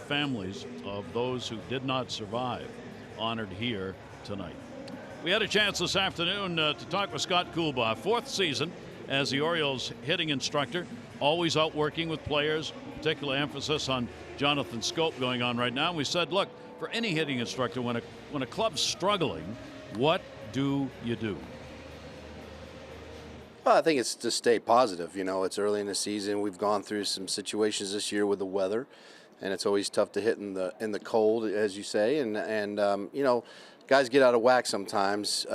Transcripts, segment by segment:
families of those who did not survive honored here tonight. We had a chance this afternoon to talk with Scott Coolbaugh, fourth season as the Orioles hitting instructor, always out working with players, particular emphasis on Jonathan Scope going on right now. And we said, look, for any hitting instructor, when a club's struggling, what do you do? Well, I think it's to stay positive. You know, it's early in the season. We've gone through some situations this year with the weather, and it's always tough to hit in the cold, as you say. And you know, guys get out of whack sometimes.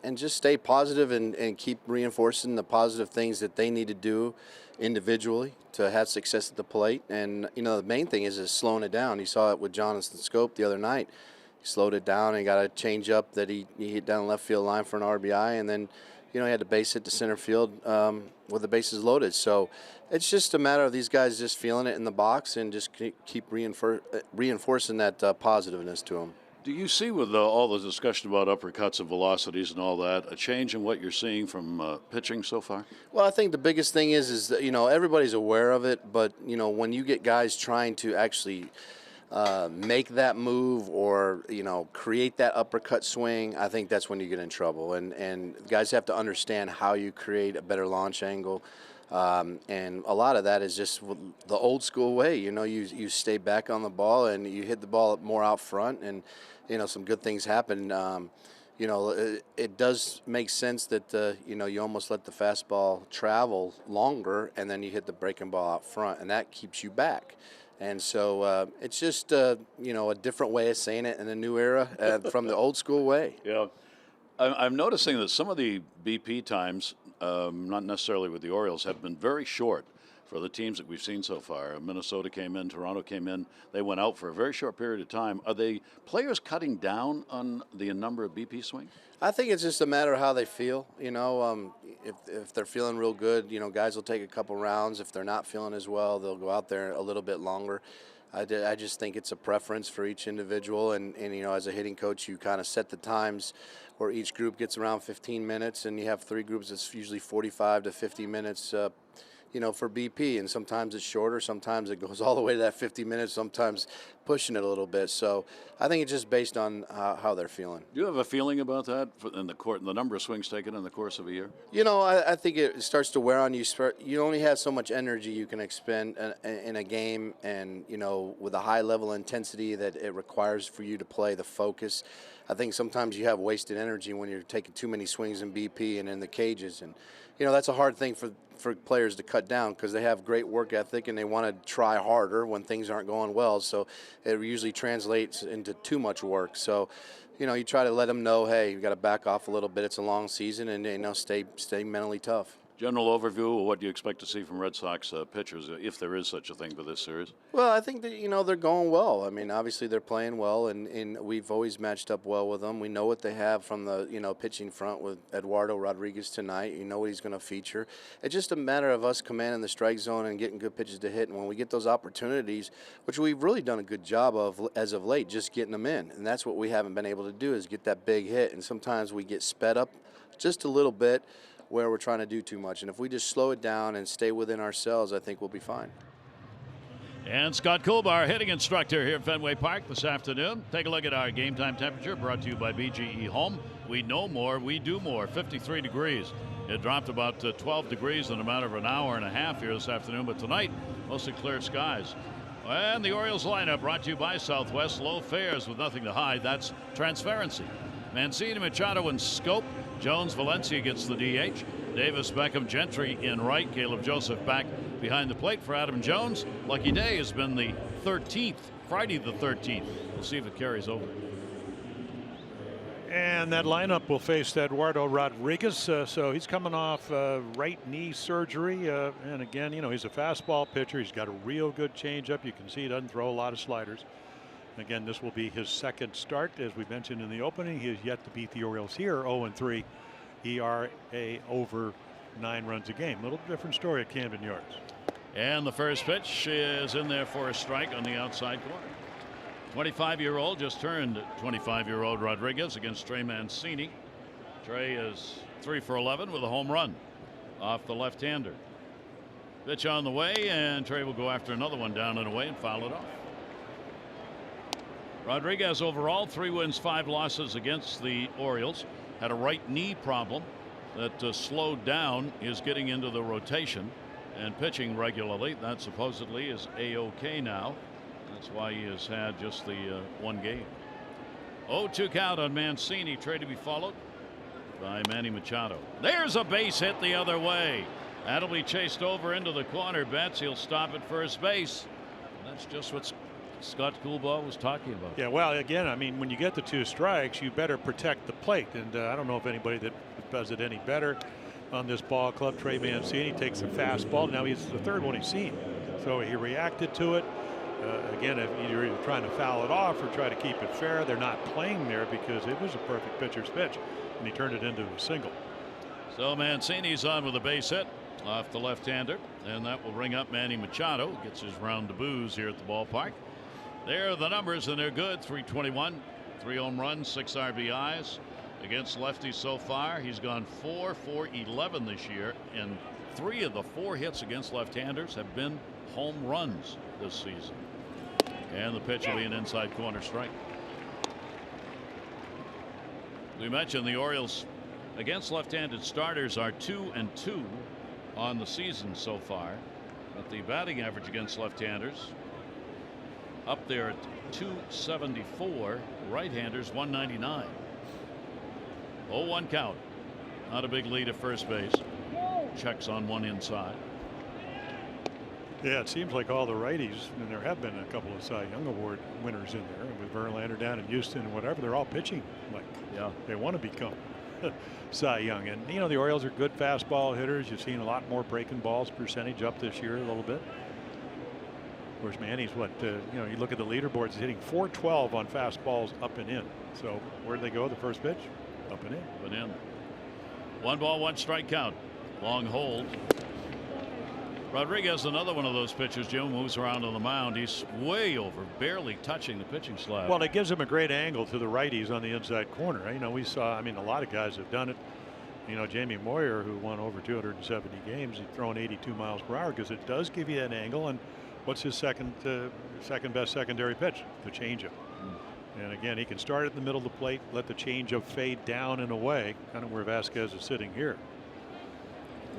And just stay positive and keep reinforcing the positive things that they need to do individually to have success at the plate. And, you know, the main thing is slowing it down. You saw it with Jonathan Scope the other night. He slowed it down and got a change up that he hit down left field line for an RBI. And then, you know, he had to base hit to center field with the bases loaded. So it's just a matter of these guys just feeling it in the box and just keep reinforcing that positiveness to them. Do you see, with all the discussion about uppercuts and velocities and all that, a change in what you're seeing from pitching so far? Well, I think the biggest thing is that, you know, everybody's aware of it, but, you know, when you get guys trying to actually make that move or, you know, create that uppercut swing, I think that's when you get in trouble. And guys have to understand how you create a better launch angle. And a lot of that is just the old school way. You know, you stay back on the ball and you hit the ball more out front, and, you know, some good things happen. You know, it does make sense that, you know, you almost let the fastball travel longer and then you hit the breaking ball out front, and that keeps you back. And so it's just, you know, a different way of saying it in a new era from the old school way. Yeah. I'm noticing that some of the BP times, not necessarily with the Orioles, have been very short for the teams that we've seen so far. Minnesota came in, Toronto came in. They went out for a very short period of time. Are the players cutting down on the number of BP swings? I think it's just a matter of how they feel. You know, if they're feeling real good, you know, guys will take a couple rounds. If they're not feeling as well, they'll go out there a little bit longer. I just think it's a preference for each individual, and you know, as a hitting coach, you kind of set the times where each group gets around 15 minutes, and you have three groups that's usually 45 to 50 minutes, you know, for BP, and sometimes it's shorter, sometimes it goes all the way to that 50 minutes, sometimes pushing it a little bit. So I think it's just based on how they're feeling. Do you have a feeling about that in the number of swings taken in the course of a year? You know, I think it starts to wear on you. You only have so much energy you can expend in a game, and, you know, with a high level of intensity that it requires for you to play, the focus. I think sometimes you have wasted energy when you're taking too many swings in BP and in the cages, and, you know, that's a hard thing for players to cut down because they have great work ethic and they want to try harder when things aren't going well. So it usually translates into too much work. So, you know, you try to let them know, hey, you got to back off a little bit. It's a long season, and, you know, stay mentally tough. General overview of what do you expect to see from Red Sox pitchers, if there is such a thing for this series? Well, I think that, you know, they're going well. I mean, obviously they're playing well, and we've always matched up well with them. We know what they have from the, you know, pitching front with Eduardo Rodriguez tonight. You know what he's going to feature. It's just a matter of us commanding the strike zone and getting good pitches to hit. And when we get those opportunities, which we've really done a good job of as of late, just getting them in. And that's what we haven't been able to do, is get that big hit. And sometimes we get sped up just a little bit, where we're trying to do too much. And if we just slow it down and stay within ourselves, I think we'll be fine. And Scott Coolbaugh, hitting instructor here at Fenway Park this afternoon. Take a look at our game time temperature, brought to you by BGE Home. We know more, we do more. 53 degrees. It dropped about 12 degrees in a matter of an hour and a half here this afternoon, but tonight, mostly clear skies. And the Orioles lineup brought to you by Southwest. Low fares with nothing to hide. That's transparency. Mancini, Machado, and Scope. Jones, Valencia gets the DH. Davis, Beckham, Gentry in right. Caleb Joseph back behind the plate for Adam Jones. Lucky day has been the 13th, Friday the 13th. We'll see if it carries over. And that lineup will face Eduardo Rodriguez. So he's coming off right knee surgery. And again, you know, he's a fastball pitcher. He's got a real good changeup. You can see he doesn't throw a lot of sliders. Again, this will be his second start. As we mentioned in the opening, he has yet to beat the Orioles here, 0-3. ERA over 9 runs a game. Little different story at Camden Yards. And the first pitch is in there for a strike on the outside corner. 25-year-old, just turned 25-year-old Rodriguez against Trey Mancini. Trey is 3 for 11 with a home run off the left-hander. Pitch on the way, and Trey will go after another one down and away and foul it off. Rodriguez overall 3 wins, 5 losses against the Orioles. Had a right knee problem that slowed down his getting into the rotation and pitching regularly. That supposedly is A-OK now. That's why he has had just the 1 game. 0-2 count on Mancini. Trade to be followed by Manny Machado. There's a base hit the other way. That'll be chased over into the corner. Betts he'll stop at first base. That's just what Scott Coolbaugh was talking about. Yeah, well, again, I mean, when you get the 2 strikes, you better protect the plate. And I don't know if anybody that does it any better on this ball club. Trey Mancini takes a fastball. Now he's the 3rd one he's seen. So he reacted to it. Again, if you're either trying to foul it off or try to keep it fair, they're not playing there because it was a perfect pitcher's pitch, and he turned it into a single. So Mancini's on with a base hit off the left-hander, and that will bring up Manny Machado. Gets his round of boos here at the ballpark. There are the numbers, and they're good. 321, 3 home runs, 6 RBIs against lefties so far. He's gone 4 for 11 this year, and 3 of the 4 hits against left-handers have been home runs this season. And the pitch will be an inside corner strike. We mentioned the Orioles against left-handed starters are 2-2 on the season so far, but the batting average against left-handers up there at 274. Right-handers 199. 0-1 count. Not a big lead at first base. Checks on one inside. Yeah, it seems like all the righties, and there have been a couple of Cy Young Award winners in there, with Verlander down in Houston and whatever, they're all pitching like they want to become Cy Young. And you know, the Orioles are good fastball hitters. You've seen a lot more breaking balls percentage up this year a little bit. Of course, Manny's you know, you look at the leaderboards, he's hitting .412 on fastballs up and in. So where'd they go the first pitch? Up and in. Up and in. 1 ball, 1 strike count. Long hold. Rodriguez, another one of those pitchers, Jim, moves around on the mound. He's way over, barely touching the pitching slab. Well, it gives him a great angle to the righties on the inside corner. You know, we saw, I mean, a lot of guys have done it. You know, Jamie Moyer, who won over 270 games, he's throwing 82 miles per hour because it does give you that angle. And what's his second best secondary pitch? The changeup. And again, he can start it in the middle of the plate, let the changeup fade down and away, kind of where Vasquez is sitting here.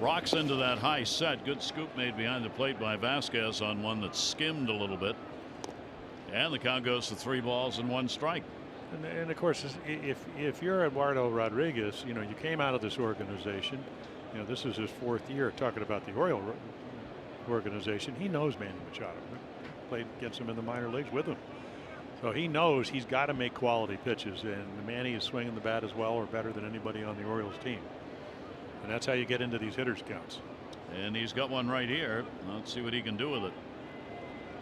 Rocks into that high set. Good scoop made behind the plate by Vasquez on one that skimmed a little bit. And the count goes to 3 balls and 1 strike. And of course, if you're Eduardo Rodriguez, you know, you came out of this organization. You know, this is his 4th year talking about the Oriole organization. He knows Manny Machado. Played against him in the minor leagues with him. So he knows he's got to make quality pitches. And Manny is swinging the bat as well or better than anybody on the Orioles team. And that's how you get into these hitters counts. And he's got one right here. Let's see what he can do with it.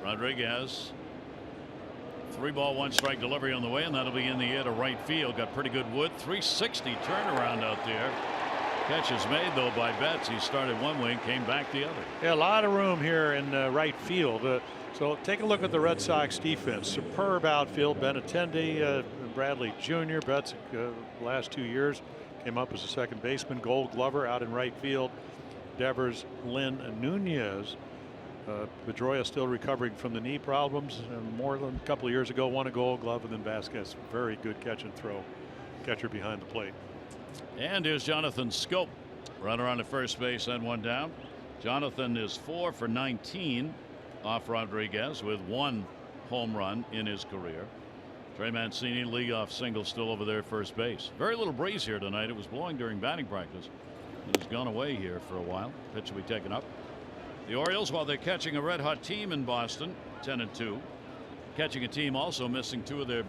Rodriguez. 3 ball, 1 strike delivery on the way, and that'll be in the air to right field. Got pretty good wood. 360 turnaround out there. Catch is made though by Betts. He started one way and came back the other. Yeah, a lot of room here in right field. So take a look at the Red Sox defense. Superb outfield. Benintendi, Bradley Jr. Betts last 2 years. Came up as a second baseman. Gold Glover out in right field. Devers, Lynn, Nunez. Pedroia still recovering from the knee problems. And more than a couple of years ago won a Gold Glove, and then Vasquez, very good catch and throw catcher behind the plate. And here's Jonathan Scope. Runner on at first base and 1 down. Jonathan is 4 for 19 off Rodriguez with 1 home run in his career. Trey Mancini, leadoff single, still over there at first base. Very little breeze here tonight. It was blowing during batting practice. It has gone away here for a while. Pitch will be taken up. The Orioles, while they're catching a red hot team in Boston, 10-2, catching a team also missing 2 of their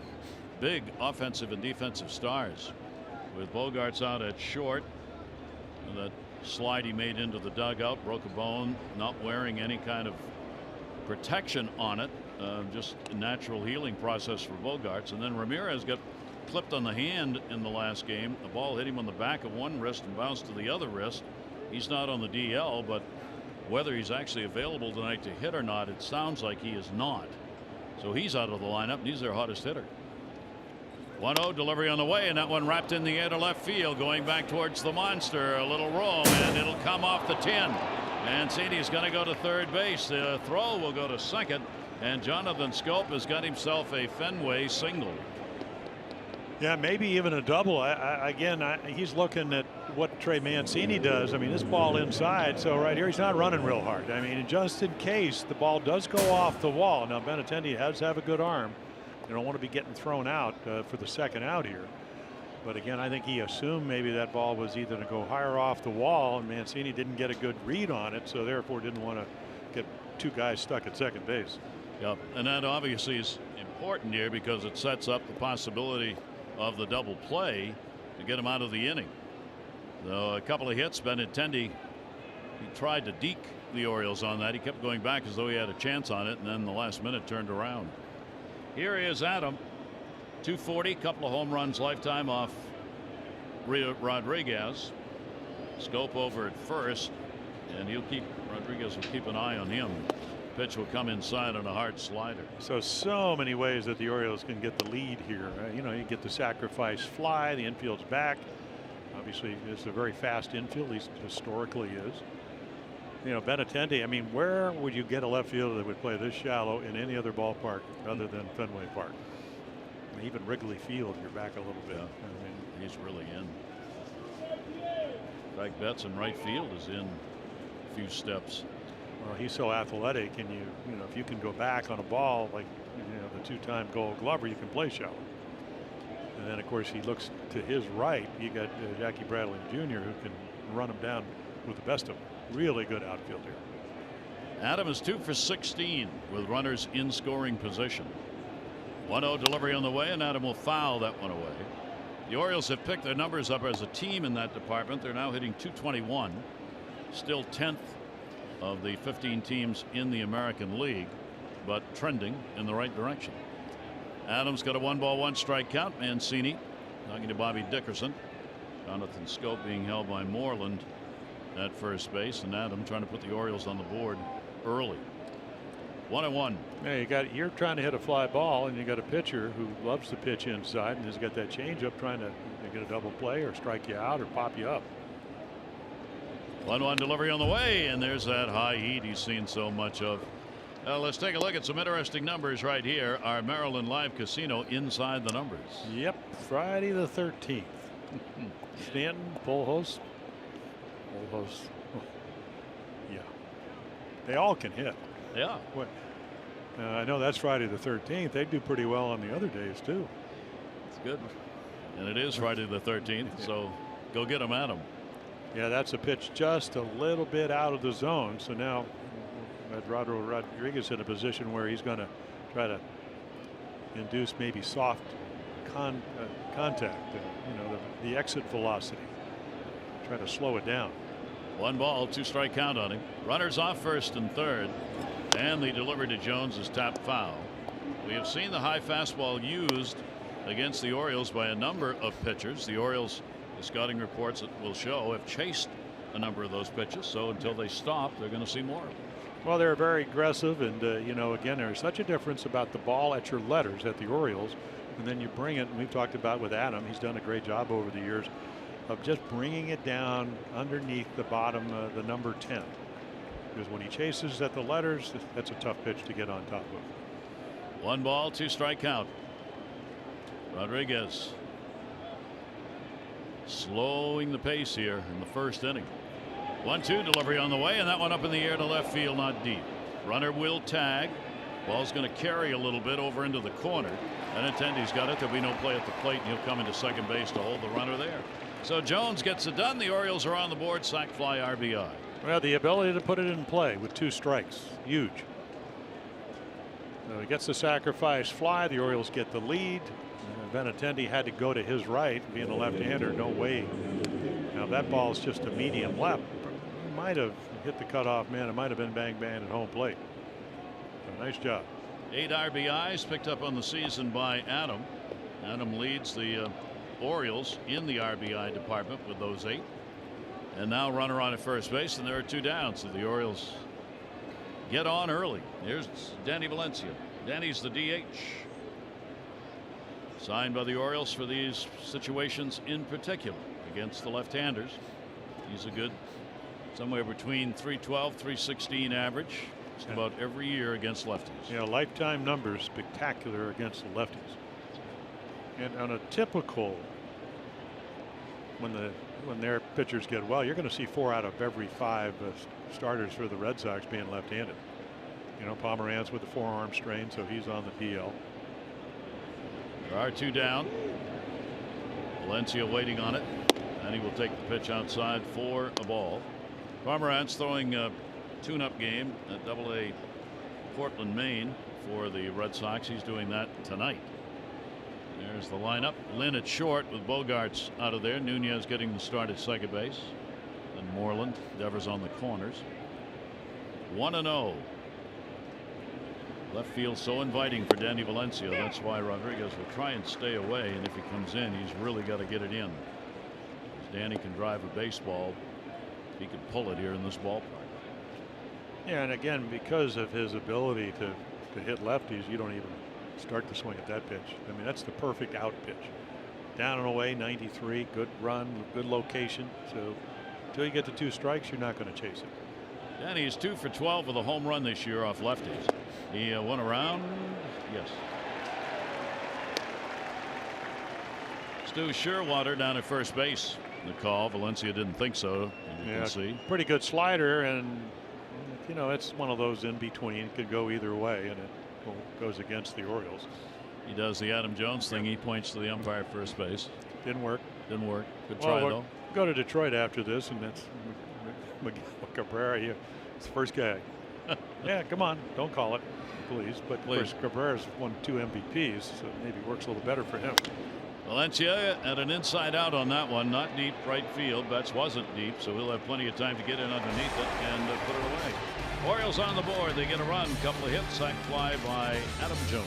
big offensive and defensive stars, with Bogarts out at short. And that slide he made into the dugout, broke a bone, not wearing any kind of protection on it. Just a natural healing process for Bogarts. And then Ramirez got clipped on the hand in the last game. The ball hit him on the back of one wrist and bounced to the other wrist. He's not on the DL, but whether he's actually available tonight to hit or not, it sounds like he is not. So he's out of the lineup, and he's their hottest hitter. 1-0 delivery on the way, and that one wrapped in the air to left field, going back towards the monster. A little roll, and it'll come off the 10. Mancini's going to go to third base. The throw will go to second, And Jonathan Scope has got himself a Fenway single. Yeah, maybe even a double. He's looking at what Trey Mancini does. I mean, this ball inside, so right here he's not running real hard. I mean, just in case the ball does go off the wall. Now, Benintendi has to have a good arm. You don't want to be getting thrown out for the second out here. But again, I think he assumed maybe that ball was either to go higher off the wall, and Mancini didn't get a good read on it, so therefore didn't want to get two guys stuck at second base. Yep, and that obviously is important here because it sets up the possibility of the double play to get him out of the inning. So a couple of hits. Benintendi, he tried to deke the Orioles on that. He kept going back as though he had a chance on it, and then the last minute turned around. Here is Adam. 240, couple of home runs lifetime off Rodriguez. Scope over at first, and Rodriguez will keep an eye on him. Pitch will come inside on a hard slider. So many ways that the Orioles can get the lead here. You know, you get the sacrifice fly, the infield's back. Obviously, it's a very fast infield, at least historically is. You know, Benintendi, I mean, where would you get a left fielder that would play this shallow in any other ballpark other than Fenway Park? I mean, even Wrigley Field, you're back a little bit. Yeah. I mean, he's really in. In fact, Betts in right field is in a few steps. Well, he's so athletic, and you know, if you can go back on a ball like, you know, the two-time Gold Glover, you can play shallow. And then, of course, he looks to his right. You got Jackie Bradley Jr., who can run him down with the best of them. Really good outfielder. Adam is 2 for 16 with runners in scoring position. 1-0 delivery on the way, and Adam will foul that one away. The Orioles have picked their numbers up as a team in that department. They're now hitting .221, still 10th of the 15 teams in the American League, but trending in the right direction. Adams got a 1-ball 1-strike count. Mancini talking to Bobby Dickerson. Jonathan Scope being held by Moreland at first base, and Adam trying to put the Orioles on the board early. 1-1. Yeah, you're trying to hit a fly ball, and you got a pitcher who loves to pitch inside and has got that changeup trying to get a double play or strike you out or pop you up. 1-1 delivery on the way, and there's that high heat he's seen so much of. Let's take a look at some interesting numbers right here. Our Maryland Live Casino inside the numbers. Yep, Friday the 13th. Stanton, Pujols. Yeah, they all can hit. Yeah. I know that's Friday the 13th. They do pretty well on the other days too. It's good, and it is Friday the 13th. So go get them, Adam. Yeah, that's a pitch just a little bit out of the zone. So now Eduardo Rodriguez in a position where he's going to try to induce maybe soft contact. You know, the exit velocity. Try to slow it down. 1 ball, 2-strike count on him. Runners off first and third, and the delivery to Jones is tapped foul. We have seen the high fastball used against the Orioles by a number of pitchers. The Orioles, the scouting reports that will show, have chased a number of those pitches. So until they stop, they're going to see more of them. Well, they're very aggressive, and you know, again, there's such a difference about the ball at your letters at the Orioles, and then you bring it. And we've talked about with Adam, he's done a great job over the years of just bringing it down underneath the bottom, the number 10. Because when he chases at the letters, that's a tough pitch to get on top of. 1 ball, 2-strike count. Rodriguez slowing the pace here in the first inning. 1-2 delivery on the way, and that one up in the air to left field, not deep. Runner will tag. Ball's going to carry a little bit over into the corner. Benintendi's got it. There'll be no play at the plate, and he'll come into second base to hold the runner there. So Jones gets it done. The Orioles are on the board. Sac fly, RBI. Well, the ability to put it in play with 2 strikes, huge. So he gets the sacrifice fly. The Orioles get the lead. Benintendi had to go to his right, being a left-hander. No way. Now that ball is just a medium left. Might have hit the cutoff man. It might have been bang bang at home plate. So nice job. 8 RBIs picked up on the season by Adam. Adam leads the Orioles in the RBI department with those 8. And now runner on at first base, and there are 2 down. So the Orioles get on early. Here's Danny Valencia. Danny's the DH. Signed by the Orioles for these situations in particular against the left-handers. He's a good somewhere between 312, 316 average. just about every year against lefties. Yeah, lifetime numbers spectacular against the lefties. And on a typical, when their pitchers get well, you're going to see 4 out of every 5 starters for the Red Sox being left-handed. You know, Pomeranz with the forearm strain, so he's on the DL. There are 2 down. Valencia waiting on it, and he will take the pitch outside for a ball. Pomeranz throwing a tune-up game at AA Portland, Maine for the Red Sox. He's doing that tonight. There's the lineup. Lynn at short with Bogarts out of there. Nunez getting the start at second base. Then Moreland. Devers on the corners. 1-0. Left field so inviting for Danny Valencia. That's why Rodriguez will try and stay away. And if he comes in, he's really got to get it in. Danny can drive a baseball. He can pull it here in this ballpark. Yeah, and again, because of his ability to hit lefties, you don't even start the swing at that pitch. I mean, that's the perfect out pitch. Down and away, 93, good run, good location. So until you get to 2 strikes, you're not going to chase it. Danny's 2 for 12 with a home run this year off lefties. He went around. Yes. Stu Sherwater down at first base. The call. Valencia didn't think so. As you can see. Pretty good slider, and you know, it's one of those in between. It could go either way, and it goes against the Orioles. He does the Adam Jones thing. He points to the umpire at first base. Didn't work. Didn't work. Good try though. Go to Detroit after this, and that's Miguel Cabrera. It's the first guy. Yeah, come on, don't call it, please. But of course, Cabrera's won 2 MVPs, so maybe it works a little better for him. Valencia at an inside out on that one, not deep right field. Betts wasn't deep, so he'll have plenty of time to get in underneath it and put it away. Orioles on the board. They get a run, couple of hits, sac fly by Adam Jones.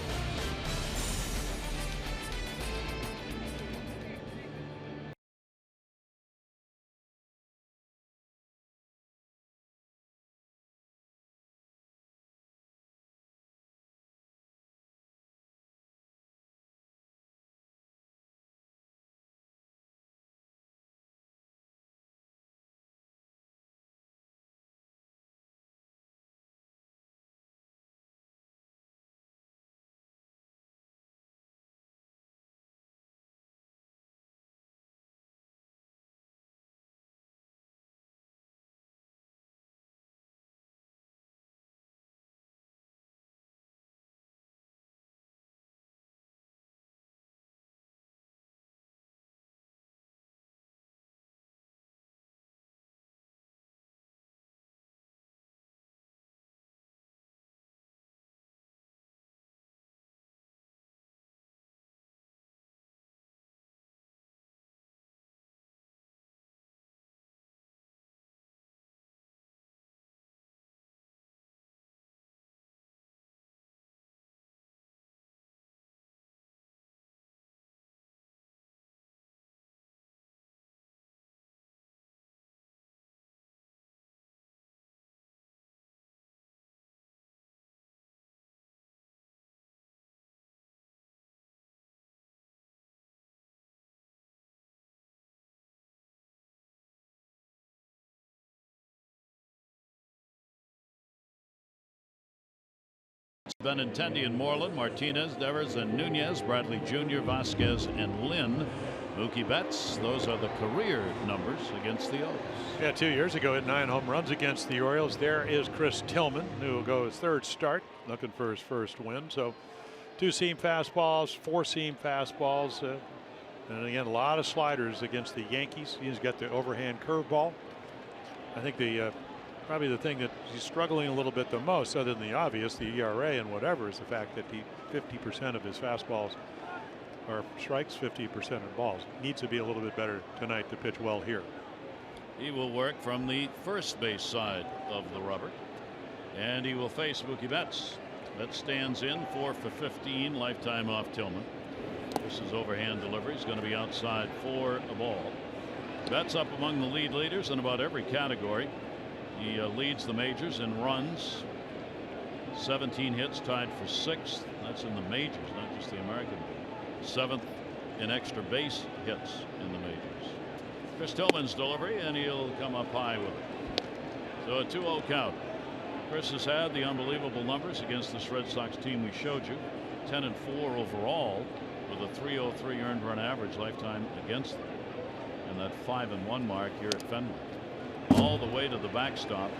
Benintendi and Moreland, Martinez, Devers and Nunez, Bradley Jr., Vasquez and Lynn. Mookie Betts, those are the career numbers against the O's. Yeah, 2 years ago at 9 home runs against the Orioles. There is Chris Tillman, who will go his 3rd start, looking for his 1st win. So 2-seam fastballs, 4-seam fastballs, and again a lot of sliders against the Yankees. He's got the overhand curveball. I think the probably the thing that he's struggling a little bit the most, other than the obvious, the ERA and whatever, is the fact that 50% of his fastballs are strikes, 50% are balls. Needs to be a little bit better tonight to pitch well here. He will work from the first base side of the rubber, and he will face Mookie Betts. Betts stands in 4 for 15, lifetime off Tillman. This is overhand delivery. He's going to be outside for a ball. Betts up among the leaders in about every category. He leads the majors in runs, 17 hits, tied for 6th. That's in the majors, not just the American League. 7th in extra base hits in the majors. Chris Tillman's delivery, and he'll come up high with it. So a 2-0 count. Chris has had the unbelievable numbers against this Red Sox team we showed you. 10-4 overall with a .303 earned run average lifetime against them. And that 5-1 mark here at Fenway. All the way to the backstop.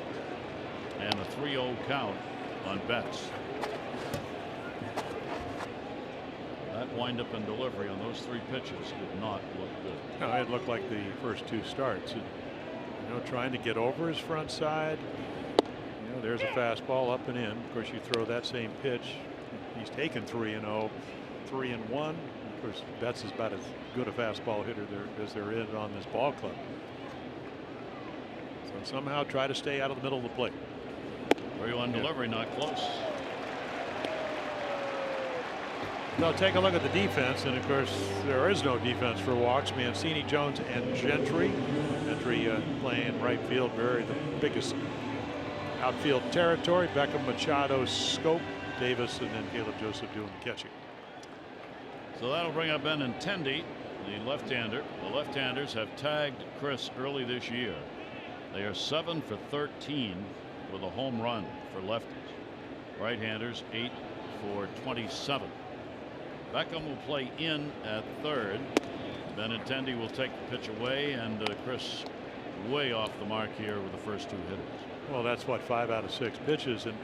And a 3-0 count on Betts. That windup and delivery on those 3 pitches did not look good. No, it looked like the first 2 starts. Trying to get over his front side. There's a fastball up and in. Of course, you throw that same pitch. He's taken 3-0, 3-1. Of course, Betts is about as good a fastball hitter as there is on this ball club. So somehow try to stay out of the middle of the plate. 3-1 delivery, not close. Now take a look at the defense, and of course there is no defense for walks. Mancini, Jones, and Gentry. Gentry playing right field, the biggest outfield territory. Beckham, Machado, Scope, Davis, and then Caleb Joseph doing the catching. So that'll bring up Benintendi, the left-hander. The left-handers have tagged Chris early this year. They are 7 for 13 with a home run for lefties. Right-handers 8 for 27. Beckham will play in at third. Benintendi will take the pitch away, and Chris way off the mark here with the first 2 hitters. Well, that's what 5 out of 6 pitches. And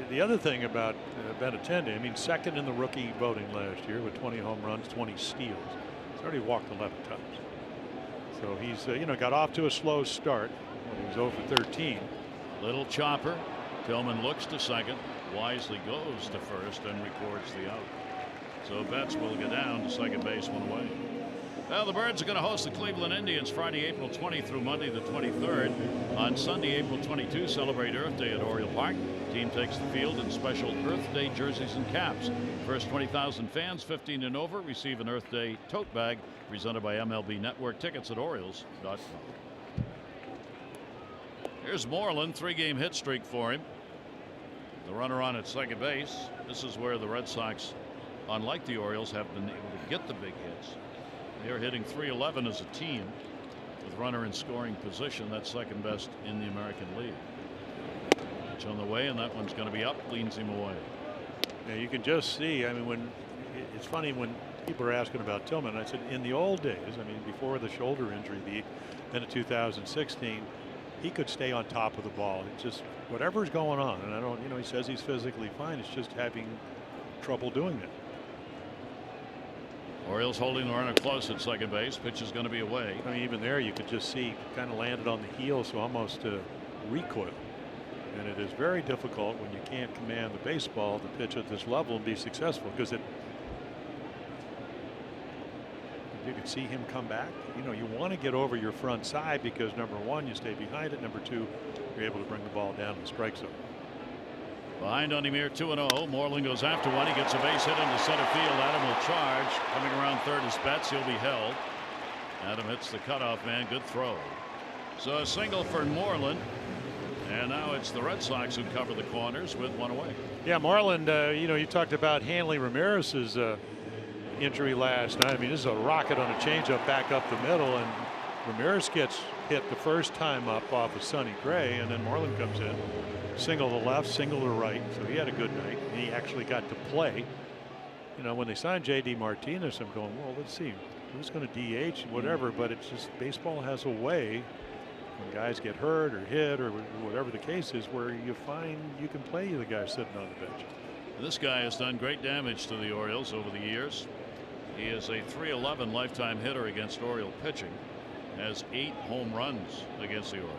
the other thing about Benintendi, I mean, second in the rookie voting last year with 20 home runs, 20 steals. He's already walked 11 times. So he's got off to a slow start when he was 0 for 13. Little chopper. Tillman looks to second, wisely goes to first, and records the out. So Betts will get down to second base, 1 away. Well, the Birds are going to host the Cleveland Indians Friday, April 20 through Monday the 23rd. On Sunday, April 22, celebrate Earth Day at Oriole Park. Team takes the field in special Earth Day jerseys and caps. First 20,000 fans 15 and over receive an Earth Day tote bag presented by MLB Network. Tickets at Orioles.com. Here's Moreland, 3-game hit streak for him. The runner on at second base. This is where the Red Sox, unlike the Orioles, have been able to get the big hits. They're hitting .311 as a team with runner in scoring position. That's second best in the American League. Pitch on the way, and that one's going to be up, leans him away. Yeah, you can just see, I mean, it's funny when people are asking about Tillman. I said in the old days, I mean, before the shoulder injury, then in 2016, he could stay on top of the ball. It's just whatever's going on, and I don't, he says he's physically fine. It's just having trouble doing it. Orioles holding the runner close at second base. Pitch is going to be away. I mean, even there you could just see kind of landed on the heel, so almost a recoil. And it is very difficult when you can't command the baseball to pitch at this level and be successful, because you can see him come back. You want to get over your front side because number one, you stay behind it. Number two, you're able to bring the ball down in the strike zone. Behind on him here, 2-0. Moreland goes after one. He gets a base hit into center field. Adam will charge. Coming around third is Betts. He'll be held. Adam hits the cutoff man. Good throw. So a single for Moreland. And now it's the Red Sox who cover the corners with 1 away. Yeah, Moreland, you talked about Hanley Ramirez's injury last night. I mean, this is a rocket on a changeup back up the middle, and Ramirez gets hit the first time up off of Sonny Gray, and then Moreland comes in. Single to left, single to right. So he had a good night. And he actually got to play. When they signed J.D. Martinez, I'm going, well, let's see who's going to DH, whatever. But it's just baseball has a way when guys get hurt or hit or whatever the case is, where you find you can play the guy sitting on the bench. This guy has done great damage to the Orioles over the years. He is a .311 lifetime hitter against Oriole pitching. Has 8 home runs against the Orioles.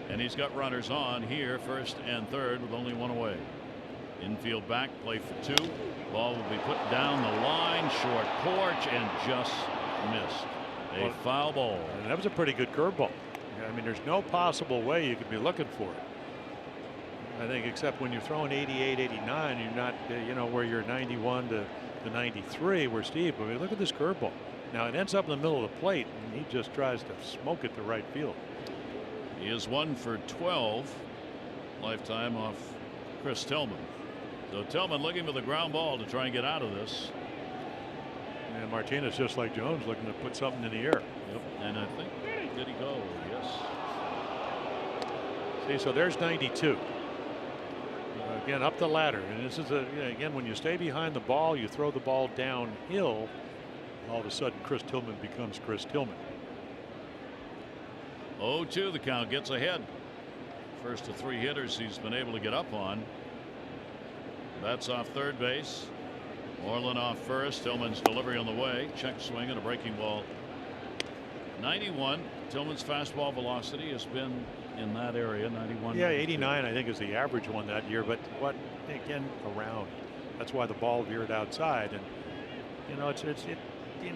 And he's got runners on here, first and third, with only 1 away. Infield back, play for 2. Ball will be put down the line, short porch, and just missed. A foul ball. And that was a pretty good curveball. I mean, there's no possible way you could be looking for it. I think, except when you're throwing 88, 89, you're not, where you're 91 to 93, where Steve. But look at this curveball. Now it ends up in the middle of the plate, and he just tries to smoke it to right field. He is 1 for 12 lifetime off Chris Tillman. So Tillman looking for the ground ball to try and get out of this. And Martinez, just like Jones, looking to put something in the air. Yep. And I think, did he go? Yes. See, so there's 92. Again, up the ladder. And this is again, when you stay behind the ball, you throw the ball downhill. All of a sudden, Chris Tillman becomes Chris Tillman. 0-2 the count, gets ahead. First of 3 hitters he's been able to get up on. That's off third base. Moreland off first. Tillman's delivery on the way. Check swing and a breaking ball. 91. Tillman's fastball velocity has been in that area. 91. Yeah, 89 I think is the average one that year. But what again around? That's why the ball veered outside. And you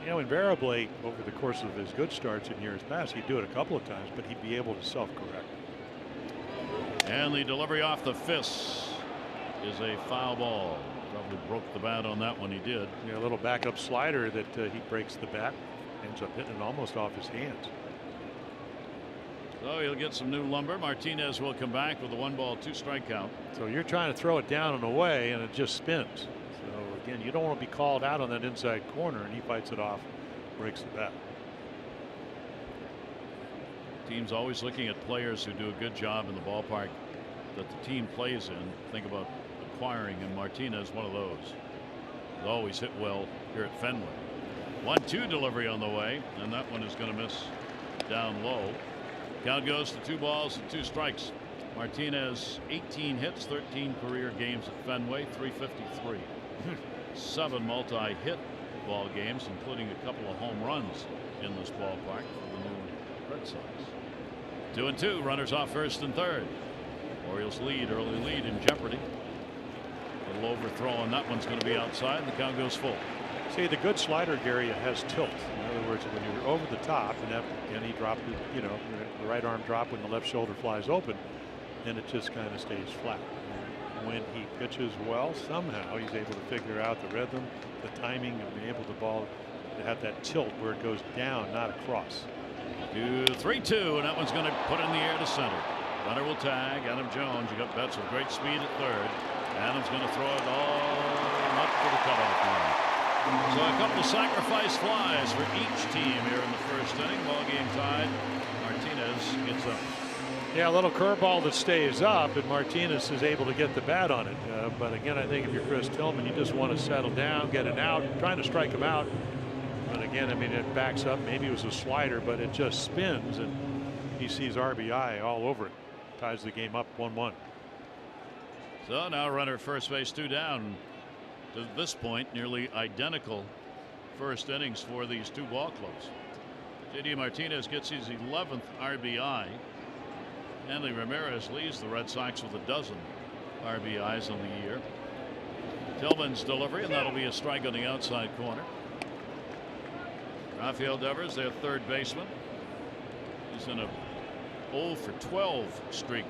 know invariably over the course of his good starts in years past, he'd do it a couple of times, but he'd be able to self-correct. And the delivery off the fist is a foul ball. Probably broke the bat on that one. He did. Yeah, a little backup slider that he breaks the bat, ends up hitting it almost off his hands. So he'll get some new lumber. Martinez will come back with a 1-ball-2-strike count. So you're trying to throw it down and away, and it just spins. So again, you don't want to be called out on that inside corner, and he fights it off, breaks the bat. Team's always looking at players who do a good job in the ballpark that the team plays in. Think about acquiring, and Martinez one of those. He's always hit well here at Fenway. 1-2 delivery on the way, and that one is going to miss down low. Count goes to 2 balls and 2 strikes. Martinez 18 hits, 13 career games at Fenway, 353. 7 multi-hit ball games, including a couple of home runs in this ballpark for the new Red Sox. 2-2, runners off first and third. Orioles lead, early lead in jeopardy. A little overthrow on that one's going to be outside, and the count goes full. See, the good slider, Gary, has tilt. In other words, when you're over the top, and he dropped it, the right arm drop when the left shoulder flies open, and it just kind of stays flat. When he pitches well, somehow he's able to figure out the rhythm, the timing, and be able to have that tilt where it goes down, not across. 3-2, and that one's going to put in the air to center. Runner will tag. Adam Jones. You got Betts with great speed at third. Adams going to throw it all up to the cutoff line. So a couple of sacrifice flies for each team here in the first inning. Ball game tied. Martinez gets up. Yeah, a little curveball that stays up, and Martinez is able to get the bat on it. But again, I think if you're Chris Tillman, you just want to settle down, get it out, trying to strike him out. But again, I mean, it backs up. Maybe it was a slider, but it just spins, and he sees RBI all over it. Ties the game up 1-1. So now runner at first base, 2 down. To this point, nearly identical first innings for these 2 ball clubs. JD Martinez gets his 11th RBI. Hanley Ramirez leads the Red Sox with 12 RBIs on the year. Tillman's delivery, and that'll be a strike on the outside corner. Rafael Devers, their third baseman. He's in a 0 for 12 streak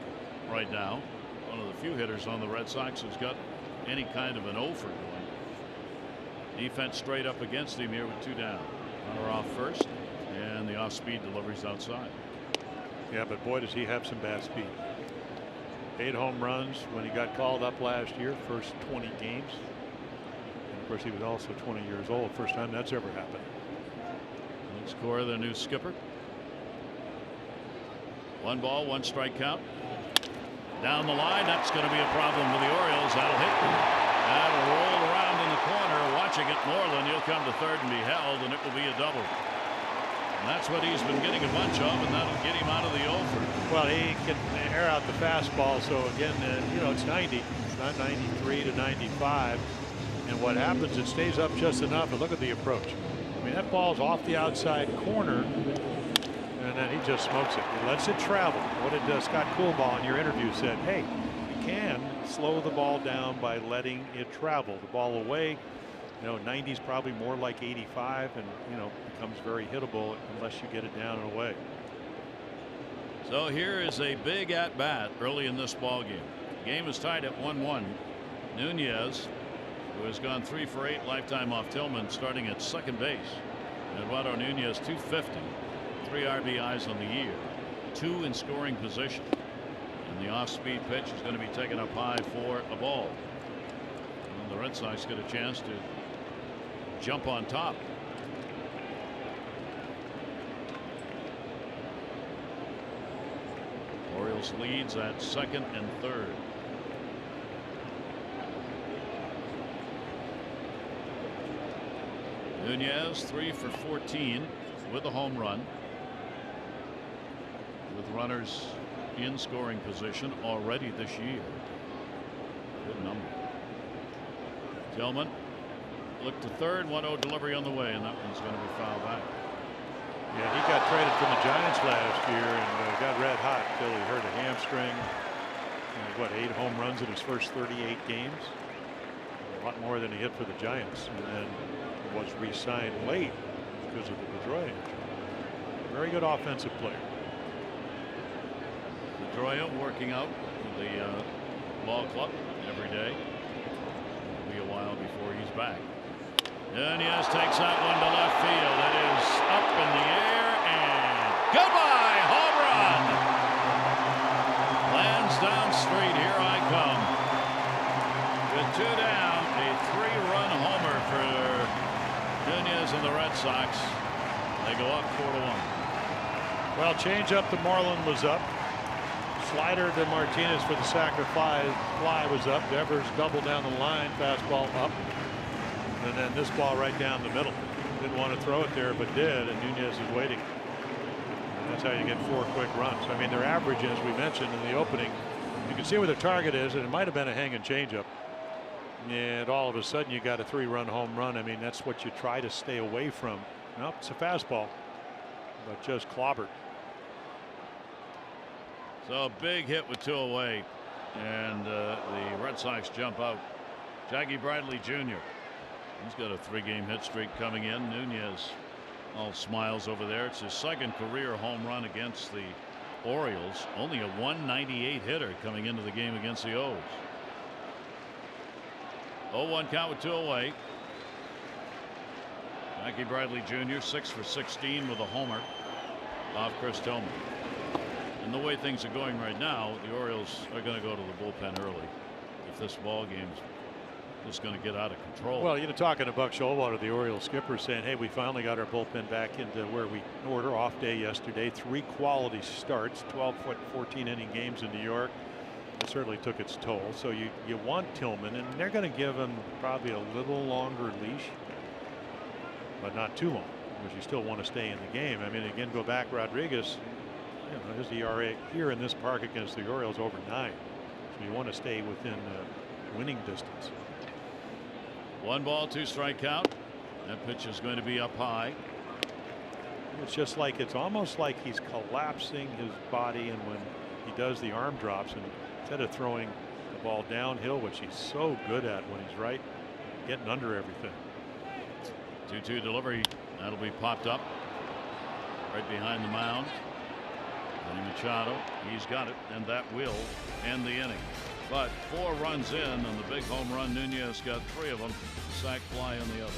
right now. One of the few hitters on the Red Sox who's got any kind of an 0 for going. Defense straight up against him here with 2 down. Runner off first, and the off-speed deliveries outside. Yeah, but boy, does he have some bat speed. 8 home runs when he got called up last year, first 20 games. And of course, he was also 20 years old. First time that's ever happened. Let's score the new skipper. 1 ball, 1 strike count. Down the line, that's going to be a problem for the Orioles. That'll hit. That'll roll around in the corner. Watching it, Moreland. He'll come to third and be held, and it will be a double. And that's what he's been getting a bunch of, and that'll get him out of the over. Well, he can air out the fastball. So again, it's 90. It's not 93 to 95. And what happens, it stays up just enough. And look at the approach. I mean, that ball's off the outside corner, and then he just smokes it. He lets it travel. What did Scott Coolbaugh in your interview said? Hey, you can slow the ball down by letting it travel. The ball away, 90 is probably more like 85, and becomes very hittable unless you get it down and away. So here is a big at bat early in this ball game. The game is tied at 1-1. Nunez, who has gone 3 for 8 lifetime off Tillman, starting at second base. Eduardo Nunez 250, 3 RBIs on the year, 2 in scoring position. And the off-speed pitch is going to be taken up high for a ball. And the Red Sox get a chance to jump on top. Orioles leads at second and third. Nunez 3 for 14 with a home run, with runners in scoring position already this year. Good number. Tillman looked to third, 1-0 delivery on the way, and that one's going to be fouled back. Yeah, he got traded from the Giants last year and got red hot till he hurt a hamstring. What, 8 home runs in his first 38 games? A lot more than he hit for the Giants, and then was re-signed late because of the Pedroia injury. Very good offensive player. Pedroia working out with the ball club every day. It'll be a while before he's back. Nunez takes that one to left field. It is up in the air and goodbye, home run. Lands down street. Here I come. With 2 down, a 3-run homer for Nunez and the Red Sox. They go up 4-1. Well, change up to Moreland was up. Slider to Martinez for the sacrifice fly was up. Devers double down the line, fastball up. And then this ball right down the middle. Didn't want to throw it there, but did, and Nunez is waiting. And that's how you get 4 quick runs. I mean, their average, as we mentioned in the opening, you can see where the target is, and it might have been a hanging changeup. And all of a sudden, you got a 3-run home run. I mean, that's what you try to stay away from. Nope, it's a fastball, but just clobbered. So a big hit with 2 away, and the Red Sox jump out. Jackie Bradley Jr. He's got a 3-game hit streak coming in. Nunez all smiles over there. It's his 2nd career home run against the Orioles. Only a 198 hitter coming into the game against the O's. 0-1 count with 2 away. Jackie Bradley Jr. 6 for 16 with a homer off Chris Tillman. And the way things are going right now, the Orioles are going to go to the bullpen early if this ball game's just going to get out of control. Well, talking to Buck Showalter, the Orioles skipper, saying, hey, we finally got our bullpen back into where we order off day yesterday. 3 quality starts, 12-foot, 14-inning games in New York. It certainly took its toll. So you want Tillman, and they're going to give him probably a little longer leash, but not too long, because you still want to stay in the game. I mean, again, go back, Rodriguez, his ERA here in this park against the Orioles over 9. So you want to stay within winning distance. 1 ball, 2 strike count. That pitch is going to be up high. It's just like, it's almost like he's collapsing his body, and when he does the arm drops, and instead of throwing the ball downhill, which he's so good at when he's right, getting under everything. 2-2 delivery. That'll be popped up right behind the mound. Manny Machado, he's got it, and that will end the inning. But 4 runs in, and the big home run, Nunez got 3 of them. Sac fly on the other.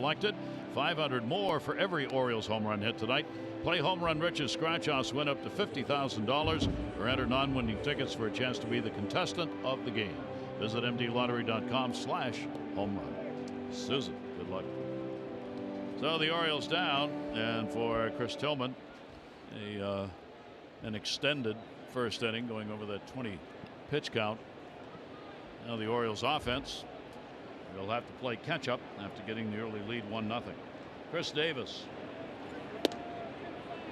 selected. 500 more for every Orioles home run hit tonight. Play Home Run Rich's scratch offs win up to $50,000 or enter non-winning tickets for a chance to be the contestant of the game. Visit mdlottery.com/home run. Susan, good luck. So the Orioles down, and for Chris Tillman, an extended first inning going over that 20 pitch count. Now the Orioles offense will have to play catch up after getting the early lead 1-0. Chris Davis.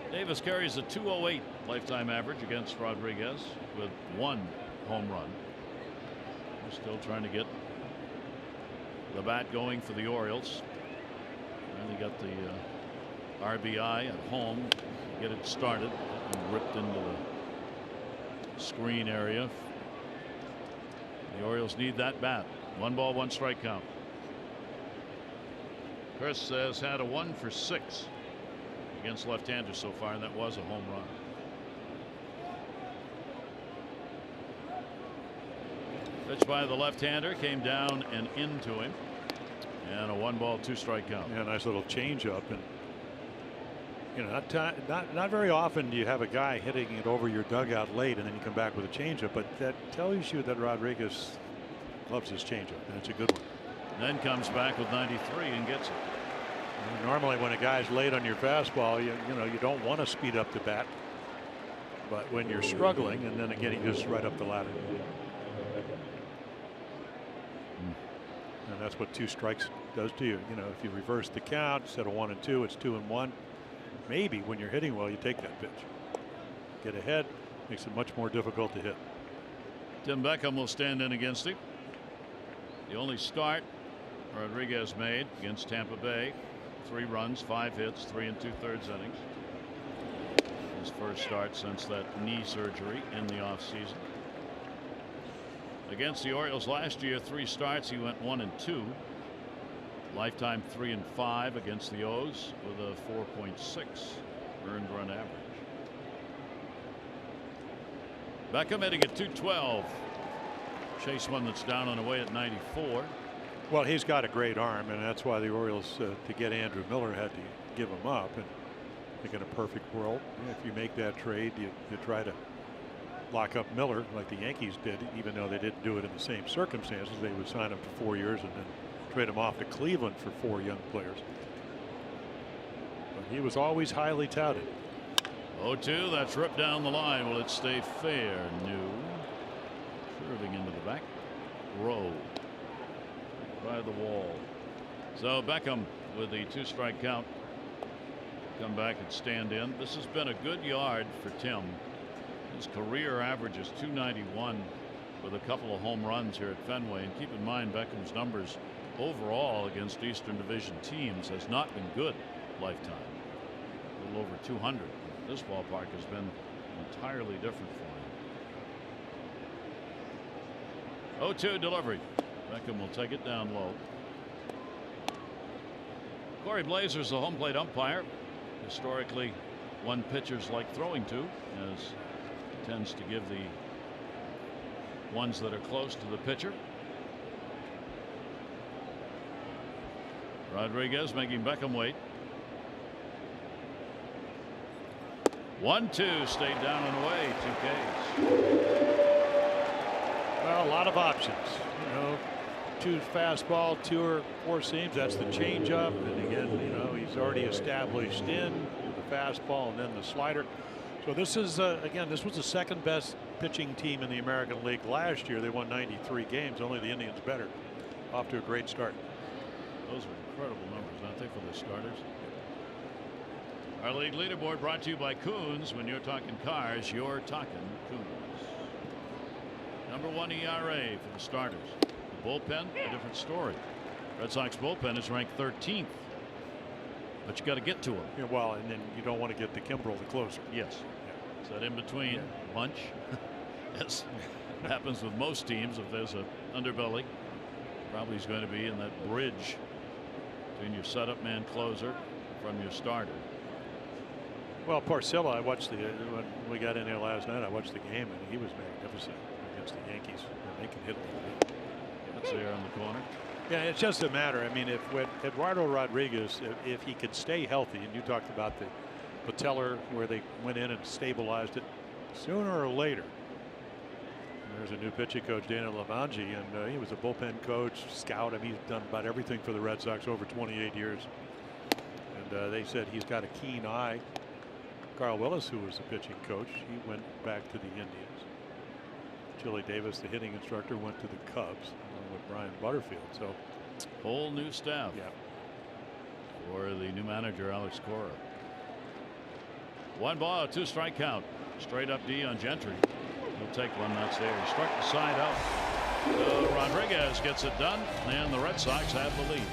Davis carries a 208 lifetime average against Rodriguez with 1 home run. We're still trying to get the bat going for the Orioles. Finally got the RBI at home to get it started and ripped into the screen area. The Orioles need that bat. 1 ball, 1 strike count. Chris has had a 1 for 6 against left-handers so far, and that was a home run. Pitch by the left-hander came down and into him, and a 1 ball, 2 strike count. Yeah, nice little change-up, and you know, not very often do you have a guy hitting it over your dugout late and then you come back with a changeup, but that tells you that Rodriguez loves his changeup, and it's a good one. Then comes back with 93 and gets it. Normally when a guy's late on your fastball, you know you don't want to speed up the bat, but when you're struggling, and then again he just right up the ladder. And that's what 2 strikes does to you. You know, if you reverse the count, instead of 1 and 2, it's 2 and 1. Maybe when you're hitting well, you take that pitch. Get ahead, makes it much more difficult to hit. Tim Beckham will stand in against him. The only start Rodriguez made against Tampa Bay. 3 runs, 5 hits, 3 2/3 innings. His first start since that knee surgery in the offseason. Against the Orioles last year, 3 starts, he went 1 and 2. Lifetime 3 and 5 against the O's with a 4.6 earned run average. Beckham hitting at 212. Chase one that's down and away at 94. Well, he's got a great arm, and that's why the Orioles, to get Andrew Miller, had to give him up. And I think in a perfect world, if you make that trade, you try to lock up Miller like the Yankees did, even though they didn't do it in the same circumstances. They would sign him for 4 years and then trade him off to Cleveland for 4 young players. But he was always highly touted. 0-2, that's ripped down the line. Will it stay fair? No. Curving into the back row by the wall. So Beckham with the 2-strike count. Come back and stand in. This has been a good yard for Tim. His career average is 291 with a couple of home runs here at Fenway. And keep in mind, Beckham's numbers overall against Eastern Division teams has not been good lifetime. A little over 200. This ballpark has been entirely different for him. 0-2 delivery. Beckham will take it down low. Corey Blazer's the home plate umpire. Historically, one pitchers like throwing to, as tends to give the ones that are close to the pitcher. Rodriguez making Beckham wait. 1-2, stayed down and away. 2 Ks. Well, a lot of options. You know, 2 fastball, 2 or 4 seams. That's the changeup. And again, you know, he's already established in the fastball and then the slider. So this is again, this was the 2nd best pitching team in the American League last year. They won 93 games. Only the Indians better. Off to a great start. Those are incredible numbers, aren't they, for the starters? Our league leaderboard brought to you by Coons. When you're talking cars, you're talking Coons. Number 1 ERA for the starters. The bullpen, a different story. Red Sox bullpen is ranked 13th. But you got to get to them. Yeah, well, and then you don't want to get to Kimbrel, the closer. Yes. Yeah. So that in between bunch, as happens with most teams, if there's a underbelly, probably is going to be in that bridge between your setup man closer from your starter. Well, Porcello, I watched when we got in there last night, I watched the game, and he was magnificent against the Yankees. And they can hit a little bit. That's there on the corner. Yeah, it's just a matter. I mean, if with Eduardo Rodriguez, if he could stay healthy, and you talked about the patellar where they went in and stabilized it, sooner or later. There's a new pitching coach, Dana Lavangi, and he was a bullpen coach, scout. I mean, he's done about everything for the Red Sox over 28 years. And they said he's got a keen eye. Carl Willis, who was the pitching coach, he went back to the Indians. Chili Davis, the hitting instructor, went to the Cubs along with Brian Butterfield. So whole new staff. Yeah. For the new manager, Alex Cora. 1 ball, 2 strike count. Straight up D on Gentry. He'll take one. That's there. He struck the side out. So Rodriguez gets it done, and the Red Sox have the lead.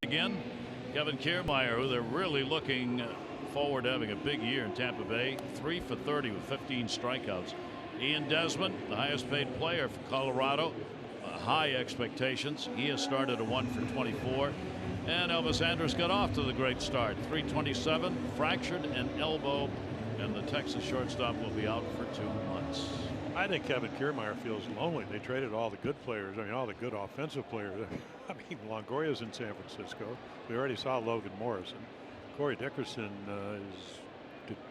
Again, Kevin Kiermaier, who they're really looking forward to having a big year in Tampa Bay. 3 for 30 with 15 strikeouts. Ian Desmond, the highest paid player for Colorado. High expectations. He has started a 1 for 24. And Elvis Andrus got off to the great start. 327, fractured an elbow, and the Texas shortstop will be out for 2 months. I think Kevin Kiermaier feels lonely. They traded all the good players. I mean, all the good offensive players. I mean, Longoria's in San Francisco. We already saw Logan Morrison. Corey Dickerson is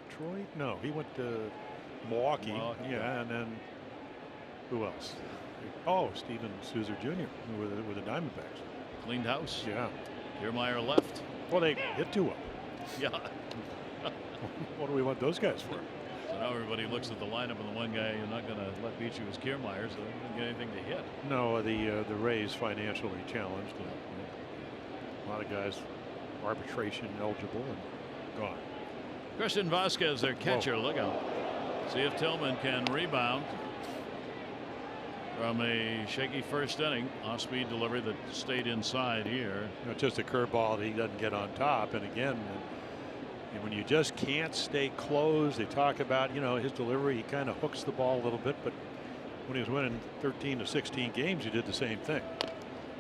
Detroit. No, he went to Milwaukee. Yeah, and then who else? Oh, Steven Souza Jr. with the Diamondbacks. Cleaned house. Yeah. Kiermaier left. Well, they hit 2 up. Yeah. What do we want those guys for? So now everybody looks at the lineup, and the one guy you're not going to let beat you is Kiermaier, so they don't get anything to hit. No, the Rays financially challenged. A lot of guys arbitration eligible and gone. Christian Vasquez, their catcher. Whoa. Look out. See if Tillman can rebound from a shaky first inning. Off-speed delivery that stayed inside here. You know, just a curveball that he doesn't get on top. And again, when you just can't stay close, they talk about, you know, his delivery, he kind of hooks the ball a little bit, but when he was winning 13 to 16 games, he did the same thing.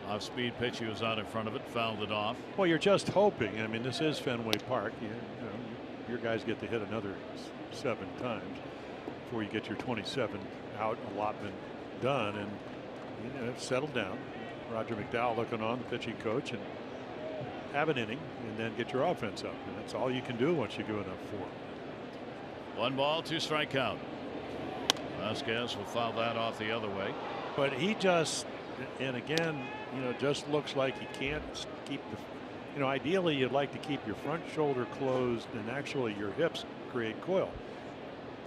Off-speed pitch, he was out in front of it, fouled it off. Well, you're just hoping. I mean, this is Fenway Park. You know, your guys get to hit another 7 times before you get your 27 out allotment done, and you know, settle down. Roger McDowell looking on, the pitching coach, and have an inning and then get your offense up. And that's all you can do once you go enough 4. 1 ball, 2 strike count. Vasquez will foul that off the other way. But he just, and again, you know, just looks like he can't keep the, you know, ideally you'd like to keep your front shoulder closed and actually your hips create coil.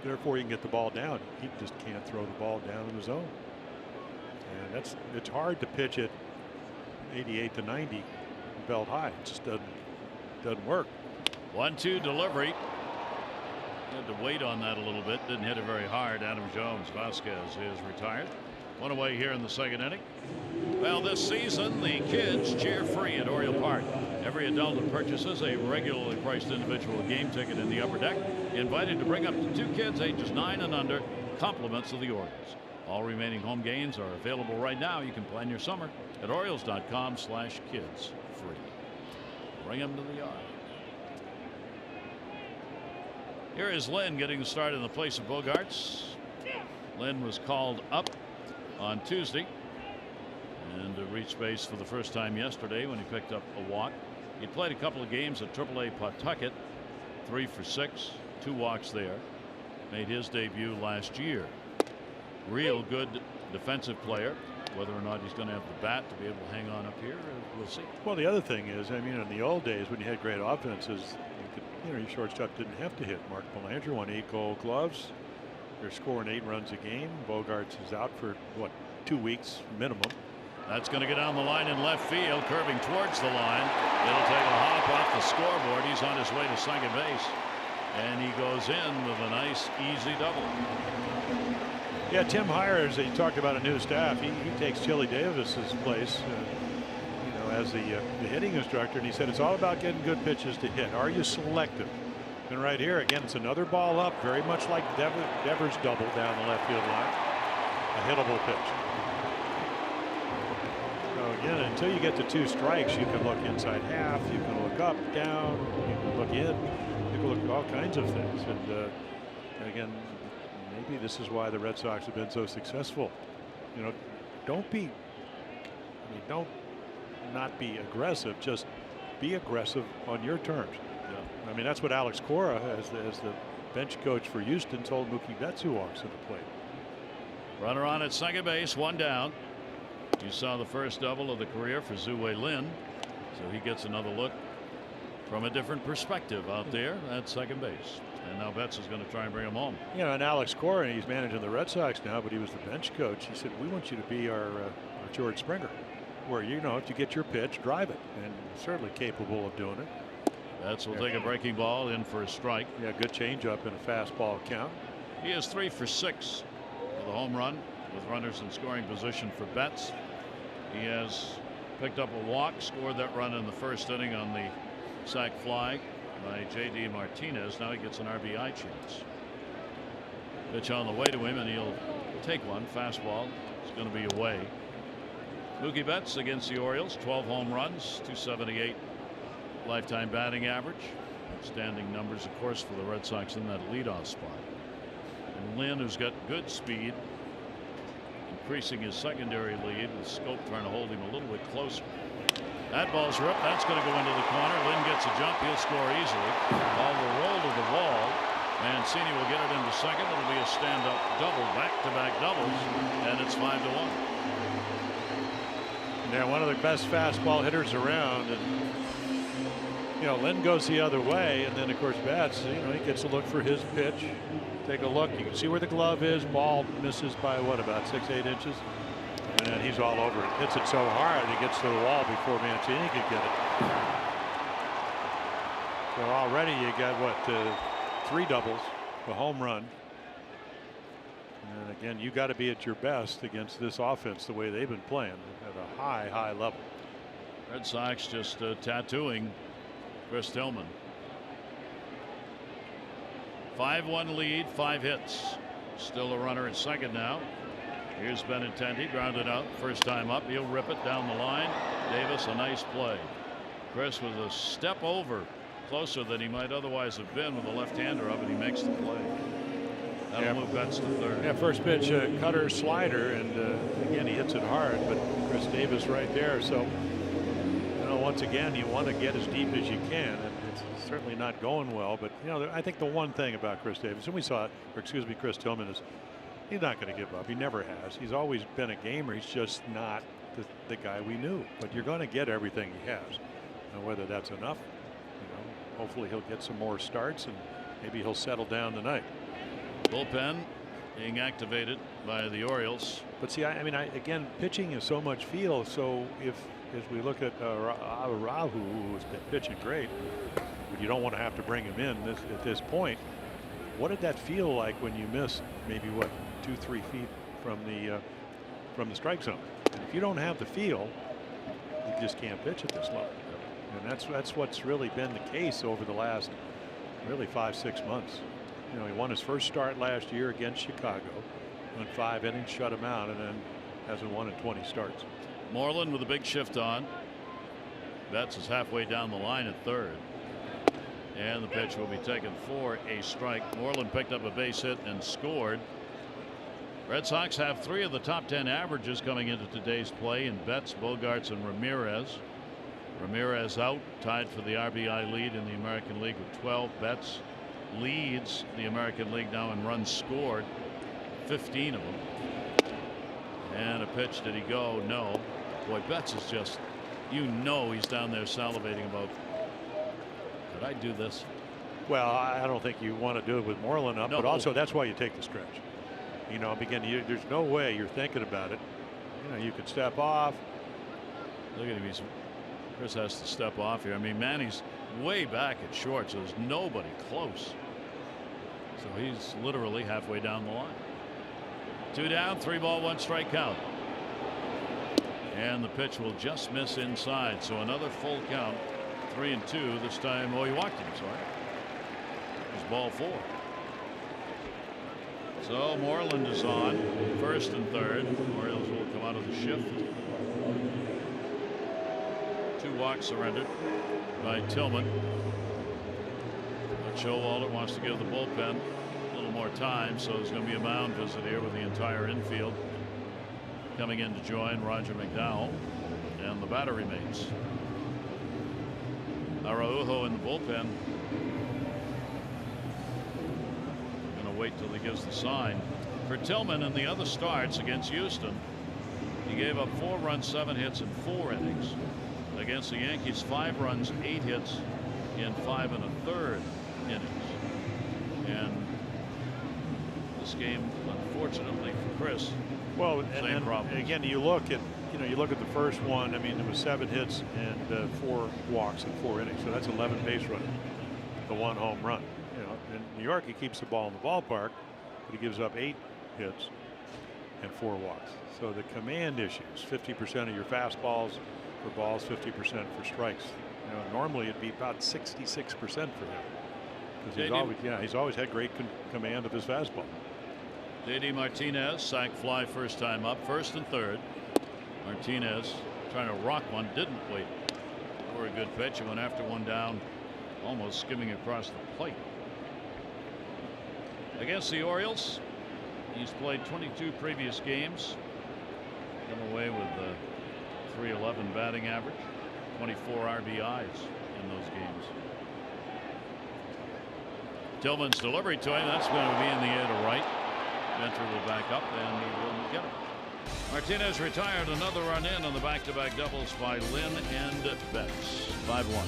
Therefore you can get the ball down. He just can't throw the ball down in the zone. And it's hard to pitch it 88 to 90 belt high. It just doesn't work. 1-2 delivery. Had to wait on that a little bit. Didn't hit it very hard. Adam Jones. Vasquez is retired. 1 away here in the 2nd inning. Well, this season the kids cheer free at Oriole Park. Every adult that purchases a regularly priced individual game ticket in the upper deck invited to bring up to 2 kids ages 9 and under. Compliments of the Orioles. All remaining home games are available right now. You can plan your summer at Orioles.com/kids free. Bring them to the yard. Here is Lynn getting the start in the place of Bogarts. Lynn was called up on Tuesday and reached base for the first time yesterday when he picked up a walk. He played a couple of games at AAA Pawtucket, 3 for 6, 2 walks there. Made his debut last year. Real good defensive player. Whether or not he's going to have the bat to be able to hang on up here, we'll see. Well, the other thing is, I mean, in the old days when you had great offenses, your shortstop didn't have to hit. Mark Belanger won 8 Gold Gloves. They're scoring 8 runs a game. Bogarts is out for what, 2 weeks minimum. That's going to get down the line in left field, curving towards the line. It'll take a hop off the scoreboard. He's on his way to second base, and he goes in with a nice, easy double. Yeah, Tim Hires, he talked about a new staff. He takes Chili Davis's place, as the hitting instructor, and he said it's all about getting good pitches to hit. Are you selective? And right here, again, it's another ball up, very much like Devers' double down the left field line. A hittable pitch. So again, until you get to 2 strikes, you can look inside half, you can look up, down, you can look in, you can look at all kinds of things. And again, maybe this is why the Red Sox have been so successful. Don't not be aggressive, just be aggressive on your terms. Yeah. I mean, that's what Alex Cora, as the bench coach for Houston, told Mookie Betts, who walks to the plate. Runner on at second base, 1 down. You saw the first double of the career for Zue Lin, so he gets another look from a different perspective out there at second base. And now Betts is going to try and bring him home. And Alex Cora, he's managing the Red Sox now, but he was the bench coach. He said, we want you to be our George Springer, where, if you get your pitch, drive it, and certainly capable of doing it. Betts will take a breaking ball in for a strike. Yeah, good changeup and a fastball count. He is 3 for 6 with a home run with runners in scoring position for Betts. He has picked up a walk, scored that run in the first inning on the sac fly by J.D. Martinez. Now he gets an RBI chance. Pitch on the way to him, and he'll take one. Fastball. It's going to be away. Mookie Betts against the Orioles, 12 home runs, 278 lifetime batting average. Outstanding numbers, of course, for the Red Sox in that leadoff spot. And Lynn, who's got good speed, increasing his secondary lead with Scope trying to hold him a little bit closer. That ball's ripped. That's going to go into the corner. Lynn gets a jump. He'll score easily. Ball will roll to the wall. Mancini will get it into second. It'll be a stand-up double, back-to-back doubles, and it's 5-1. Yeah, one of the best fastball hitters around, and Lynn goes the other way, and then of course Betts, he gets a look for his pitch. Take a look. You can see where the glove is. Ball misses by what, about 6-8 inches, and then he's all over it. Hits it so hard he gets to the wall before Mancini can get it. So already you got what, 3 doubles, a home run. And again, you got to be at your best against this offense the way they've been playing at a high level. Red Sox just tattooing Chris Tillman. 5-1 lead, 5 hits. Still a runner at second now. Here's Benintendi, grounded out, first time up. He'll rip it down the line. Davis, a nice play. Chris was a step over, closer than he might otherwise have been with a left-hander up, and he makes the play. That'll move Betts to third. Yeah, first pitch, cutter slider, and again he hits it hard, but Chris Davis right there. So once again, you want to get as deep as you can, and it's certainly not going well. But I think the one thing about Chris Davis, and we saw it, or excuse me, Chris Tillman, is he's not going to give up. He never has. He's always been a gamer. He's just not the guy we knew. But you're going to get everything he has. And whether that's enough, hopefully he'll get some more starts, and maybe he'll settle down tonight. Bullpen being activated by the Orioles. But see, again, pitching is so much feel. So as we look at Rahu, who's been pitching great, but you don't want to have to bring him in at this point. What did that feel like when you miss maybe 2-3 feet from the strike zone? And if you don't have the feel, you just can't pitch at this level. And that's what's really been the case over the last really 5-6 months. You know, he won his first start last year against Chicago, went 5 innings, shut him out, and then hasn't won in 20 starts. Moreland with a big shift on. Betts is halfway down the line at third. And the pitch will be taken for a strike. Moreland picked up a base hit and scored. Red Sox have 3 of the top 10 averages coming into today's play in Betts, Bogarts, and Ramirez. Ramirez out, tied for the RBI lead in the American League with 12. Betts leads the American League now in runs scored, 15 of them. And a pitch. Did he go? No. Boy, Betts is just, you know, he's down there salivating about, could I do this? Well, I don't think you want to do it with Moreland up, No. but also that's why you take the stretch. You know, there's no way you're thinking about it. You know, you could step off. Look at him. Chris has to step off here. I mean, Manny's way back at short, so there's nobody close. So he's literally halfway down the line. 2 down, 3 ball, 1 strike count. And the pitch will just miss inside. So another full count. 3-2 this time. Oh, he walked him. Sorry. It was ball 4. So Moreland is on first and third. Orioles will come out of the shift. 2 walks surrendered by Tillman. But Showalter wants to give the bullpen a little more time, so there's going to be a mound visit here with the entire infield coming in to join Roger McDowell, and the batter remains. Araujo in the bullpen. Going to wait till he gives the sign. For Tillman in the other starts against Houston, he gave up 4 runs, 7 hits, and 4 innings. Against the Yankees, 5 runs, 8 hits in 5 1/3 innings. And this game, unfortunately for Chris, Well, same and problem. again, you look at the first one. I mean, there was 7 hits and 4 walks in 4 innings, so that's 11 base runners, the 1 home run. You know, in New York, he keeps the ball in the ballpark, but he gives up 8 hits and 4 walks. So the command issues, 50% of your fastballs for balls, 50% for strikes. You know, normally it'd be about 66% for him, because he's always had great command of his fastball. JD Martinez, sac fly first time up, first and third. Martinez trying to rock one, didn't wait for a good pitch, and went after one down, almost skimming across the plate. Against the Orioles, he's played 22 previous games, come away with a .311 batting average, 24 RBIs in those games. Tillman's delivery to him, that's going to be in the air to right. Venter will back up and he will get it. Martinez retired, another run in on the back-to-back doubles by Lynn and Betts. 5-1.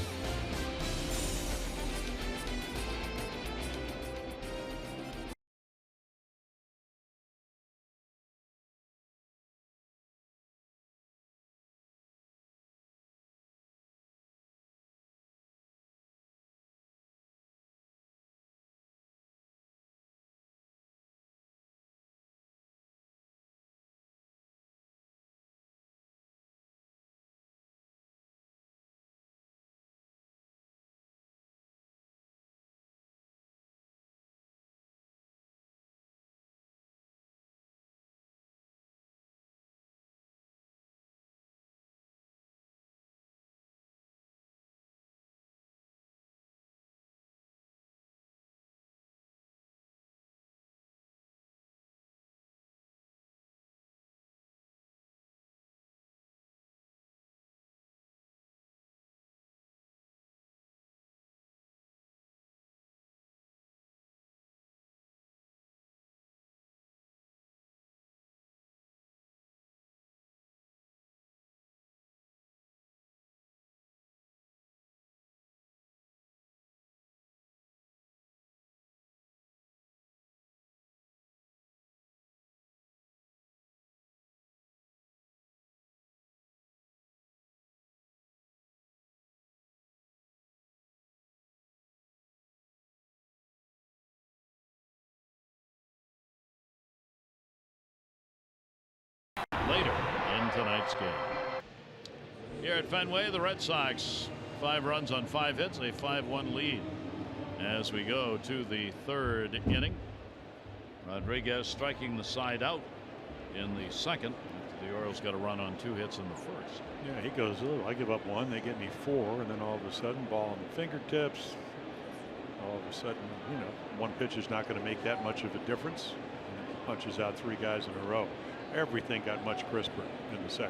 Later in tonight's game. Here at Fenway, the Red Sox 5 runs on 5 hits, a 5-1 lead as we go to the 3rd inning. Rodriguez striking the side out in the 2nd. The Orioles got a run on 2 hits in the 1st. Yeah, he goes, oh, I give up 1, they get me 4, and then all of a sudden, ball on the fingertips. All of a sudden, you know, 1 pitch is not going to make that much of a difference. And he punches out 3 guys in a row. Everything got much crisper in the 2nd.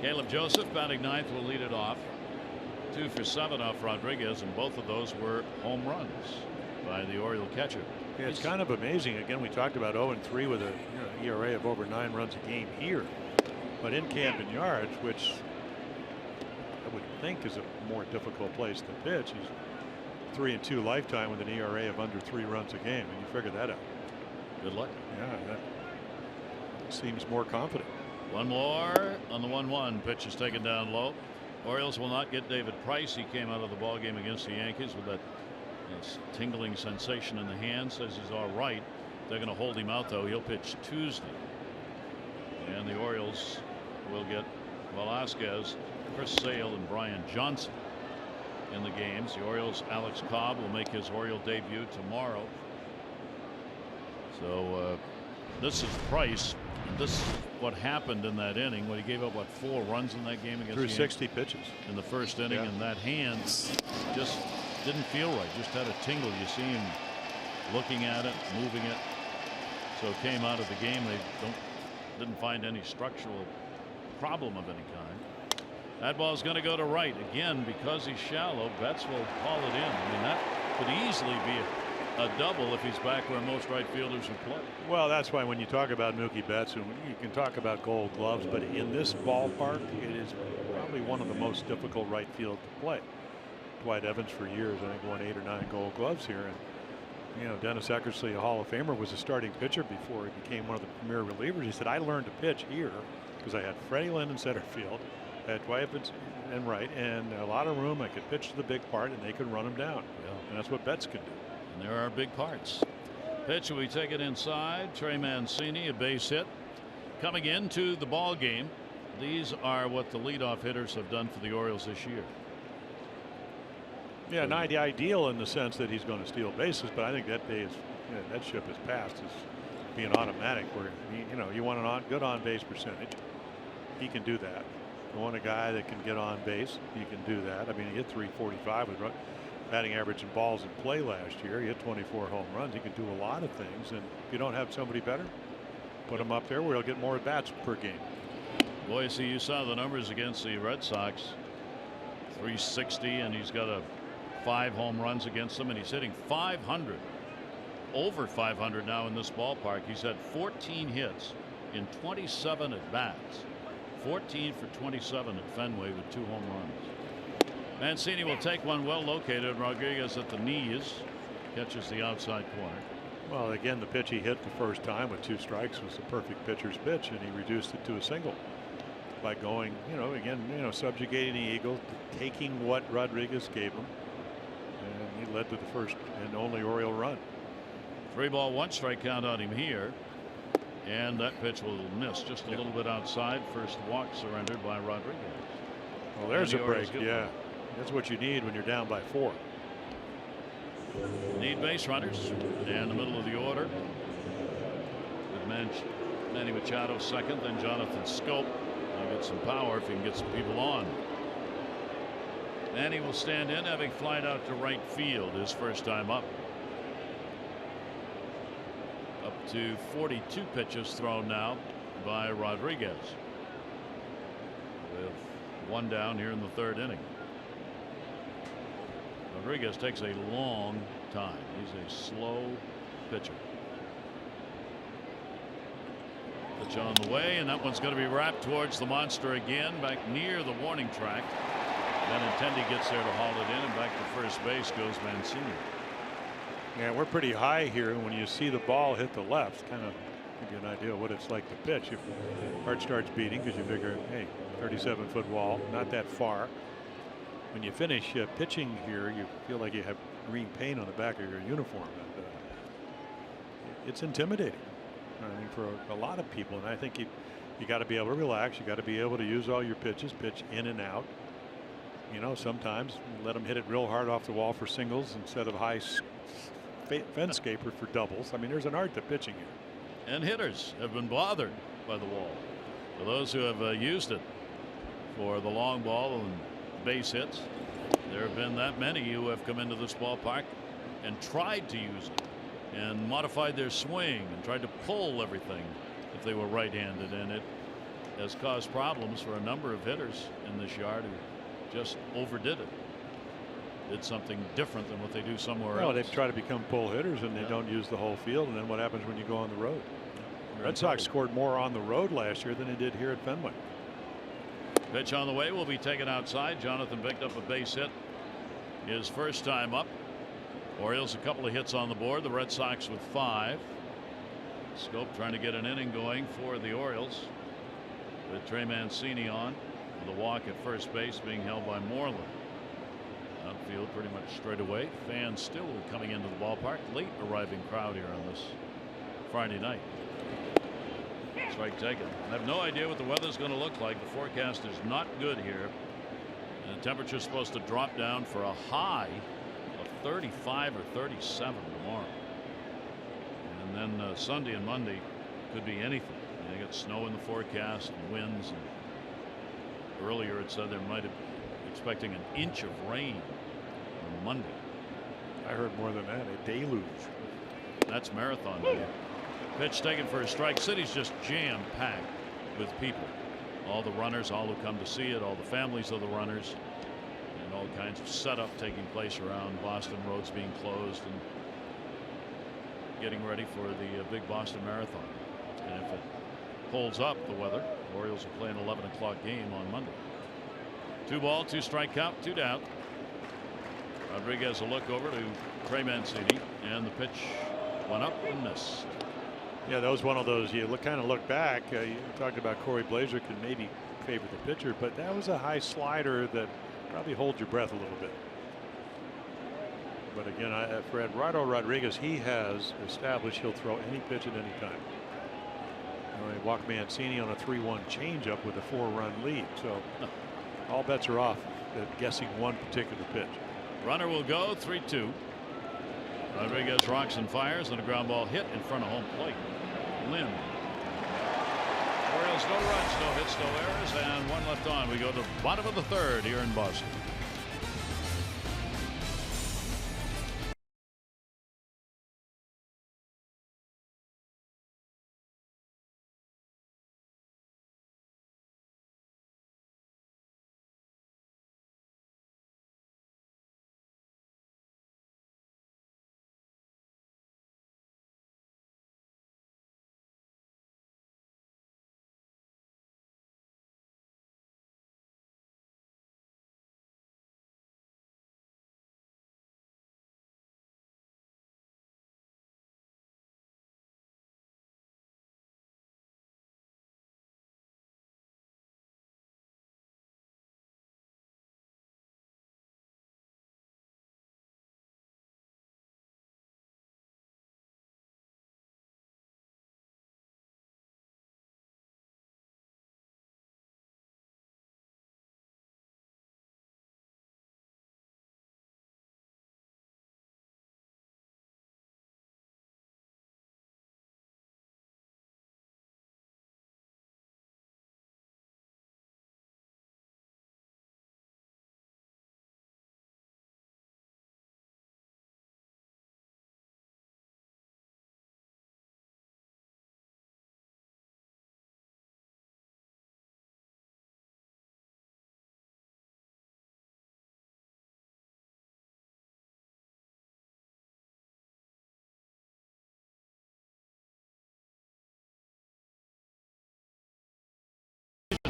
Caleb Joseph batting 9th will lead it off. 2 for 7 off Rodriguez, and both of those were home runs by the Oriole catcher. Yeah, it's kind of amazing. Again, we talked about 0-3 with a ERA of over 9 runs a game here, but in Camden Yards, which I would think is a more difficult place to pitch, he's 3-2 lifetime with an ERA of under 3 runs a game, and you figure that out. Good luck. Yeah, that seems more confident. 1 more on the 1-1. Pitch is taken down low. Orioles will not get David Price. He came out of the ball game against the Yankees with that tingling sensation in the hand. Says he's all right. They're going to hold him out, though. He'll pitch Tuesday. And the Orioles will get Velasquez, Chris Sale, and Brian Johnson in the games. The Orioles' Alex Cobb will make his Oriole debut tomorrow. So this is Price. This is what happened in that inning when he gave up, what, 4 runs in that game against through the 60 pitches in the 1st inning, yeah. and that hand just didn't feel right. Just had a tingle. You see him looking at it, moving it. So it came out of the game. They didn't find any structural problem of any kind. That ball's going to go to right again because he's shallow. Betts will call it in. I mean, that could easily be a double if he's back where most right fielders would play. Well, that's why when you talk about Mookie Betts, and you can talk about Gold Gloves, but in this ballpark, it is probably one of the most difficult right field to play. Dwight Evans for years, I think, won 8 or 9 Gold Gloves here, and you know, Dennis Eckersley, a Hall of Famer, was a starting pitcher before he became one of the premier relievers. He said, I learned to pitch here because I had Freddie Lynn in center field, I had Dwight Evans in right, and a lot of room. I could pitch to the big part, and they could run him down. Yeah. And that's what Betts could do. And there are big parts. Pitch will be taken inside. Trey Mancini, a base hit. Coming into the ball game, these are what the leadoff hitters have done for the Orioles this year. Yeah, not ideal in the sense that he's going to steal bases, but I think that day is, you know, that ship has passed as being automatic. Where you know, you want an good on base percentage, he can do that. You want a guy that can get on base, he can do that. I mean, he hit 345 with batting average and balls in play last year. He hit 24 home runs. He can do a lot of things, and if you don't have somebody better, put him up there where he'll get more at bats per game. Boy, see, you saw the numbers against the Red Sox. 360, and he's got 5 home runs against them, and he's hitting 500, over 500 now in this ballpark. He's had 14 hits in 27 at bats. 14 for 27 at Fenway with 2 home runs. Mancini will take one well located. Rodriguez at the knees catches the outside corner. Well, again, the pitch he hit the first time with 2 strikes was the perfect pitcher's pitch, and he reduced it to a single by going, you know, again, you know, subjugating the Eagle, taking what Rodriguez gave him, and he led to the first and only Oriole run. 3 ball 1 strike count on him here, and that pitch will miss just a little bit outside. First walk surrendered by Rodriguez. Well, there's a break. Yeah, that's what you need when you're down by 4. Need base runners, and the middle of the order with Manny Machado second, then Jonathan Scope. He'll get some power if he can get some people on. Manny will stand in, having flied out to right field his first time up. Up to 42 pitches thrown now by Rodriguez, with 1 down here in the 3rd inning. Rodriguez takes a long time. He's a slow pitcher. Pitch on the way, and that one's going to be wrapped towards the monster again, back near the warning track. Benintendi gets there to haul it in, and back to first base goes Mancini. Yeah, we're pretty high here. When you see the ball hit the left, kind of give you an idea of what it's like to pitch. Your heart starts beating because you figure, hey, 37-foot wall, not that far. When you finish pitching here, you feel like you have green paint on the back of your uniform, and it's intimidating, I mean, for a lot of people. And I think you got to be able to relax. You got to be able to use all your pitches, pitch in and out. You know, sometimes let them hit it real hard off the wall for singles instead of high fence scaper for doubles. I mean, there's an art to pitching here. And hitters have been bothered by the wall. For those who have used it for the long ball and base hits, there have been that many who have come into this ballpark and tried to use it and modified their swing and tried to pull everything if they were right-handed, and it has caused problems for a number of hitters in this yard who just overdid it. Did something different than what they do somewhere else. They've tried to become pull hitters and they don't use the whole field, and then what happens when you go on the road? Red Sox scored more on the road last year than they did here at Fenway. Pitch on the way will be taken outside. Jonathan picked up a base hit his first time up. Orioles a couple of hits on the board. The Red Sox with 5. Scope trying to get an inning going for the Orioles with Trey Mancini on. The walk at first base being held by Moreland. Outfield pretty much straight away. Fans still coming into the ballpark. Late arriving crowd here on this Friday night. Strike taken. I have no idea what the weather's going to look like. The forecast is not good here. And the temperature is supposed to drop down for a high of 35 or 37 tomorrow. And then Sunday and Monday could be anything. You get snow in the forecast and winds. And earlier it said there might have expecting an inch of rain on Monday. I heard more than that, a deluge. That's marathon day. Pitch taken for a strike. City's just jam-packed with people. All the runners, all who come to see it, all the families of the runners, and all kinds of setup taking place around Boston. Roads being closed and getting ready for the big Boston Marathon. And if it holds up, the weather, the Orioles will play an 11 o'clock game on Monday. 2 ball, 2 strike count, 2 down. Rodriguez a look over to Trey Mancini, and the pitch went up and missed. Yeah, that was one of those you kind of look back. You talked about Corey Blazer could maybe favor the pitcher, but that was a high slider that probably holds your breath a little bit. But again, for Eduardo Rodriguez, he has established he'll throw any pitch at any time. He walked Mancini on a 3-1 changeup with a 4-run lead, so all bets are off at guessing one particular pitch. Runner will go 3-2. Rodriguez rocks and fires, and a ground ball hit in front of home plate. Lynn. Orioles no runs, no hits, no errors, and 1 left on. We go to the bottom of the 3rd here in Boston.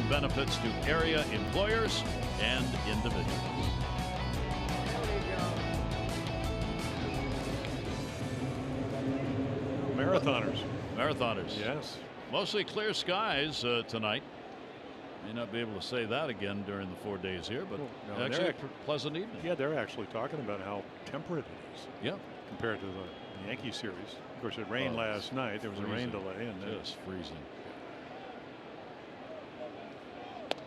Benefits to area employers and individuals. Marathoners. Yes. Mostly clear skies tonight. May not be able to say that again during the 4 days here, but actually a pleasant evening. Yeah, they're actually talking about how temperate it is. Yeah. Compared to the Yankee series. Of course, it rained last night. There was a rain delay. And just freezing.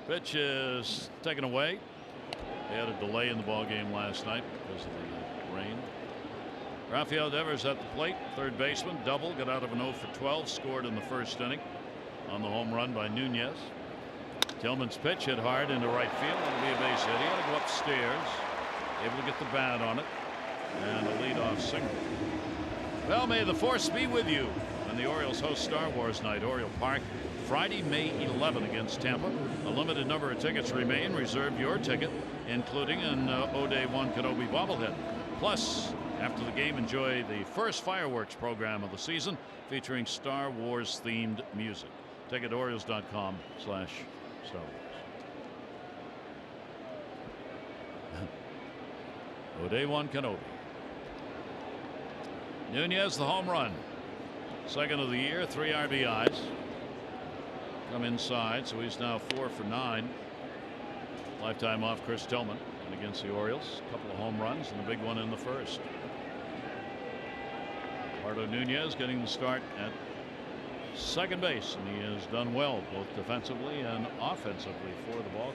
Pitch is taken away. They had a delay in the ball game last night because of the rain. Rafael Devers at the plate, third baseman, double, got out of an 0 for 12, scored in the first inning on the home run by Nunez. Tillman's pitch hit hard into right field. It'll be a base hit. He had to go upstairs, able to get the bat on it, and a leadoff single. Well, may the force be with you when the Orioles host Star Wars Night, Oriole Park, Friday, May 11 against Tampa. A limited number of tickets remain. Reserve your ticket, including an O'Day 1 Kenobi bobblehead. Plus, after the game, enjoy the first fireworks program of the season featuring Star Wars themed music. Ticket Orioles.com/Star Wars. O'Day 1 Kenobi. Nunez, the home run. Second of the year, 3 RBIs. Come inside, so he's now 4 for 9. Lifetime off Chris Tillman. And against the Orioles, a couple of home runs and a big one in the first. Eduardo Nunez getting the start at second base, and he has done well both defensively and offensively for the ball.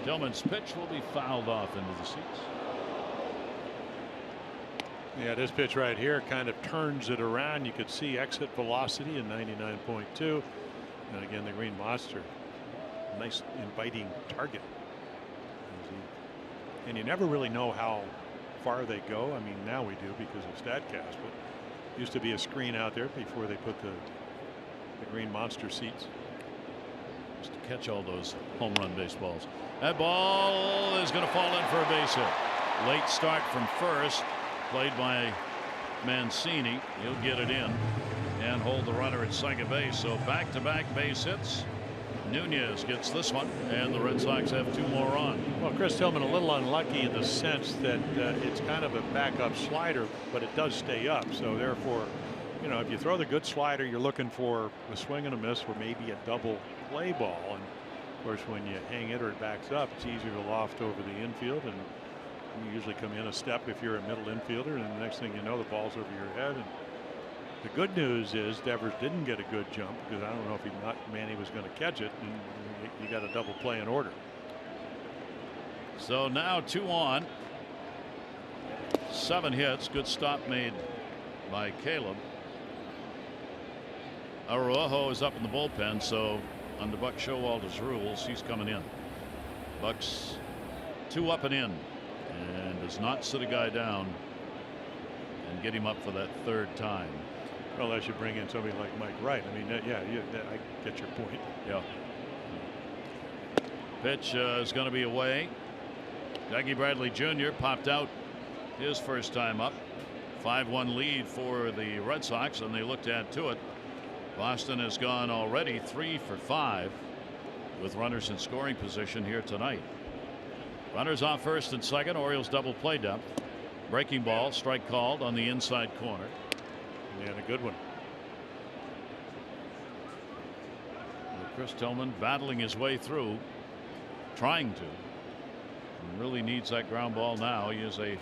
Tillman's pitch will be fouled off into the seats. Yeah, this pitch right here kind of turns it around. You could see exit velocity in 99.2. And again, the green monster, nice inviting target. And you never really know how far they go. I mean, now we do because of StatCast, but used to be a screen out there before they put the green monster seats. Just to catch all those home run baseballs. That ball is going to fall in for a base hit. Late start from first, played by Mancini. He'll get it in and hold the runner at second base. So back-to-back base hits. Nunez gets this one, and the Red Sox have 2 more on. Well, Chris Tillman a little unlucky in the sense that it's kind of a backup slider, but it does stay up. So therefore, you know, if you throw the good slider, you're looking for a swing and a miss or maybe a double play ball. And of course, when you hang it or it backs up, it's easier to loft over the infield, and you usually come in a step if you're a middle infielder, and the next thing you know, the ball's over your head. And the good news is Devers didn't get a good jump, because I don't know if he thought Manny was going to catch it, and you got a double play in order. So now 2 on. 7 hits. Good stop made by Caleb. Araujo is up in the bullpen, so under Buck Showalter's rules, he's coming in. Buck's 2 up and in, and does not sit a guy down and get him up for that 3rd time. Unless you bring in somebody like Mike Wright. I mean, I get your point. Yeah. Pitch is going to be away. Jackie Bradley Jr. popped out his first time up. 5-1 lead for the Red Sox, and they look to add to it. Boston has gone already 3 for 5 with runners in scoring position here tonight. Runners off first and second. Orioles double play depth. Breaking ball, strike called on the inside corner. And a good one. Chris Tillman battling his way through, trying to, and really needs that ground ball now. He is a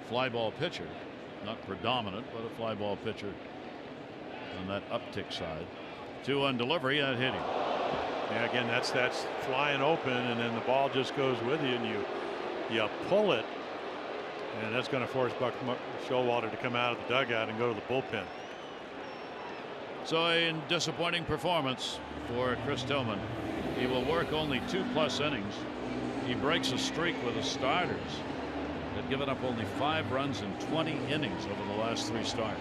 fly ball pitcher, not predominant, but a fly ball pitcher on that uptick side. 2-1 delivery, that hit him. Yeah, again, that's flying open, and then the ball just goes with you, and you pull it. And that's going to force Buck Showalter to come out of the dugout and go to the bullpen. So a disappointing performance for Chris Tillman. He will work only 2+ innings. He breaks a streak with the starters. They've given up only 5 runs in 20 innings over the last 3 starts.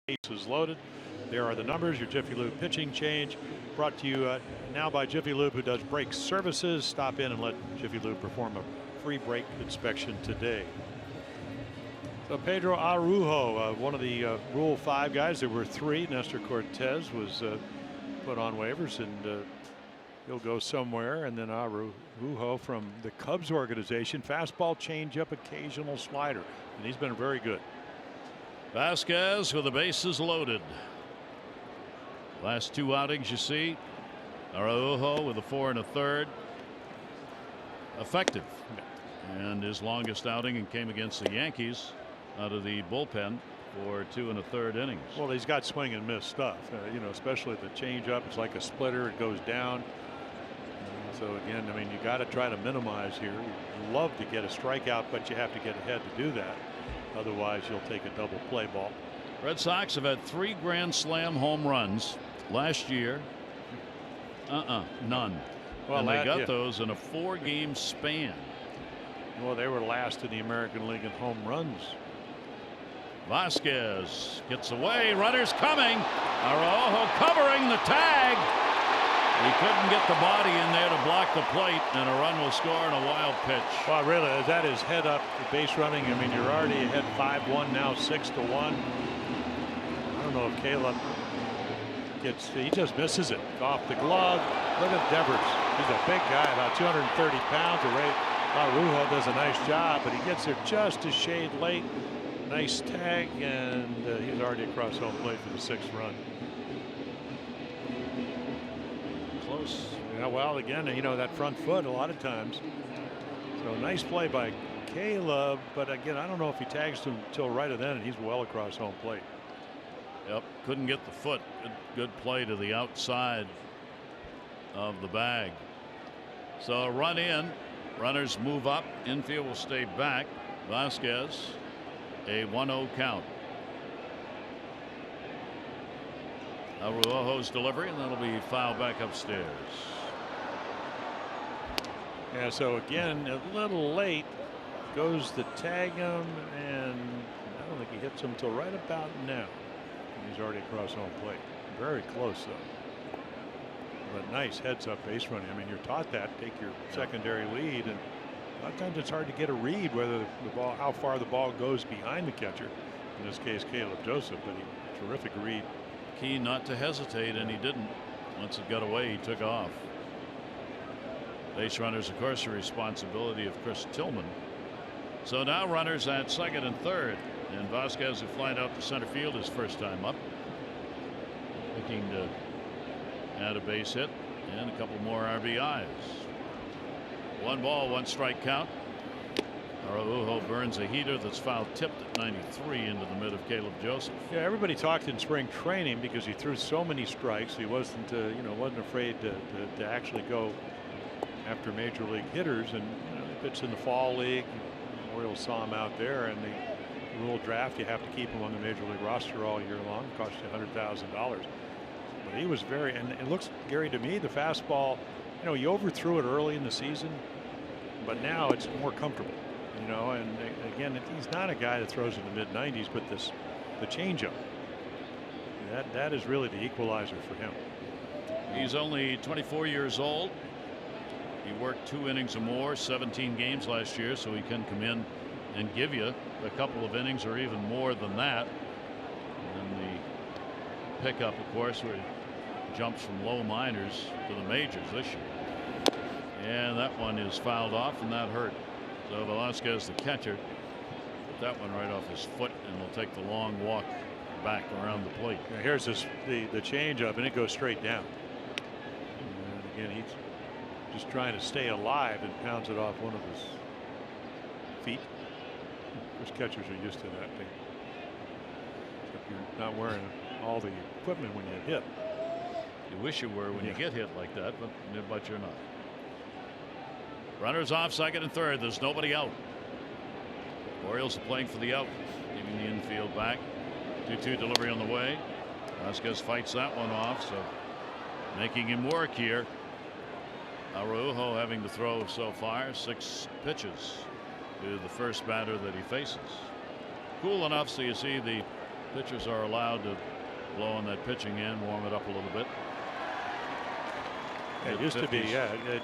bases loaded. There are the numbers. Your Jiffy Lube pitching change, brought to you now by Jiffy Lube, who does brake services. Stop in and let Jiffy Lube perform a free brake inspection today. So Pedro Araujo, one of the Rule 5 guys. There were 3. Nestor Cortez was put on waivers, and he'll go somewhere. And then Araujo from the Cubs organization. Fastball, changeup, occasional slider, and he's been very good. Vasquez with the bases loaded. Last 2 outings, you see Araujo with a 4 1/3. Effective. And his longest outing and came against the Yankees out of the bullpen for 2 1/3 innings. Well, he's got swing and miss stuff, you know, especially the changeup. It's like a splitter, it goes down. So again, I mean, you got to try to minimize here. You love to get a strikeout, but you have to get ahead to do that. Otherwise, you'll take a double play ball. Red Sox have had 3 Grand Slam home runs last year. None. Well, and they got those in a 4-game span. Well, they were last in the American League in home runs. Vasquez gets away. Runners coming. Araujo covering the tag. He couldn't get the body in there to block the plate, and a run will score on a wild pitch. Well, really, that is head up base running. I mean, you're already ahead 5-1, now 6-1. I don't know if Caleb gets, he just misses it off the glove. Look at Devers. He's a big guy, about 230 pounds. Araujo does a nice job, but he gets there just a shade late. Nice tag, and he's already across home plate for the 6th run. Close. Yeah, well, again, you know, that front foot a lot of times. So nice play by Caleb, but again, I don't know if he tags him until right at the end, and he's well across home plate. Yep, couldn't get the foot. Good play to the outside of the bag. So a run in. Runners move up. Infield will stay back. Vasquez, a 1-0 count. Araujo's delivery, and that'll be fouled back upstairs. Yeah, so again, a little late. Goes to tag him, and I don't think he hits him until right about now. He's already across home plate. Very close, though. But nice heads-up base running. I mean, you're taught that. Take your secondary lead, and a lot of times it's hard to get a read whether the ball, how far the ball goes behind the catcher. In this case, Caleb Joseph, but he terrific read. Key not to hesitate, and he didn't. Once it got away, he took off. Base runners, of course, the responsibility of Chris Tillman. So now runners at 2nd and 3rd, and Vasquez, who flied out to center field his first time up, looking to add a base hit and a couple more RBIs. 1 ball, 1 strike count. Araujo burns a heater that's foul tipped at 93 into the mid of Caleb Joseph. Yeah, everybody talked in spring training because he threw so many strikes. He wasn't, wasn't afraid to actually go after major league hitters, and he pitched in the fall league. Orioles saw him out there, and the rule draft, you have to keep him on the major league roster all year long. It costs you $100,000. But he was very, and it looks, Gary, to me, the fastball, he overthrew it early in the season, but now it's more comfortable. And again, he's not a guy that throws in the mid-90s, but the changeup, that is really the equalizer for him. He's only 24 years old. He worked 2 innings or more, 17 games last year, so he can come in and give you a couple of innings or even more than that. And then the pickup, of course, where he jumps from low minors to the majors this year. And that one is fouled off, and that hurt. So Velasquez, the catcher, put that one right off his foot, and will take the long walk back around the plate. Now here's the changeup, and it goes straight down. And again, he's just trying to stay alive and pounds it off one of his feet. Most catchers are used to that thing. Except you're not wearing all the equipment when you hit. You wish you were when you get hit like that, but you're not. Runners off 2nd and 3rd. There's nobody out. Orioles are playing for the out, giving the infield back. 2-2 delivery on the way. Vasquez fights that one off, so making him work here. Araujo having to throw so far 6 pitches to the first batter that he faces. Cool enough so you see the Pitchers are allowed to blow on that pitching end, warm it up a little bit. It used to be,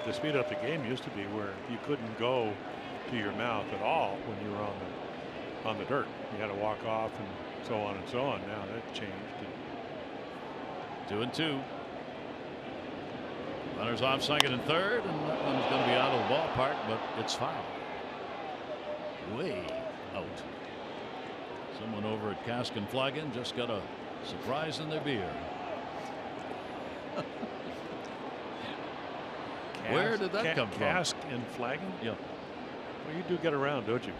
the speed up the game used to be where you couldn't go to your mouth at all when you were on the dirt. You had to walk off and so on and so on. Now that changed. 2-2. Runners off second and third, and that one's going to be out of the ballpark, but it's foul. Way out. Someone over at Cask and Flagon just got a surprise in their beer. Where did that come from? Cask and Flagon? Yeah. Well, you do get around, don't you?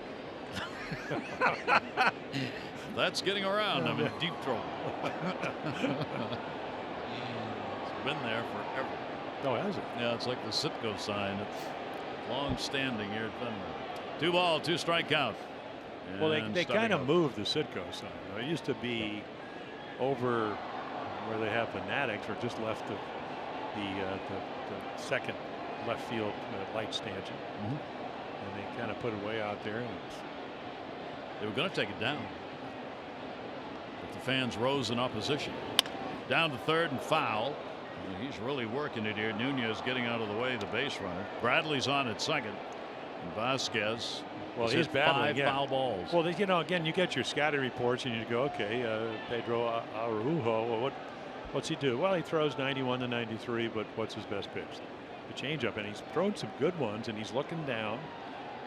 That's getting around. I'm in deep trouble. It's been there forever. Oh, has it? Yeah, it's like the Sitco sign. It's long standing here at Fenway. 2 ball, 2 strike count. Well, they kind of moved the Sitco sign. It used to be over where they have Fanatics, or just left the second left field light stanchion. And they kind of put it way out there. And they were going to take it down, but the fans rose in opposition. Down to third and foul. He's really working it here. Nunez getting out of the way, the base runner. Bradley's on at second. And Vasquez. Well, he's battling 5 foul balls. Well, you know, again, you get your scouting reports and you go, okay, Pedro Araujo. Well, what's he do? Well, he throws 91 to 93, but what's his best pitch? The changeup, and he's thrown some good ones, and he's looking down,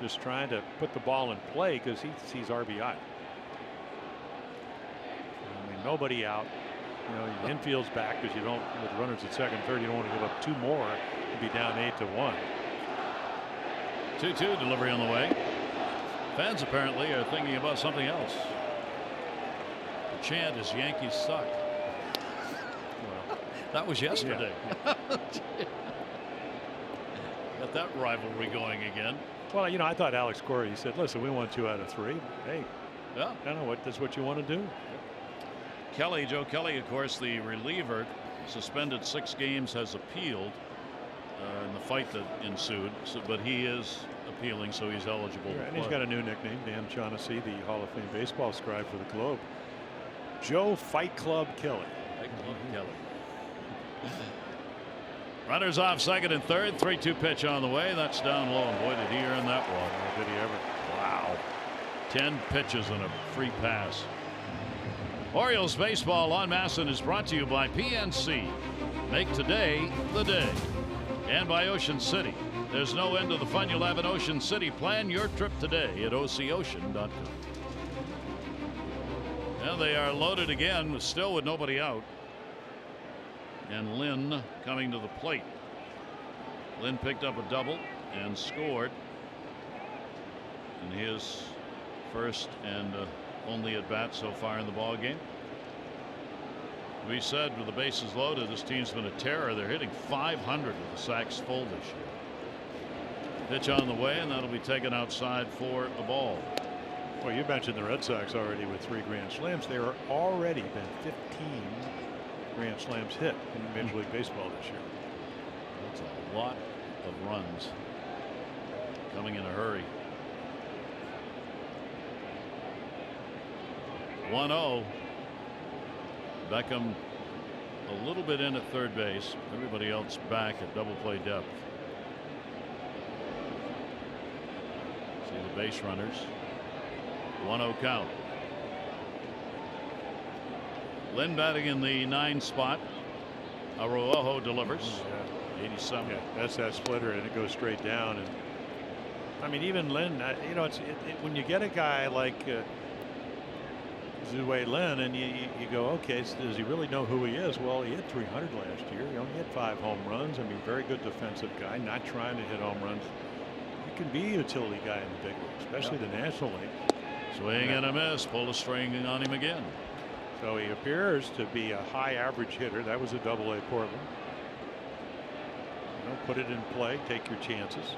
just trying to put the ball in play because he sees RBI. I mean, nobody out. You know, your infield's back because you don't, with runners at second, third, you don't want to give up 2 more and be down 8-1. 2-2 delivery on the way. Fans apparently are thinking about something else. The chant is Yankees suck. Well, that was yesterday. Yeah. Got that rivalry going again. Well, you know, I thought Alex Corey, he said, listen, we won 2 out of 3. Hey, yeah, I know what that's what you want to do. Kelly, Joe Kelly, of course, the reliever, suspended 6 games, has appealed in the fight that ensued. So, but he is appealing, so he's eligible. And he's got a new nickname, Dan Shaughnessy, the Hall of Fame baseball scribe for the Globe. Joe Fight Club Kelly. Fight Club Kelly. Runners off second and third. 3-2 pitch on the way. That's down low. And boy, did he earn that one. Did he ever? Wow. 10 pitches and a free pass. Orioles baseball on Masson is brought to you by PNC. Make today the day. And by Ocean City. There's no end to the fun you'll have in Ocean City. Plan your trip today at OCOcean.com. Now they are loaded again, still with nobody out. And Lynn coming to the plate. Lynn picked up a double and scored in his first and only at bat so far in the ball game. We said with the bases loaded, this team's been a terror. They're hitting .500 with the sacks full this year. Pitch on the way, and that'll be taken outside for a ball. Well, you mentioned the Red Sox already with 3 grand slams. There are already been 15 grand slams hit in Major League Baseball this year. That's a lot of runs coming in a hurry. 1-0. Beckham a little bit in at third base. Everybody else back at double play depth. See the base runners. 1-0 count. Lynn batting in the 9 spot. Araujo delivers. 87. Yeah, that's that splitter, and it goes straight down. And I mean, even Lynn, you know, when you get a guy like Zue Lynn, and you go, okay, so does he really know who he is? Well, he hit 300 last year. He only hit 5 home runs. I mean, very good defensive guy, not trying to hit home runs. He can be a utility guy in the big league, especially the National League. Swing and a miss. Pull a string on him again. So he appears to be a high average hitter. That was a Double-A Portland. You know, put it in play. Take your chances.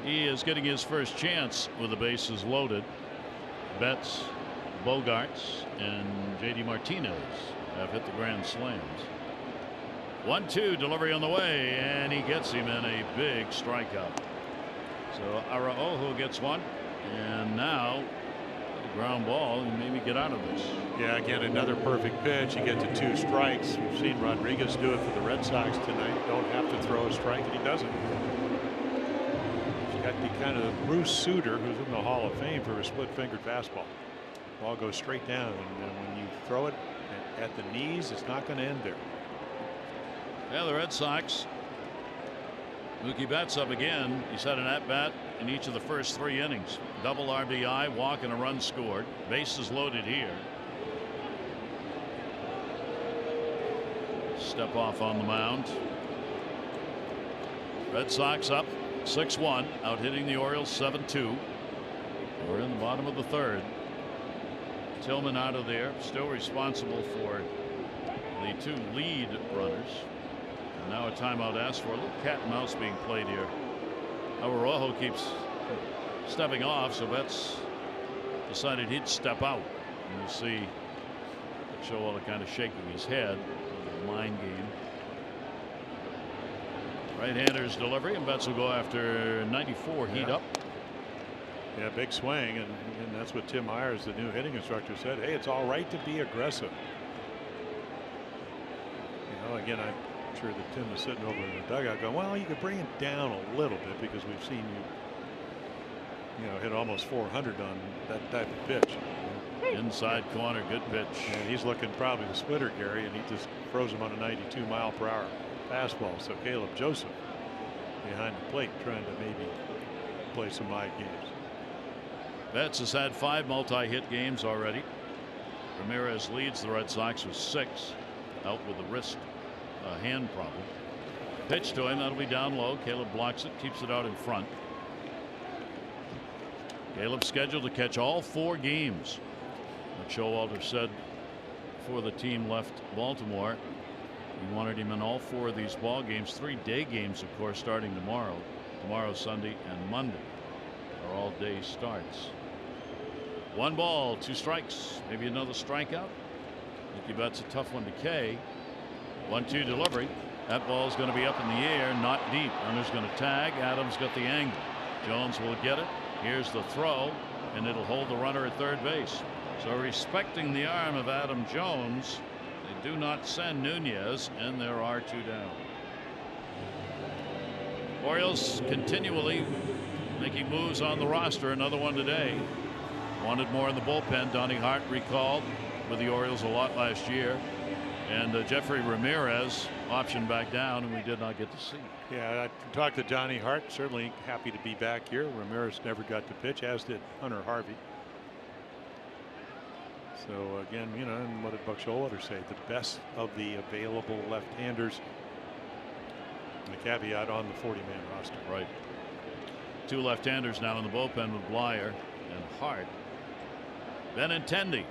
He is getting his first chance with the bases loaded. Betts, Bogarts, and J.D. Martinez have hit the grand slams. 1-2 delivery on the way, and he gets him in a big strikeout. So Araujo gets one, and now it'll ground ball and maybe get out of this. Yeah, again, another perfect pitch. You get to 2 strikes. We've seen Rodriguez do it for the Red Sox tonight. Don't have to throw a strike, and he doesn't. He's got the kind of Bruce Sutter, who's in the Hall of Fame for a split-fingered fastball. Ball goes straight down, and when you throw it at the knees, it's not going to end there. Yeah, the Red Sox. Mookie Betts up again. He's had an at-bat in each of the first 3 innings. Double RBI, walk, and a run scored. Bases loaded here. Step off on the mound. Red Sox up 6-1, out hitting the Orioles 7-2. We're in the bottom of the 3rd. Tillman out of there, still responsible for the 2 lead runners. And now a timeout asked for. A little cat and mouse being played here. Araujo keeps stepping off, so Betts decided he'd step out. And you see Showalter kind of shaking his head. Mind game. Right-hander's delivery, and Betts will go after 94. Heat up. Yeah, big swing, and that's what Tim Myers, the new hitting instructor, said. Hey, it's all right to be aggressive. You know, again, I'm sure that Tim was sitting over in the dugout going, well, you could bring it down a little bit because we've seen you know, hit almost 400 on that type of pitch. Inside corner, good pitch. And he's looking probably the splitter, Gary, and he just froze him on a 92-mile-per-hour fastball. So Caleb Joseph behind the plate trying to maybe play some mind games. Betts has had 5 multi-hit games already. Ramirez leads the Red Sox with 6, out with a wrist hand problem. Pitch to him, that'll be down low. Caleb blocks it, keeps it out in front. Caleb scheduled to catch all 4 games. What Showalter said before the team left Baltimore, he wanted him in all 4 of these ball games. 3 day games, of course, starting tomorrow. Tomorrow, Sunday, and Monday are all day starts. 1 ball, 2 strikes, maybe another strikeout. Mookie Betts a tough one to K. 1-2 delivery. That ball's going to be up in the air, not deep. Runner's going to tag. Adams got the angle. Jones will get it. Here's the throw, and it'll hold the runner at third base. So respecting the arm of Adam Jones, they do not send Nunez, and there are 2 down. Orioles continually making moves on the roster. Another one today. Wanted more in the bullpen. Donnie Hart recalled with the Orioles a lot last year. And Jeffrey Ramirez optioned back down, and we did not get to see. Yeah, I talked to Johnny Hart. Certainly happy to be back here. Ramirez never got to pitch, as did Hunter Harvey. So again, you know, and what did Buck Showalter say? The best of the available left-handers. And the caveat on the 40-man roster. Right. 2 left-handers now in the bullpen with Blyer and Hart. Benintendi.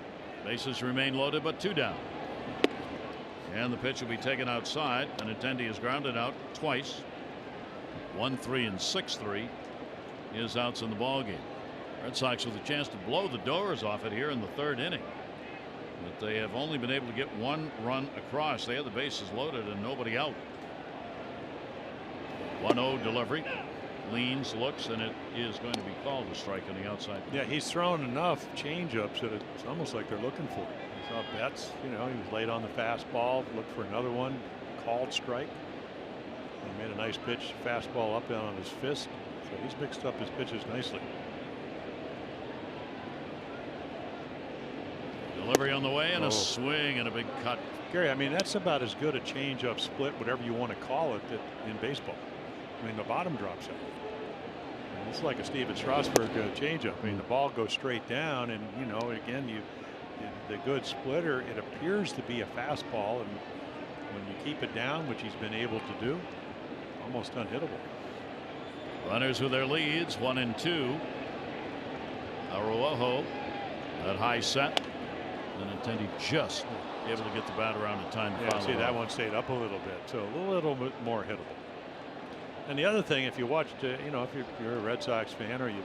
Bases remain loaded, but 2 down. And the pitch will be taken outside. Benintendi is grounded out twice. 1-3 and 6-3. His outs in the ball game. Red Sox with a chance to blow the doors off it here in the 3rd inning. But they have only been able to get 1 run across. They had the bases loaded and nobody out. 1-0 delivery. Leans, looks, and it is going to be called a strike on the outside. Yeah, he's thrown enough changeups that it's almost like they're looking for it. I saw Betts, you know, he was late on the fastball, looked for another one, called strike. He made a nice pitch, fastball up down on his fist. So he's mixed up his pitches nicely. Delivery on the way and a swing and a big cut. Gary, I mean, that's about as good a changeup split, whatever you want to call it, in baseball. I mean, the bottom drops out. And it's like a Steven Strasburg changeup. I mean, the ball goes straight down, and you know, again, the good splitter, it appears to be a fastball, and when you keep it down, which he's been able to do, almost unhittable. Runners with their leads, 1 and 2. Araujo, that high set. Benintendi just able to get the bat around in time to follow. See, that one stayed up a little bit, so a little bit more hittable. And the other thing, if you watched, you know, if you're a Red Sox fan, or you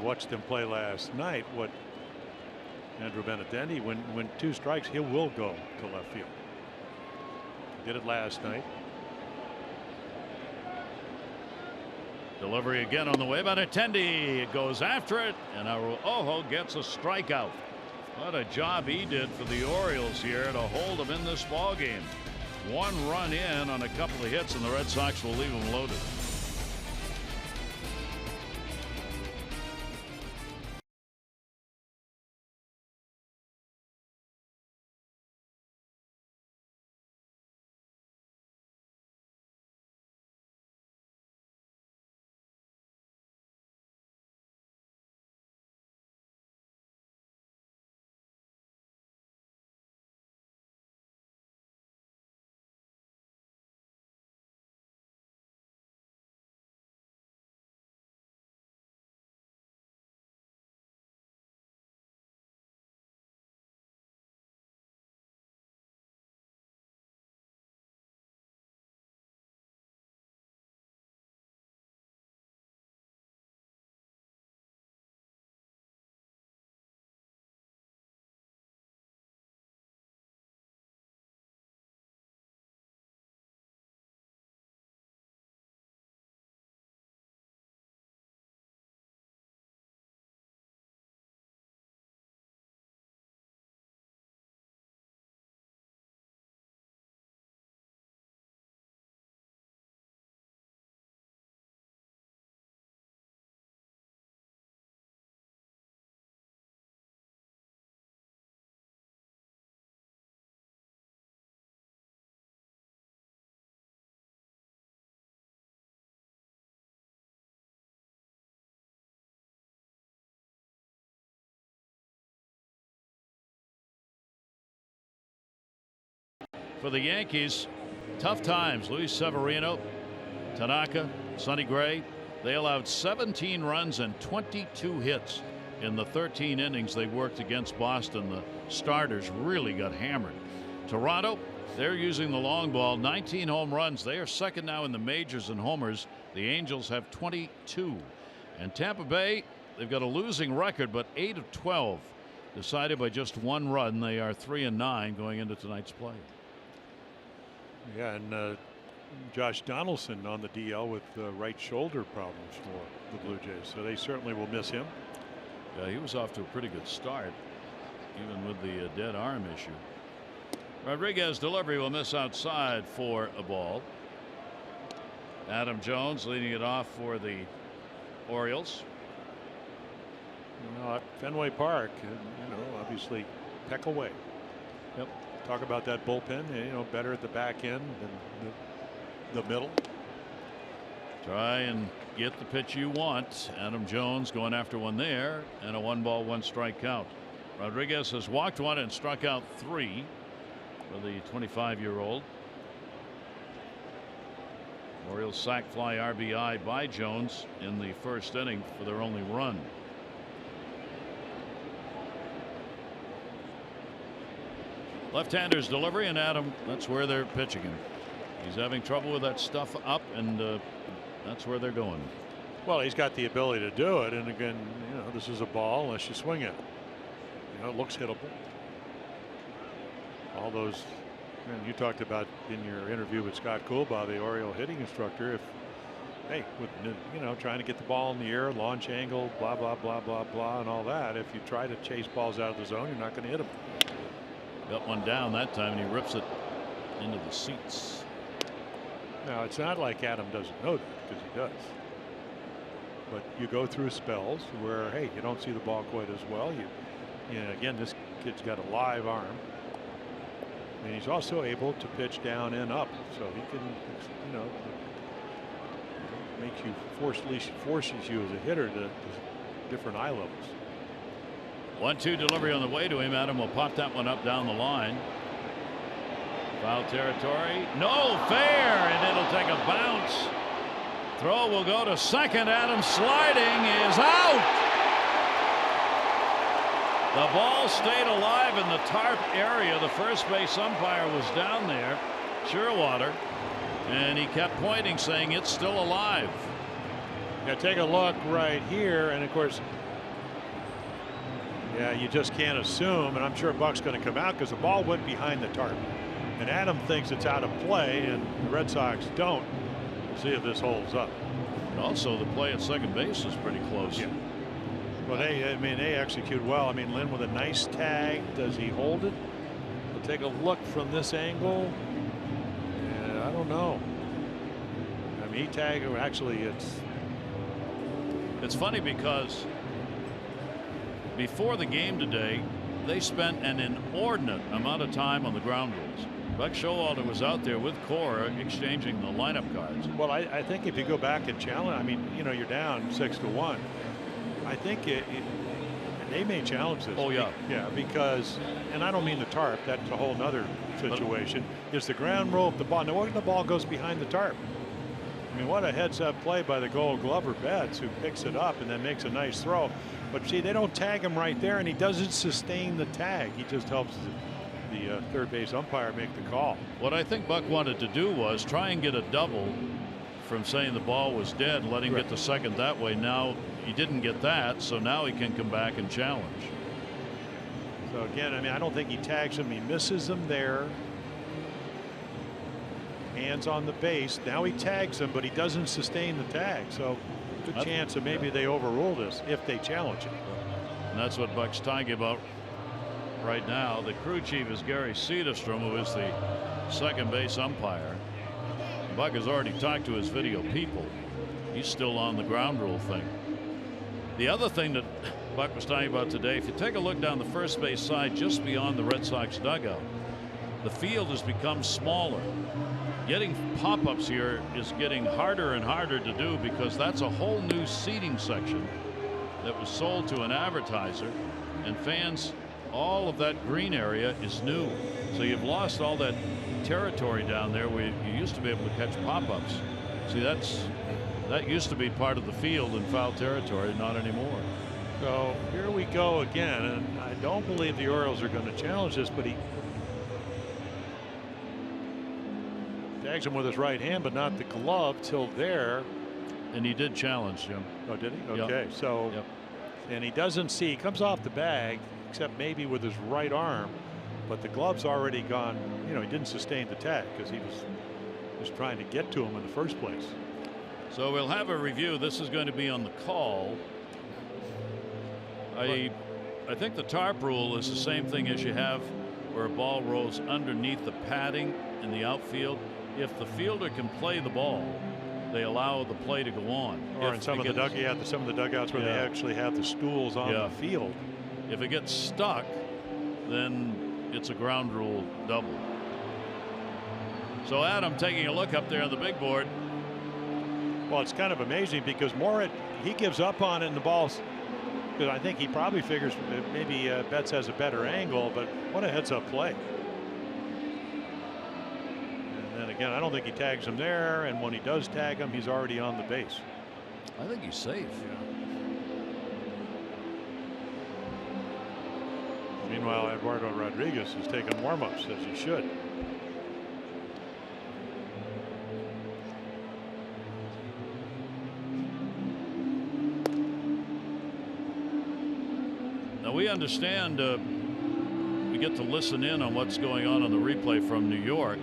watched them play last night, what Andrew Benintendi, when 2 strikes, he will go to left field. He did it last night. Delivery again on the way by Attendee. It goes after it, and Arojo gets a strikeout. What a job he did for the Orioles here to hold them in this ball game. 1 run in on a couple of hits, and the Red Sox will leave them loaded. For the Yankees, tough times. Luis Severino, Tanaka, Sonny Gray. They allowed 17 runs and 22 hits in the 13 innings they worked against Boston. The starters really got hammered. Toronto, they're using the long ball. 19 home runs. They are second now in the majors in homers. The Angels have 22. And Tampa Bay, they've got a losing record, but 8 of 12 decided by just 1 run. They are 3-9 going into tonight's play. Yeah, and Josh Donaldson on the DL with right shoulder problems for the Blue Jays, so they certainly will miss him. Yeah, he was off to a pretty good start, even with the dead arm issue. Rodriguez delivery will miss outside for a ball. Adam Jones leading it off for the Orioles. You know, at Fenway Park, you know, obviously peck away. Yep. Talk about that bullpen, you know, better at the back end than the middle. Try and get the pitch you want. Adam Jones going after one there, and a 1-ball 1-strike count. Rodriguez has walked 1 and struck out 3 for the 25-year-old. Orioles sac fly RBI by Jones in the first inning for their only run. Left-hander's delivery, and Adam, that's where they're pitching him. He's having trouble with that stuff up, and that's where they're going. Well, he's got the ability to do it, and again, you know, this is a ball unless you swing it. You know, it looks hittable. All those, and you talked about in your interview with Scott Coolbaugh, the Oriole hitting instructor, if hey, with, you know, trying to get the ball in the air, launch angle, blah blah blah blah blah, and all that. If you try to chase balls out of the zone, you're not going to hit them. Got one down that time, and he rips it into the seats. Now, it's not like Adam doesn't know that, because he does. But you go through spells where, hey, you don't see the ball quite as well. You know, again, this kid's got a live arm, and he's also able to pitch down and up, so he can, you know, makes you forces you as a hitter to different eye levels. 1-2 delivery on the way to him. Adam will pop that one up down the line. Foul territory. No fair, and it'll take a bounce. Throw will go to second. Adam sliding is out. The ball stayed alive in the tarp area. The first base umpire was down there, Shearwater, and he kept pointing, saying it's still alive. Yeah, take a look right here, and of course, yeah, you just can't assume, and I'm sure Buck's going to come out because the ball went behind the tarp. And Adam thinks it's out of play, and the Red Sox don't. We'll see if this holds up. And also, the play at second base is pretty close. Yeah. Well, they execute well. I mean, Lynn with a nice tag. Does he hold it? We'll take a look from this angle. I don't know. I mean, he tagged. Actually, it's funny because before the game today, they spent an inordinate amount of time on the ground rules. Buck Showalter was out there with Cora exchanging the lineup cards. Well, I think if you go back and challenge, I mean, you know, you're down 6-1. I think they may challenge this. Oh, yeah. Yeah, because, and I don't mean the tarp, that's a whole nother situation. Is the ground rule, the ball, now what if the ball goes behind the tarp? I mean, what a heads up play by the Gold Glover Betts, who picks it up and then makes a nice throw. But see, they don't tag him right there, and he doesn't sustain the tag. He just helps the third base umpire make the call. What I think Buck wanted to do was try and get a double from saying the ball was dead and let him get to second that way. Now he didn't get that, so now he can come back and challenge. So again, I mean, I don't think he tags him. He misses him there. Hands on the base. Now he tags him, but he doesn't sustain the tag. So good chance that maybe they overrule this if they challenge it. And that's what Buck's talking about right now. The crew chief is Gary Cederstrom, who is the second base umpire. Buck has already talked to his video people. He's still on the ground rule thing. The other thing that Buck was talking about today, if you take a look down the first base side just beyond the Red Sox dugout, the field has become smaller. Getting pop-ups here is getting harder and harder to do because that's a whole new seating section that was sold to an advertiser, and fans, all of that green area is new. So you've lost all that territory down there where you used to be able to catch pop-ups. See, that used to be part of the field in foul territory, not anymore. So here we go again, and I don't believe the Orioles are going to challenge this, but he tags him with his right hand, but not the glove till there. And he did challenge, Jim. Oh, did he? Okay, yep. So and he doesn't see, he comes off the bag, except maybe with his right arm, but the glove's already gone. You know, he didn't sustain the tag because he was just trying to get to him in the first place. So we'll have a review. This is going to be on the call. I think the tarp rule is the same thing as you have where a ball rolls underneath the padding in the outfield. If the fielder can play the ball, they allow the play to go on. Or in some of the dugouts where they actually have the stools on the field. If it gets stuck, then it's a ground rule double. So Adam taking a look up there on the big board. Well, it's kind of amazing because Morit, he gives up on it and the ball's, because I think he probably figures maybe Betts has a better angle, but what a heads up play. And then again, I don't think he tags him there, and when he does tag him, he's already on the base. I think he's safe. Meanwhile, Eduardo Rodriguez is taking warm-ups, as he should. Now we understand we get to listen in on what's going on the replay from New York.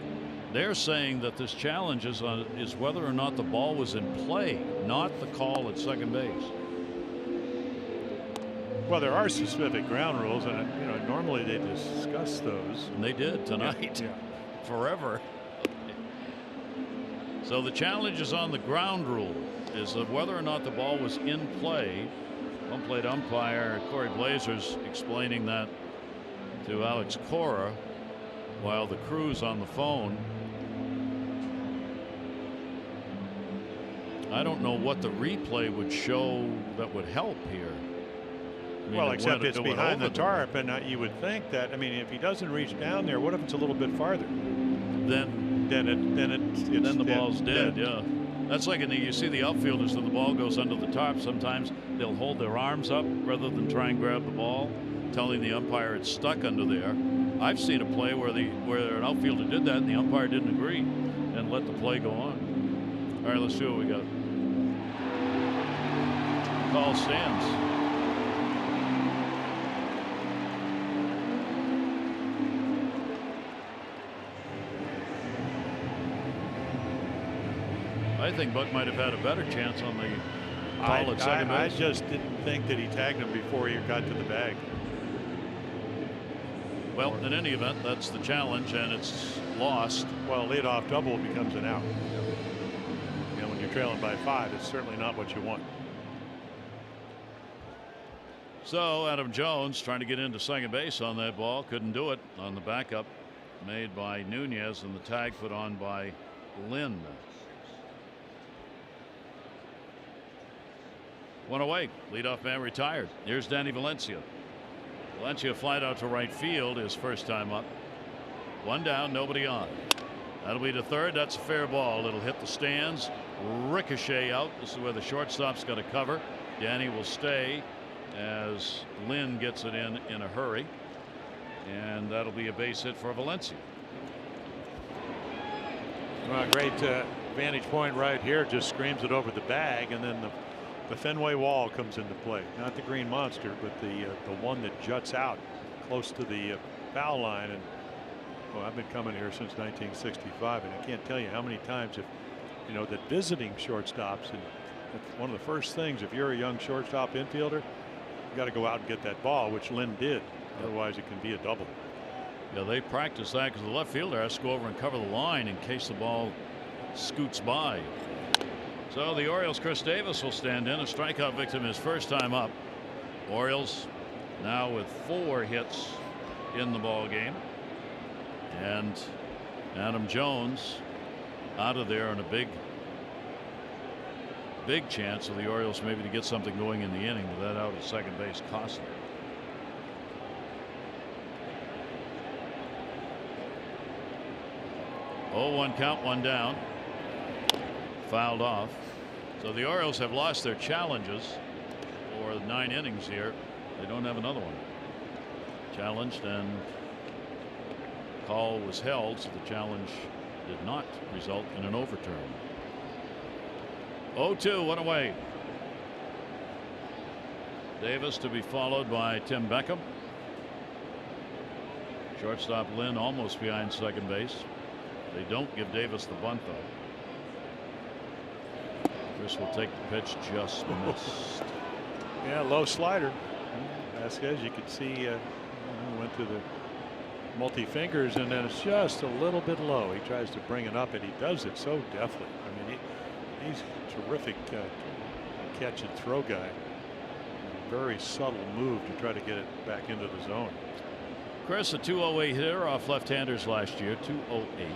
They're saying that this challenge is whether or not the ball was in play, not the call at second base. Well, there are specific ground rules, and you know normally they discuss those. And they did tonight. Forever. So the challenge is on the ground rule, is of whether or not the ball was in play. Home plate umpire Corey Blazers explaining that to Alex Cora while the crew's on the phone. I don't know what the replay would show that would help here. I mean, well, except it's behind the tarp, and you would think that, I mean, if he doesn't reach down there, what if it's a little bit farther? Then the ball's dead. Yeah, that's like you see the outfielders when the ball goes under the tarp. Sometimes they'll hold their arms up rather than try and grab the ball, telling the umpire it's stuck under there. I've seen a play where an outfielder did that and the umpire didn't agree and let the play go on. All right, let's see what we got. Call stands. I think Buck might have had a better chance on the call at second I base. just didn't think that he tagged him before he got to the bag. Well, in any event, that's the challenge, and it's lost. Well, leadoff double becomes an out. You know, when you're trailing by 5, it's certainly not what you want. So Adam Jones trying to get into second base on that ball, couldn't do it on the backup made by Nunez, and the tag put on by Lynn. One away, leadoff man retired. Here's Danny Valencia. Valencia flied out to right field his first time up. One down, nobody on. That'll be to third. That's a fair ball. It'll hit the stands, ricochet out. This is where the shortstop's got to cover. Danny will stay as Lynn gets it in a hurry, and that'll be a base hit for Valencia. Well, great vantage point right here. Just screams it over the bag, and then the Fenway wall comes into play. Not the green monster, but the one that juts out close to the foul line. And well, I've been coming here since 1965, and I can't tell you how many times, if you know, that visiting shortstops, and that's one of the first things, if you're a young shortstop infielder, you got to go out and get that ball, which Lynn did. Otherwise, it can be a double. Yeah, they practice that because the left fielder has to go over and cover the line in case the ball scoots by. So the Orioles' Chris Davis will stand in, a strikeout victim his first time up. Orioles now with 4 hits in the ball game, and Adam Jones out of there, and a big chance of the Orioles maybe to get something going in the inning with that out at second base costly. Oh, 1 count, 1 down. Fouled off. So the Orioles have lost their challenges for 9 innings here. They don't have another one. Challenged, and call was held, so the challenge did not result in an overturn. 0-2, 1 away. Davis to be followed by Tim Beckham. Shortstop Lynn almost behind second base. They don't give Davis the bunt, though. Chris will take the pitch, just missed. Yeah, low slider. Vasquez, you could see, went to the multi fingers, and then it's just a little bit low. He tries to bring it up, and he does it so deftly. I mean, he's a terrific catch and throw guy. Very subtle move to try to get it back into the zone. Chris, a 208 hitter off left-handers last year, 208.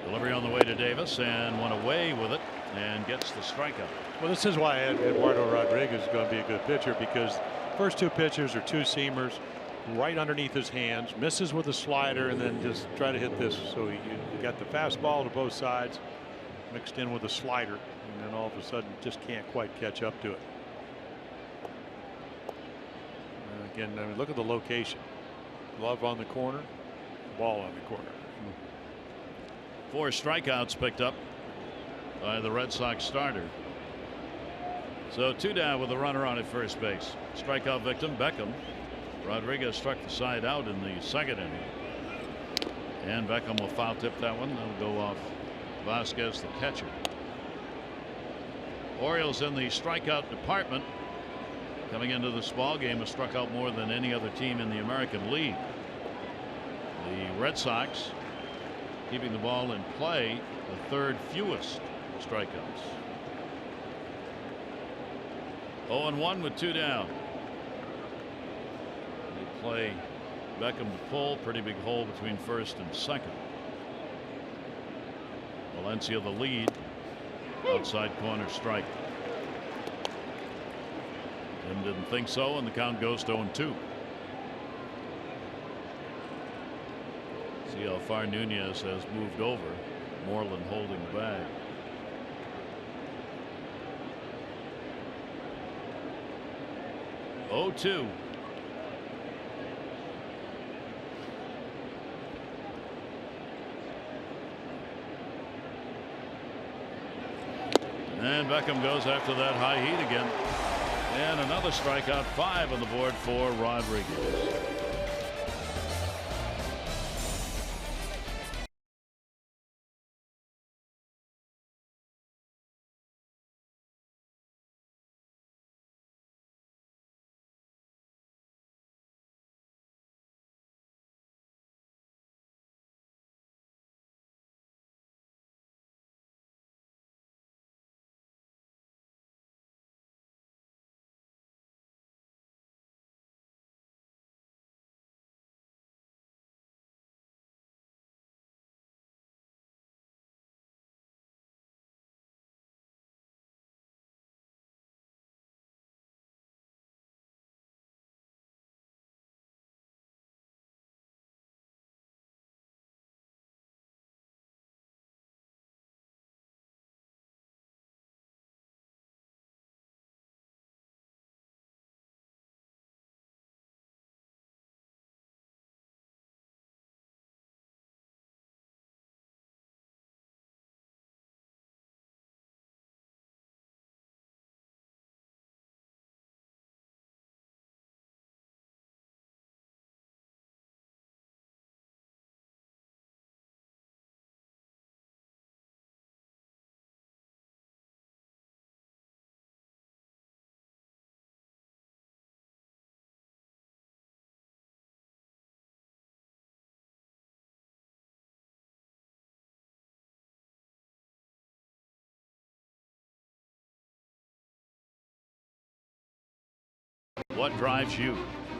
Delivery on the way to Davis, and went away with it and gets the strikeout. Well, this is why Eduardo Rodriguez is going to be a good pitcher, because first 2 pitches are 2 seamers right underneath his hands, misses with a slider, and then just try to hit this. So you got the fastball to both sides mixed in with a slider, and then all of a sudden just can't quite catch up to it. Again, I mean, look at the location. Glove on the corner, ball on the corner. 4 strikeouts picked up by the Red Sox starter. So 2 down with a runner on at first base. Strikeout victim Beckham. Rodriguez struck the side out in the second inning, and Beckham will foul tip that one. That'll go off Vasquez, the catcher. Orioles in the strikeout department. Coming into this ball game, has struck out more than any other team in the American League. The Red Sox keeping the ball in play, the 3rd fewest strikeouts. 0-1 with 2 down. They play Beckham to pull. Pretty big hole between first and second. Valencia the lead. Outside corner strike. Tim didn't think so, and the count goes to 0-2. See how far Nunez has moved over. Moreland holding the bag. Oh, 2. And Beckham goes after that high heat again. And another strikeout, 5 on the board for Rodriguez. what drives you.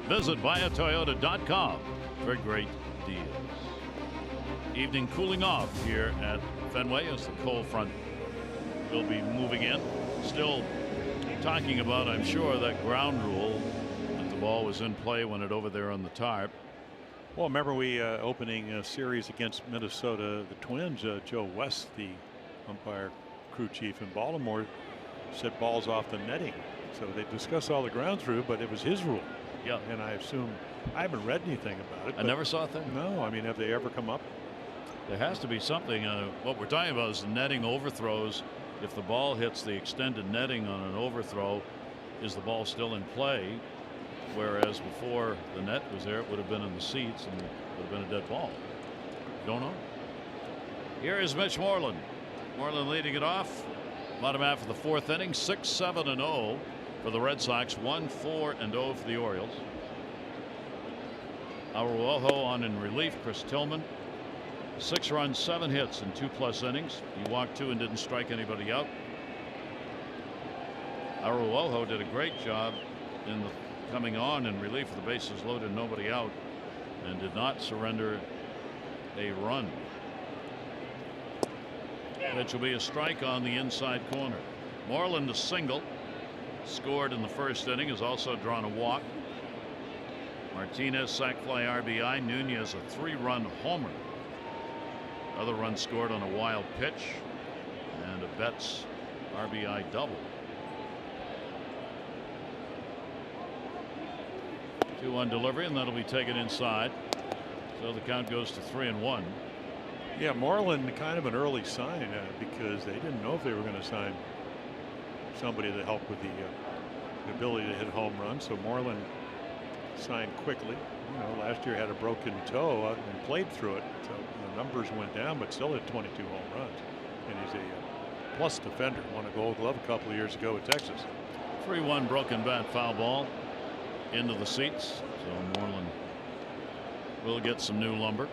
Visit buyatoyota.com for great deals. Evening cooling off here at Fenway as the cold front will be moving in. Still talking about, I'm sure, that ground rule that the ball was in play when it over there on the tarp. Well, remember we opening a series against Minnesota, the Twins, Joe West, the umpire crew chief in Baltimore, said balls off the netting. So they discussed all the grounds rule, but it was his rule. Yeah. And I assume, I haven't read anything about it. I never saw a thing. No, I mean, have they ever come up? There has to be something. What we're talking about is the netting overthrows. If the ball hits the extended netting on an overthrow, is the ball still in play? Whereas before the net was there, it would have been in the seats and it would have been a dead ball. Don't know. Here is Mitch Moreland. Moreland leading it off. Bottom half of the fourth inning, 6-7-0 for the Red Sox, 1-4-0 for the Orioles. Araujo on in relief. Chris Tillman, 6 runs, 7 hits in 2+ innings. He walked 2 and didn't strike anybody out. Araujo did a great job in the coming on in relief with the bases loaded, nobody out, and did not surrender a run. Which will be a strike on the inside corner. Moreland, a single, scored in the first inning, has also drawn a walk. Martinez, sac fly RBI. Nunez, a 3-run homer. Other run scored on a wild pitch and a Betts RBI double. 2-1 delivery, and that'll be taken inside. So the count goes to 3-1. Yeah, Moreland kind of an early sign because they didn't know if they were going to sign somebody to help with the ability to hit home runs. So Moreland signed quickly. You know, last year had a broken toe and played through it. So the numbers went down, but still hit 22 home runs. And he's a plus defender. Won a Gold Glove a couple of years ago at Texas. 3-1 broken bat, foul ball into the seats. So Moreland will get some new lumber.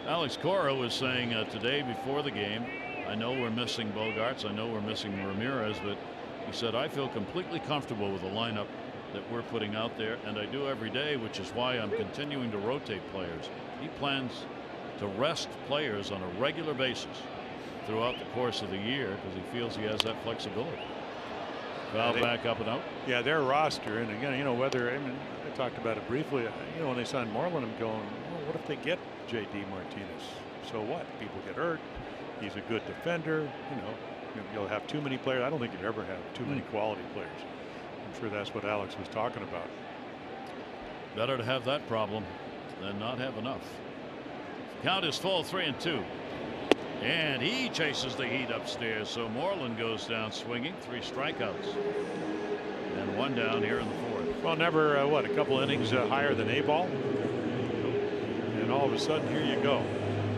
Alex Cora was saying today before the game, I know we're missing Bogarts, I know we're missing Ramirez, but he said, I feel completely comfortable with the lineup that we're putting out there, and I do every day, which is why I'm continuing to rotate players. He plans to rest players on a regular basis throughout the course of the year because he feels he has that flexibility. Foul back up and out. Yeah, their roster, and again, you know, whether, I mean, I talked about it briefly, you know, when they signed Moreland, I'm going, well, what if they get J.D. Martinez? So what? People get hurt. He's a good defender. You know, you'll have too many players. I don't think you'd ever have too many quality players. I'm sure that's what Alex was talking about. Better to have that problem than not have enough. Count is full, 3-2. And he chases the heat upstairs. So Moreland goes down swinging. 3 strikeouts. And 1 down here in the fourth. Well, never, what, a couple innings higher than A-ball. And all of a sudden, here you go.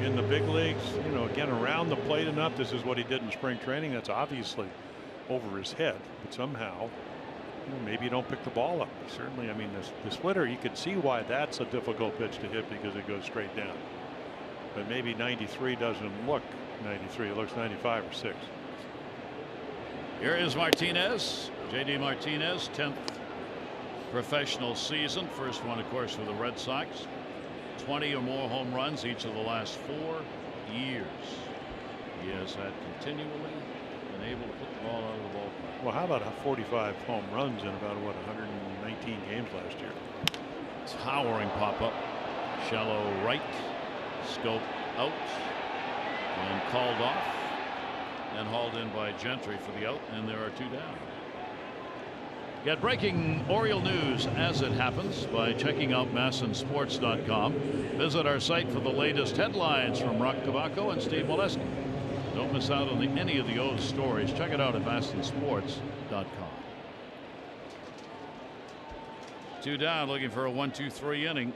In the big leagues, you know, again, around the plate enough. This is what he did in spring training. That's obviously over his head. But somehow, you know, maybe you don't pick the ball up. Certainly, I mean, the splitter, you can see why that's a difficult pitch to hit because it goes straight down. But maybe 93 doesn't look 93. It looks 95 or 6. Here is Martinez. J.D. Martinez, 10th professional season. First one, of course, for the Red Sox. 20 or more home runs each of the last 4 years. He has had continually been able to put the ball out of the ballpark. Well, how about 45 home runs in about, what, 119 games last year? Towering pop-up. Shallow right. Scope out. And called off. And hauled in by Gentry for the out. And there are 2 down. Get breaking Oriole news as it happens by checking out MASNsports.com. Visit our site for the latest headlines from Rock Cavaco and Steve Molesky. Don't miss out on any of the old stories. Check it out at MASNsports.com. 2 down, looking for a 1-2-3 inning.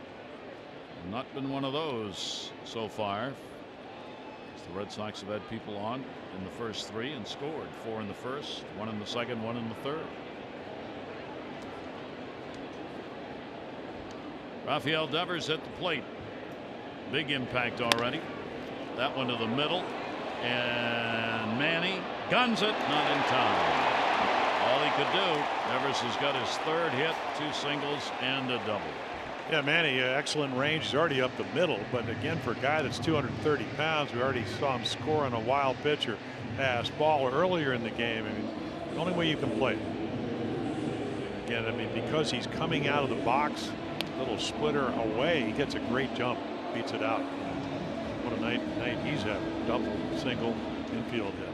Not been one of those so far. The Red Sox have had people on in the first 3 and scored. 4 in the first, 1 in the second, 1 in the third. Rafael Devers at the plate. Big impact already. That one to the middle. And Manny guns it, not in time. All he could do. Nevers has got his third hit, 2 singles and a double. Yeah, Manny, excellent range. He's already up the middle, but again, for a guy that's 230 pounds, we already saw him score on a wild pitch or pass ball earlier in the game. I mean, the only way you can play it. Again, I mean, because he's coming out of the box, little splitter away, he gets a great jump, beats it out. What a night he's having. Double, single, infield hit.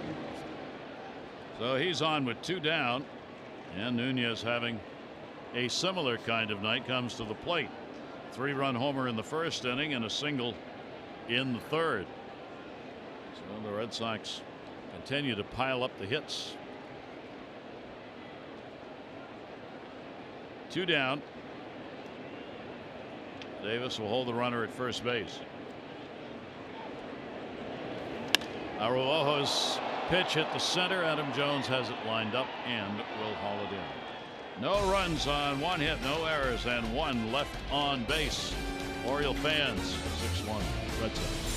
So he's on with 2 down, and Nunez having a similar kind of night comes to the plate. 3-run homer in the first inning and a single in the third. So the Red Sox continue to pile up the hits. 2 down. Davis will hold the runner at first base. Araujo's pitch hit the center. Adam Jones has it lined up and will haul it in. No runs on 1 hit, no errors, and 1 left on base. Oriole fans 6-1 Red Sox.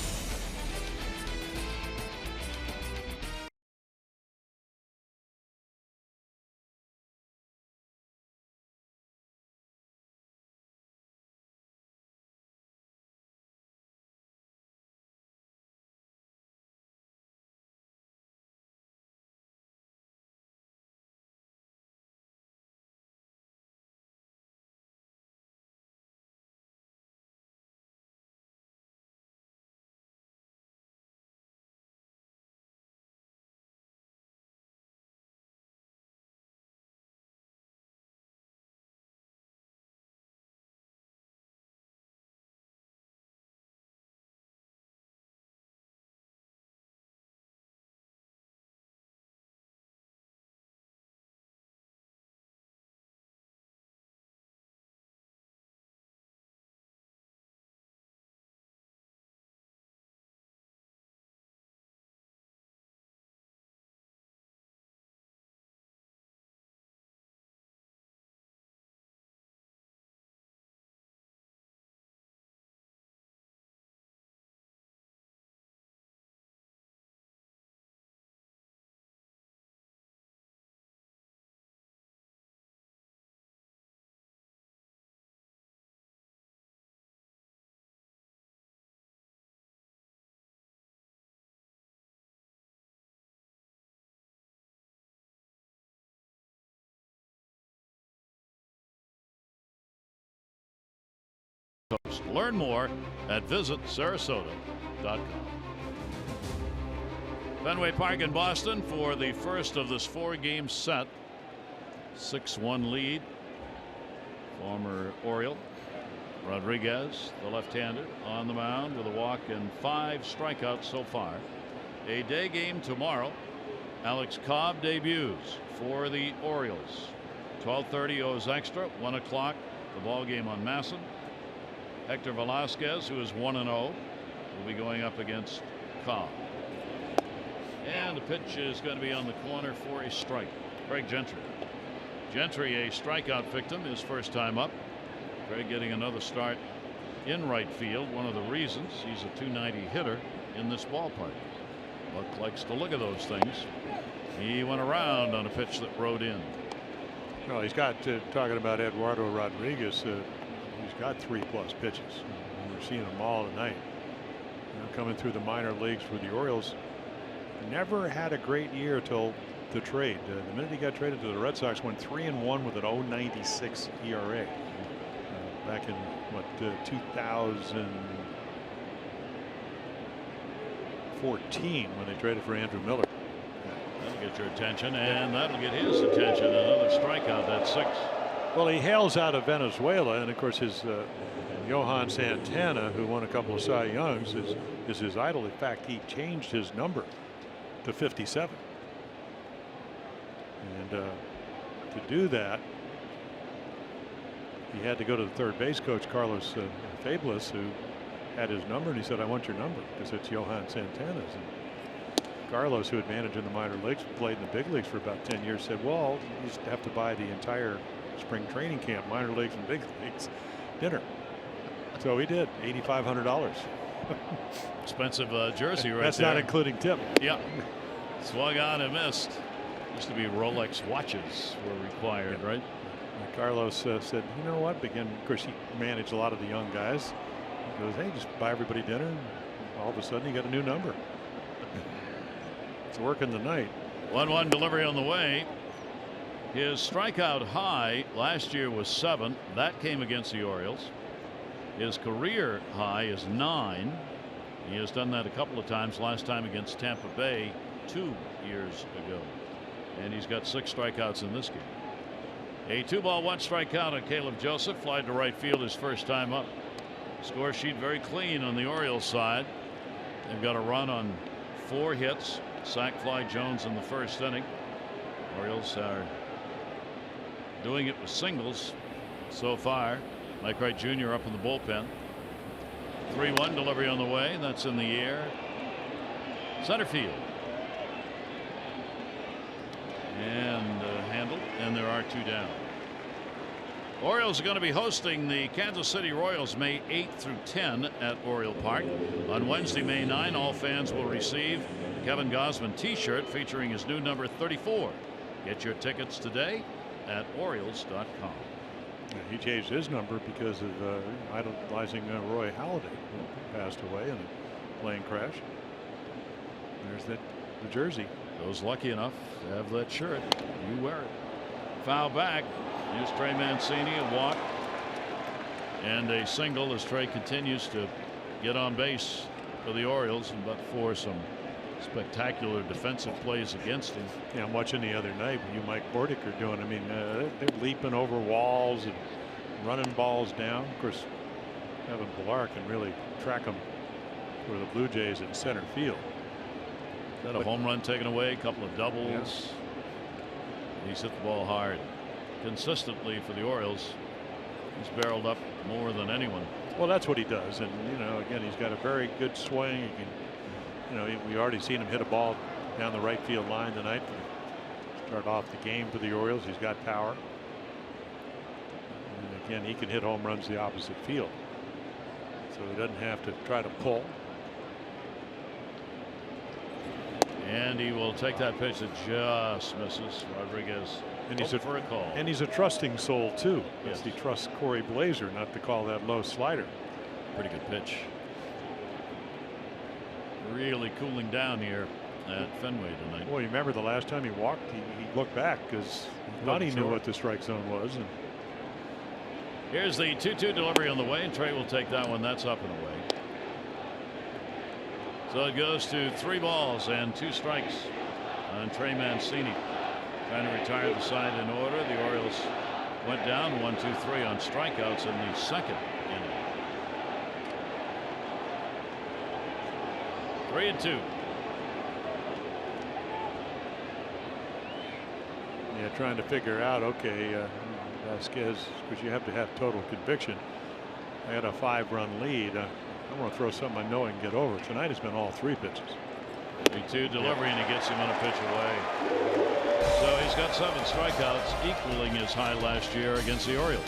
Learn more at visitsarasota.com. Fenway Park in Boston for the first of this 4-game set. 6-1 lead. Former Oriole Rodriguez, the left-hander, on the mound with a walk and 5 strikeouts so far. A day game tomorrow. Alex Cobb debuts for the Orioles. 12:30 O's Extra. 1 o'clock the ball game on Masson. Hector Velasquez, who is 1-0, will be going up against Cobb. And the pitch is going to be on the corner for a strike. Craig Gentry. Gentry, a strikeout victim, his first time up. Craig getting another start in right field. One of the reasons he's a .290 hitter in this ballpark. Buck likes to look at those things. He went around on a pitch that rode in. Well, he's got talking about Eduardo Rodriguez. He's got 3+ pitches. We're seeing them all tonight. Coming through the minor leagues for the Orioles. Never had a great year till the trade. The minute he got traded to the Red Sox, went 3-1 with an 0.96 ERA. Back in what 2014 when they traded for Andrew Miller. That'll get your attention, and that'll get his attention. Another strikeout. That's 6. Well, he hails out of Venezuela, and of course his Johan Santana, who won a couple of Cy Youngs, is his idol. In fact, he changed his number to 57. And to do that, he had to go to the third base coach, Carlos Fablis, who had his number, and he said, "I want your number," because it's Johan Santana's. And Carlos, who had managed in the minor leagues, played in the big leagues for about 10 years, said, "Well, you just have to buy the entire spring training camp, minor leagues and big leagues dinner." So he did. $8,500. Expensive jersey right That's there. not including tip. Yeah. Swung on and missed. Used to be Rolex watches were required, right? Carlos said, you know what? Of course, he managed a lot of the young guys. He goes, hey, just buy everybody dinner. And all of a sudden, you got a new number. It's working the night. 1-1 delivery on the way. His strikeout high last year was 7. That came against the Orioles. His career high is 9. He has done that a couple of times. Last time against Tampa Bay 2 years ago. And he's got 6 strikeouts in this game. A 2-ball 1 strikeout on Caleb Joseph. Fly to right field his first time up. Score sheet very clean on the Orioles side. They've got a run on 4 hits. Sac fly Jones in the first inning. Orioles are doing it with singles so far. Mike Wright Jr. up in the bullpen. 3-1 delivery on the way. That's in the air. Center field. And handled, and there are 2 down. Orioles are going to be hosting the Kansas City Royals May 8 through 10 at Oriole Park. On Wednesday, May 9, all fans will receive a Kevin Gausman t-shirt featuring his new number 34. Get your tickets today at Orioles.com. He changed his number because of idolizing Roy Halladay, who passed away in a plane crash. There's the jersey. Those lucky enough to have that shirt, you wear it. Foul back. Here's Trey Mancini, a walk and a single as Trey continues to get on base for the Orioles, and but for some spectacular defensive plays against him. Yeah, I'm watching the other night what you Mike Bordick are doing. I mean, they're leaping over walls and running balls down. Of course, Kevin Pillar can really track them for the Blue Jays in center field. Had a home run taken away, a couple of doubles. Yes. He's hit the ball hard consistently for the Orioles. He's barreled up more than anyone. Well, that's what he does, and again, he's got a very good swing. He can, we already seen him hit a ball down the right field line tonight to start off the game for the Orioles. He's got power, and again, he can hit home runs the opposite field, so he doesn't have to try to pull. And he will take that pitch that just misses. Rodriguez, and he's for a call. And he's a trusting soul too. Yes. He trusts Corey Blazer not to call that low slider. Pretty good pitch. Really cooling down here at Fenway tonight. Well, you remember the last time he walked, he looked back because he thought he knew what the strike zone was. And here's the 2-2 delivery on the way, and Trey will take that one. That's up and away. So it goes to 3 balls and 2 strikes on Trey Mancini. Trying to retire the side in order. The Orioles went down 1-2-3 on strikeouts in the second inning. 3-2. Yeah, trying to figure out, okay, Vasquez, because you have to have total conviction. I had a 5-run lead. I want to throw something I know I can get over. Tonight has been all 3 pitches. 3-2 delivery, and he gets him on a pitch away. So he's got 7 strikeouts, equaling his high last year against the Orioles.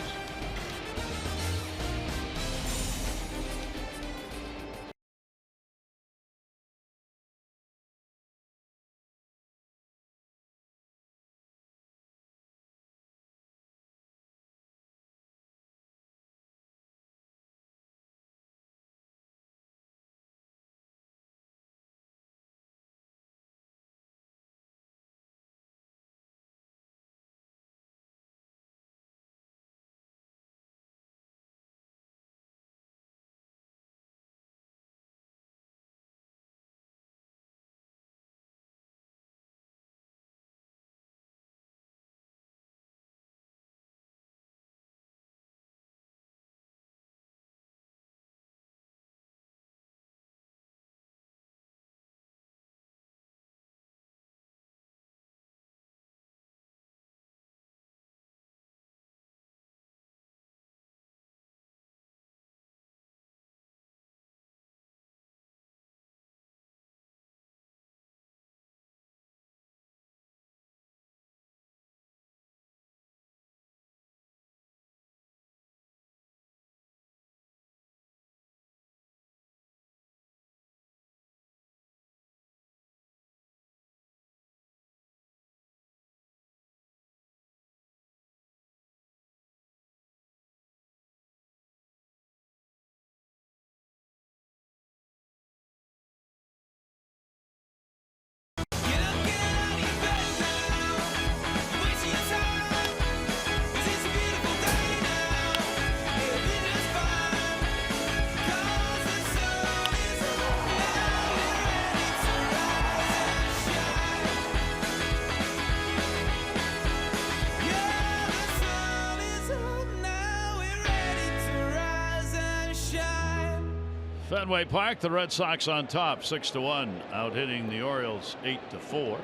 Fenway Park, the Red Sox on top 6-1, out hitting the Orioles 8-4.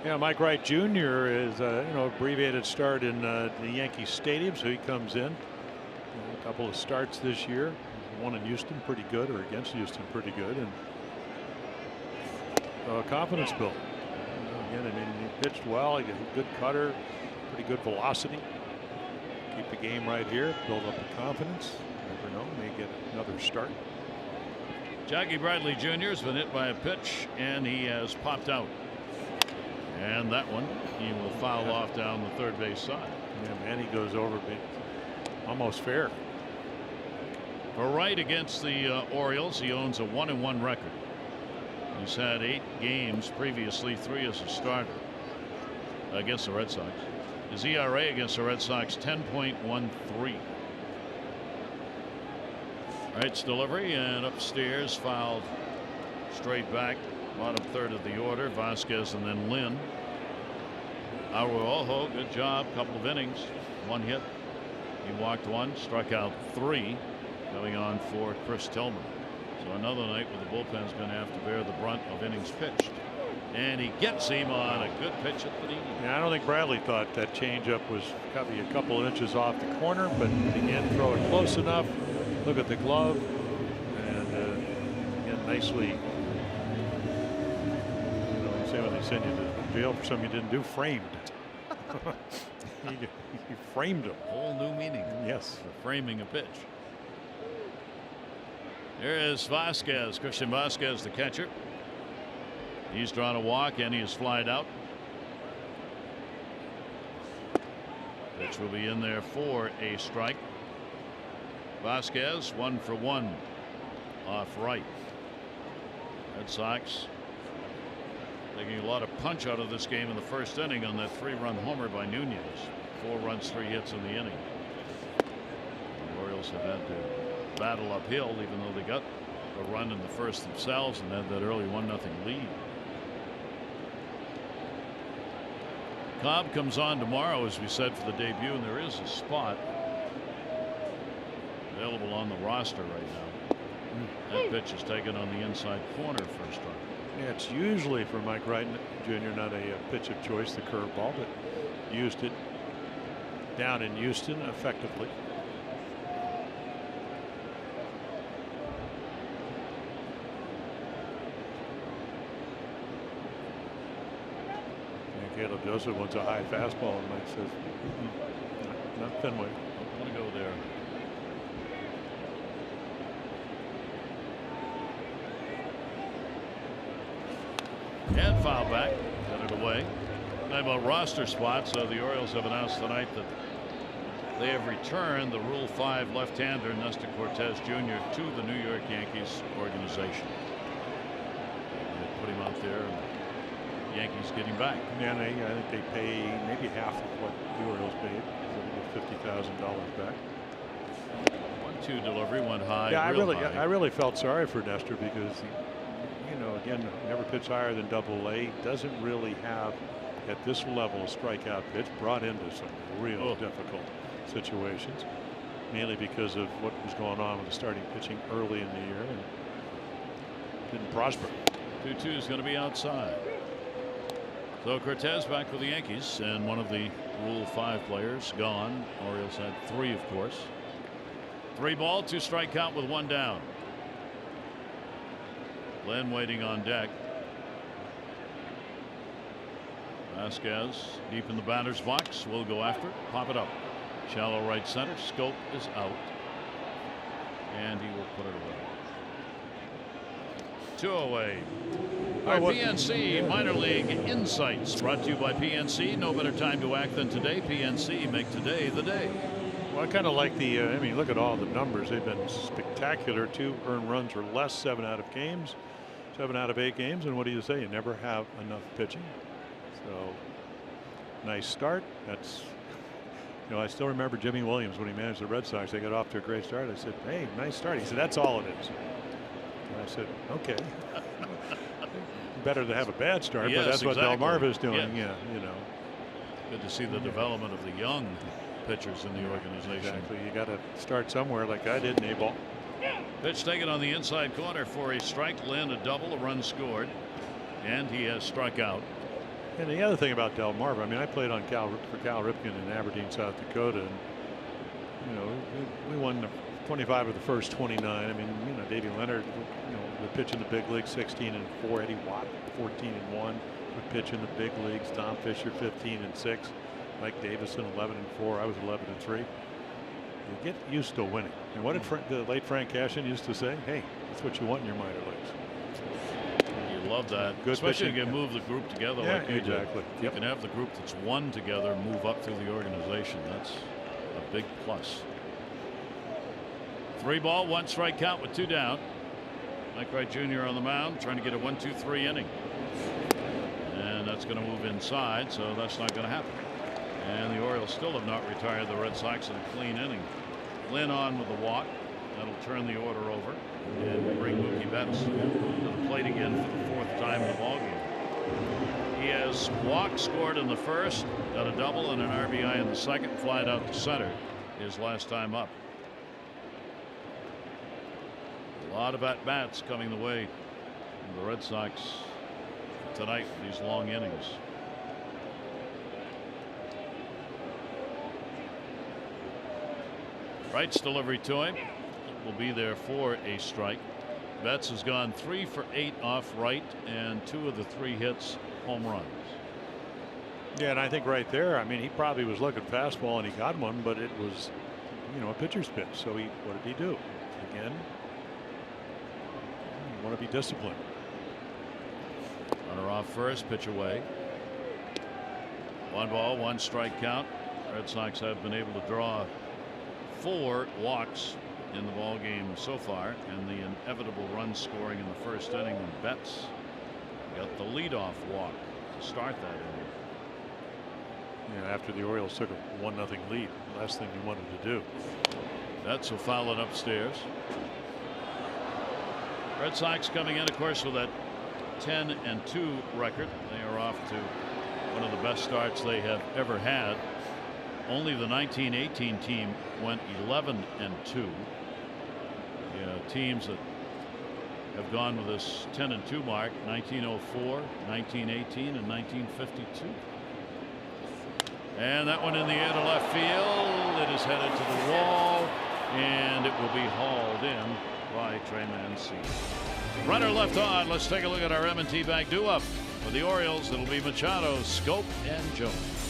Yeah, Mike Wright Jr. is abbreviated start in the Yankee Stadium, so he comes in. A couple of starts this year. One in Houston, pretty good, or against Houston, pretty good, and confidence build. Again, I mean, he pitched well. He got a good cutter, pretty good velocity. Keep the game right here, build up the confidence. Never know, may get another start. Jackie Bradley Jr. has been hit by a pitch, and he has popped out. And that one, he will foul off down the third base side. Yeah, man, he goes over, almost fair. For Wright against the Orioles, he owns a 1-1 record. He's had 8 games previously, 3 as a starter against the Red Sox. His ERA against the Red Sox 10.13. Wright's delivery and upstairs, fouled straight back, bottom third of the order. Vasquez and then Lynn. Araujo, good job, couple of innings, 1 hit. He walked 1, struck out 3, going on for Chris Tillman. So another night where the bullpen's going to have to bear the brunt of innings pitched. And he gets him on a good pitch at the knee. Yeah, I don't think Bradley thought that changeup was probably a couple of inches off the corner, but again, throw it close enough. Look at the glove, and again, nicely. They say when they send you to jail for something you didn't do, framed. he framed him. Whole new meaning. Yes, for framing a pitch. Here is Vasquez, Christian Vasquez, the catcher. He's drawn a walk and he is flied out. Pitch will be in there for a strike. Vasquez 1 for 1 off Wright. Red Sox taking a lot of punch out of this game in the first inning on that 3-run homer by Nunez. 4 runs, 3 hits in the inning. The Orioles have had to battle uphill, even though they got a run in the first themselves and had that early 1-0 lead. Cobb comes on tomorrow, as we said, for the debut, and there is a spot available on the roster right now. That pitch is taken on the inside corner for a strike. yeah, it's usually for Mike Wright Jr. not a pitch of choice, the curveball, but used it down in Houston effectively. Caleb Joseph wants a high fastball, and Mike says, not Fenway. Don't want to go there. And foul back, got it away. Talking about roster spots, the Orioles have announced tonight that they have returned the Rule 5 left-hander Nestor Cortez Jr. to the New York Yankees organization. They put him out there, and Yankees getting back. Yeah, I think they pay maybe half of what the Orioles paid. $50,000 back. 1-2 delivery, went high. Yeah, high. I really felt sorry for Nestor because he, again, never pitched higher than Double-A. Doesn't really have at this level a strikeout pitch. Brought into some real difficult situations, mainly because of what was going on with the starting pitching early in the year, and didn't prosper. 2-2 is going to be outside. So Cortez back with the Yankees, and one of the Rule 5 players gone. Orioles had 3, of course. 3 ball, 2 strike count with 1 down. Glenn waiting on deck. Vasquez deep in the batter's box, will go after it, pop it up. Shallow right center. Scope is out, and he will put it away. 2 away. Our PNC Minor League Insights brought to you by PNC. No better time to act than today. PNC, make today the day. Well, I kind of like the, I mean, look at all the numbers. They've been spectacular. 2 earned runs or less, 7 out of 8 games. And what do you say? You never have enough pitching. So nice start. That's, I still remember Jimmy Williams when he managed the Red Sox. They got off to a great start. I said, hey, nice start. He said, that's all it is. And I said, okay. Better to have a bad start, yes, but that's what Delmarva's doing. Yeah. Yeah, Good to see the development of the young pitchers in the organization. Exactly. You got to start somewhere, like I did in A-ball. Pitch taken on the inside corner for a strike. Lynn, a double, a run scored, and he has struck out. And the other thing about Delmarva, I mean, I played on for Cal Ripken in Aberdeen, South Dakota, and you know, we won the 25 of the first 29. I mean, you know, Davey Leonard, you know, would pitch in the big league 16-4. Eddie Watt 14-1 would pitch in the big leagues. Tom Fisher 15-6. Mike Davison 11-4. I was 11-3. You get used to winning. And what did the late Frank Cashin used to say? Hey, that's what you want in your minor leagues. You love that. Good Especially pitching. if you move the group together Yeah, like you did. exactly. You can have the group that's won together move up through the organization. That's a big plus. 3 ball, 1 strike count with 2 down. Mike Wright Jr. on the mound trying to get a 1-2-3 inning. And that's going to move inside, so that's not going to happen. And the Orioles still have not retired the Red Sox in a clean inning. Lynn on with the walk. That'll turn the order over and bring Mookie Betts to the plate again for the 4th time in the ballgame. He has walked, scored in the first, got a double and an RBI in the second, flied out to center his last time up. A lot of at-bats coming the way of the Red Sox tonight with these long innings. Wright's delivery to him will be there for a strike. Betts has gone 3 for 8 off Wright, and 2 of the 3 hits home runs. Yeah, and I think right there, I mean, he probably was looking fastball and he got one, but it was, you know, a pitcher's pitch. So what did he do? Again, you want to be disciplined. Runner off first, pitch away. 1 ball, 1 strike count. Red Sox have been able to draw 4 walks in the ball game so far, and the inevitable run scoring in the first inning when Betts got the leadoff walk to start that inning. Yeah, after the Orioles took a 1-0 lead, last thing you wanted to do. Betts will foul it upstairs. Red Sox coming in, of course, with that 10-2 record. They are off to one of the best starts they have ever had. Only the 1918 team went 11-2. Teams that have gone with this 10-2 mark: 1904, 1918, and 1952. And that one in the air to left field. It is headed to the wall, and it will be hauled in by Trey Mancini. Runner left on. Let's take a look at our M&T Bank due-up. For the Orioles, it'll be Machado, Scope, and Jones.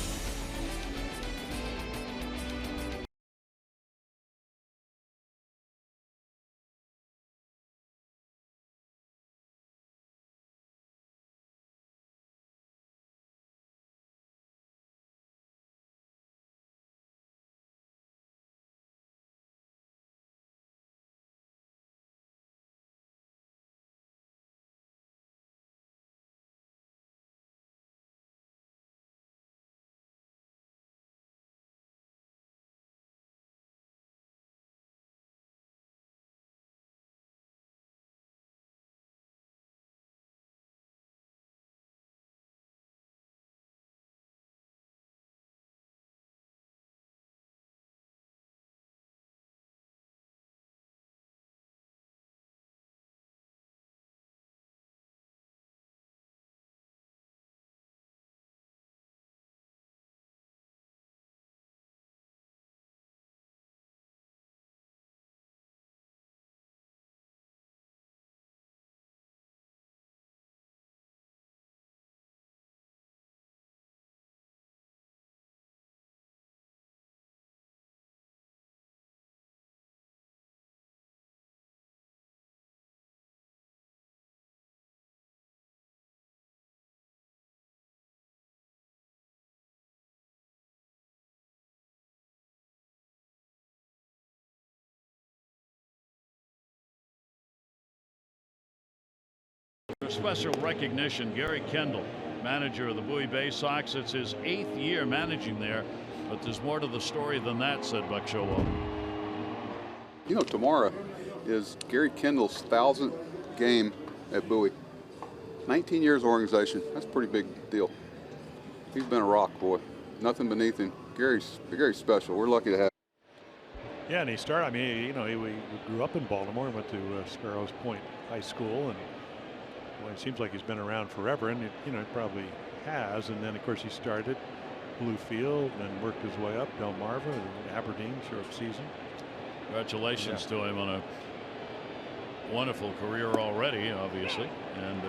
For special recognition, Gary Kendall, manager of the Bowie Bay Sox. It's his 8th year managing there, but there's more to the story than that, said Buck Showalter. You know, tomorrow is Gary Kendall's 1,000th game at Bowie. 19 years organization. That's a pretty big deal. He's been a rock, boy. Nothing beneath him. Gary's special. We're lucky to have him. Yeah, and he started. I mean, you know, he grew up in Baltimore and went to Sparrows Point High School, and well, it seems like he's been around forever, and you know, he probably has. And then, of course, he started Bluefield and worked his way up Delmarva and Aberdeen, short season. Congratulations to him on a wonderful career already, obviously, and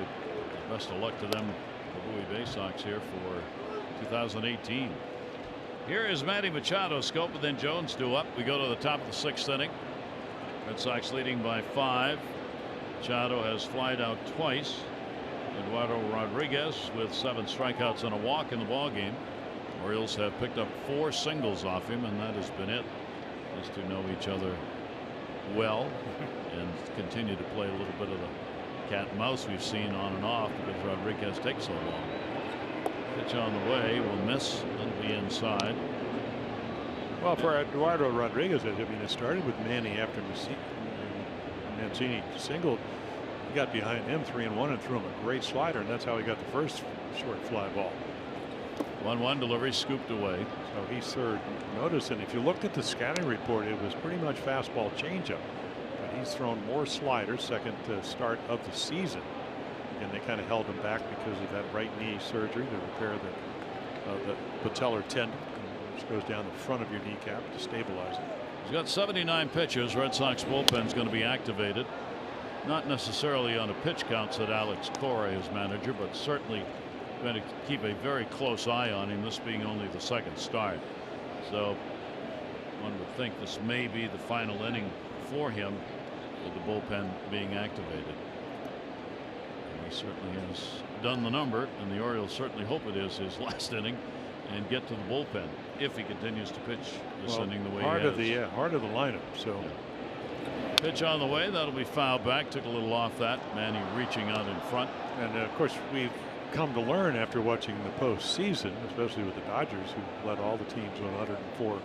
best of luck to them, the Bowie Bay Sox, here for 2018. Here is Manny Machado. Scope and then Jones due up. We go to the top of the 6th inning. Red Sox leading by 5. Machado has flied out twice. Eduardo Rodriguez with 7 strikeouts and a walk in the ball game. Orioles have picked up 4 singles off him, and that has been it. These two know each other well and continue to play a little bit of the cat and mouse we've seen on and off because Rodriguez takes so long. Pitch on the way, will miss and be inside. Well, for Eduardo Rodriguez, I mean, it started with Manny after Mancini singled. He got behind him 3-1 and threw him a great slider, and that's how he got the first short fly ball. 1-1 delivery scooped away. So he's third. Notice, and if you looked at the scouting report, it was pretty much fastball changeup. But he's thrown more sliders, second start of the season. And they kind of held him back because of that right knee surgery to repair the patellar tendon, which goes down the front of your kneecap to stabilize it. He's got 79 pitches. Red Sox bullpen's going to be activated. Not necessarily on a pitch count, said Alex Cora, his manager, but certainly going to keep a very close eye on him, this being only the 2nd start. So one would think this may be the final inning for him with the bullpen being activated. And he certainly has done the number, and the Orioles certainly hope it is his last inning and get to the bullpen if he continues to pitch this inning the way he has. Heart of the lineup. So pitch on the way, that'll be fouled back. Took a little off that. Manny reaching out in front. And of course, we've come to learn after watching the postseason, especially with the Dodgers, who led all the teams to 104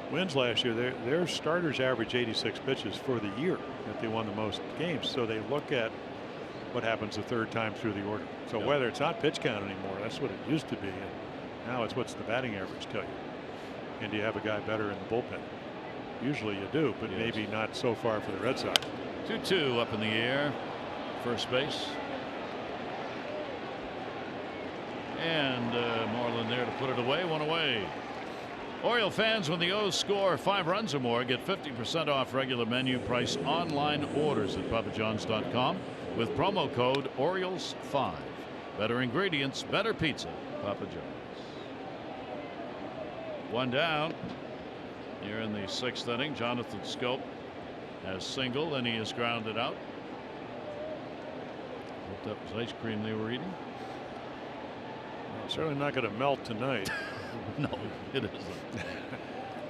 wins last year. Their starters average 86 pitches for the year that they won the most games. So they look at what happens the 3rd time through the order. So whether it's not pitch count anymore, that's what it used to be. And now it's what's the batting average tell you. And do you have a guy better in the bullpen? Usually you do, but maybe not so far for the Red Sox. 2-2 up in the air. First base. And Moreland there to put it away. 1 away. Oriole fans, when the O's score 5 runs or more, get 50% off regular menu price online orders at papajohns.com with promo code Orioles5. Better ingredients, better pizza. Papa John's. 1 down. Here in the 6th inning, Jonathan Scope has singled and he is grounded out. Hope that was ice cream they were eating. Certainly not going to melt tonight. No, it isn't.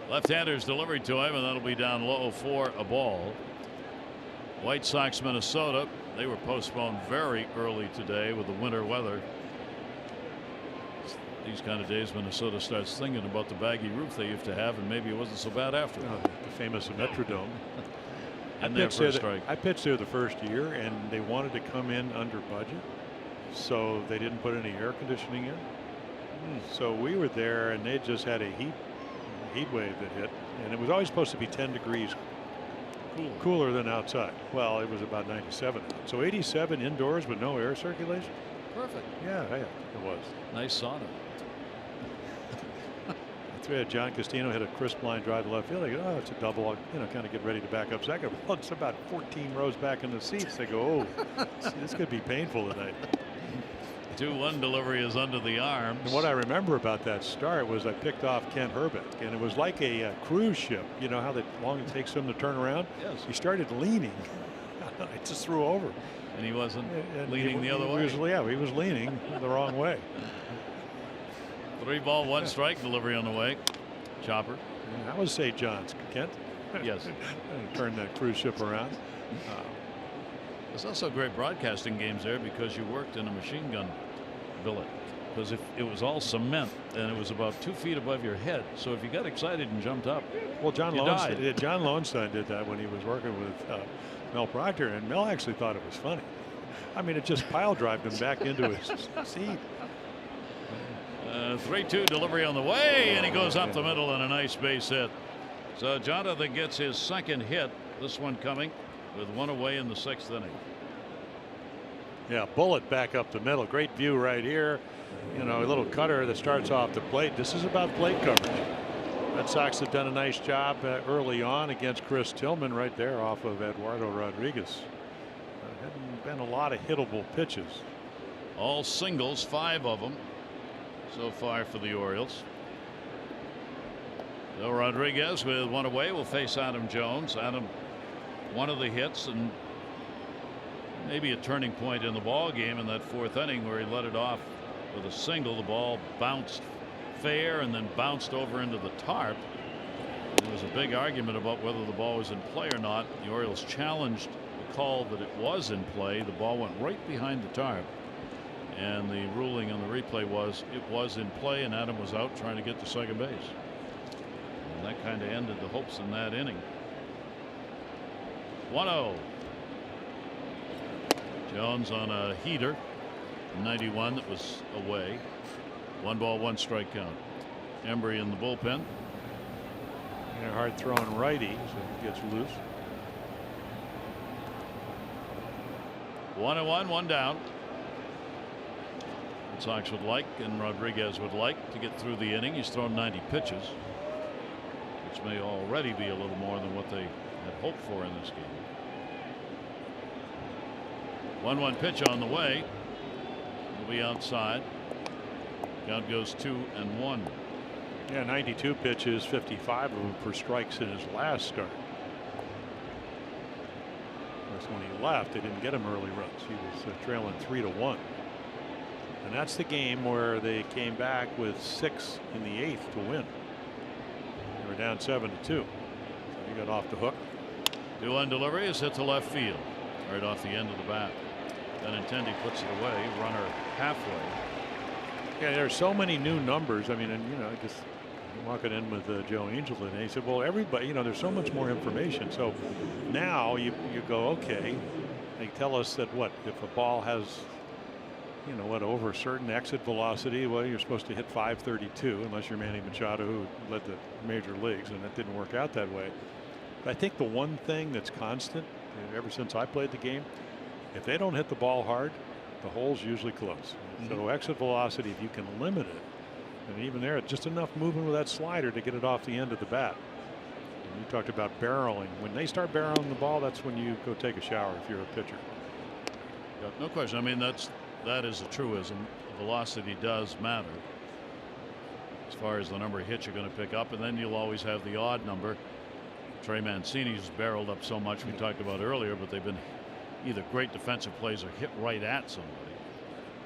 Left-hander's delivery to him, and that'll be down low for a ball. White Sox, Minnesota. They were postponed very early today with the winter weather. These kind of days, Minnesota starts thinking about the baggy roof they used to have, and maybe it wasn't so bad after all. The famous Metrodome. And their first strike. I pitched there the first year, and they wanted to come in under budget, so they didn't put any air conditioning in. So we were there, and they just had a heat wave that hit, and it was always supposed to be 10 degrees cooler than outside. Well, it was about 97. So 87 indoors with no air circulation. Perfect. Yeah, it was. Nice sauna. John Castino hit a crisp line drive to left field. They go, oh, it's a double. I'll, kind of get ready to back up second. Well, it's about 14 rows back in the seats. They go, oh, this could be painful tonight. 2-1 delivery is under the arms. And what I remember about that start was I picked off Kent Herbeck, and it was like a cruise ship. You know how long it takes him to turn around? Yes. He started leaning. I just threw over. And he wasn't leaning the other way? He was leaning the wrong way. 3 ball, 1 strike delivery on the way. Chopper. And that was St. John's, Kent. Yes. Turn that cruise ship around. It's also great broadcasting games there because you worked in a machine gun billet. Because if it was all cement and it was about 2 feet above your head, so if you got excited and jumped up, well, John Lowenstein did that when he was working with Mel Proctor, and Mel actually thought it was funny. I mean, it just pile drived him back into his seat. 3-2 delivery on the way, and he goes up the middle and a nice base hit. So Jonathan gets his second hit, this one coming with one away in the 6th inning. Yeah, bullet back up the middle. Great view right here. You know, a little cutter that starts off the plate. This is about plate coverage. Red Sox have done a nice job early on against Chris Tillman right there off of Eduardo Rodriguez. Hadn't been a lot of hittable pitches. All singles, 5 of them so far for the Orioles. So Rodriguez with one away will face Adam Jones. Adam, one of the hits and maybe a turning point in the ball game in that 4th inning where he let it off with a single. The ball bounced fair and then bounced over into the tarp. There was a big argument about whether the ball was in play or not. The Orioles challenged the call that it was in play. The ball went right behind the tarp, and the ruling on the replay was it was in play, and Adam was out trying to get to second base. And that kind of ended the hopes in that inning. 1-0. Jones on a heater, 91 that was away. 1 ball, 1 strike count. Embry in the bullpen. And a hard throwing righty, so he gets loose. 1-1, 1 down. Red Sox would like, and Rodriguez would like, to get through the inning. He's thrown 90 pitches, which may already be a little more than what they had hoped for in this game. 1-1 pitch on the way. Will be outside. Count goes 2-1. Yeah, 92 pitches, 55 of them for strikes in his last start. Of course, when he left, they didn't get him early runs. He was trailing 3-1. And that's the game where they came back with 6 in the 8th to win. They were down 7-2. So he got off the hook. 2-1 delivery is hit to left field, right off the end of the bat. Benintendi puts it away, runner halfway. Yeah, there's so many new numbers. I mean, and you know, just walking in with Joe Angel today, he said, well, everybody, you know, there's so much more information. So now you go, okay, they tell us that what if a ball has, you know, what, over a certain exit velocity, well, you're supposed to hit 532 unless you're Manny Machado, who led the major leagues, and it didn't work out that way. But I think the one thing that's constant ever since I played the game, if they don't hit the ball hard, the hole's usually close. So exit velocity, if you can limit it, and even there, just enough movement with that slider to get it off the end of the bat. And you talked about barreling. When they start barreling the ball, that's when you go take a shower if you're a pitcher. Yeah, no question. I mean, that is a truism. The velocity does matter as far as the number of hits you're going to pick up, and then you'll always have the odd number. Trey Mancini's barreled up so much we talked about earlier, but they've been either great defensive plays or hit right at somebody,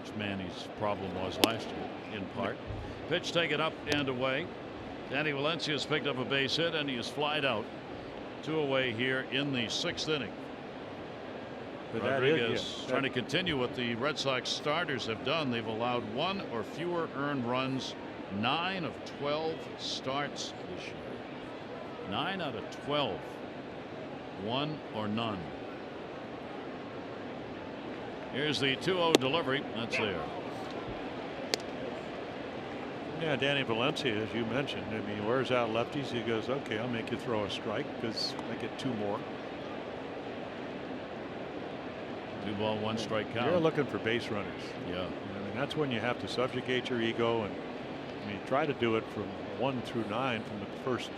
which Manny's problem was last year in part. Pitch taken up and away. Danny Valencia has picked up a base hit, and he is flied out. 2 away here in the 6th inning. But Rodriguez trying to continue what the Red Sox starters have done. They've allowed 1 or fewer earned runs 9 of 12 starts this year. 9 out of 12. 1 or none. Here's the 2-0 delivery. That's there. Yeah, Danny Valencia, as you mentioned, I mean, he wears out lefties. He goes, okay, I'll make you throw a strike because I get 2 more. 2 ball, 1 strike count. You're looking for base runners. Yeah. I mean, that's when you have to subjugate your ego, and I mean, try to do it from 1 through 9 from the 1st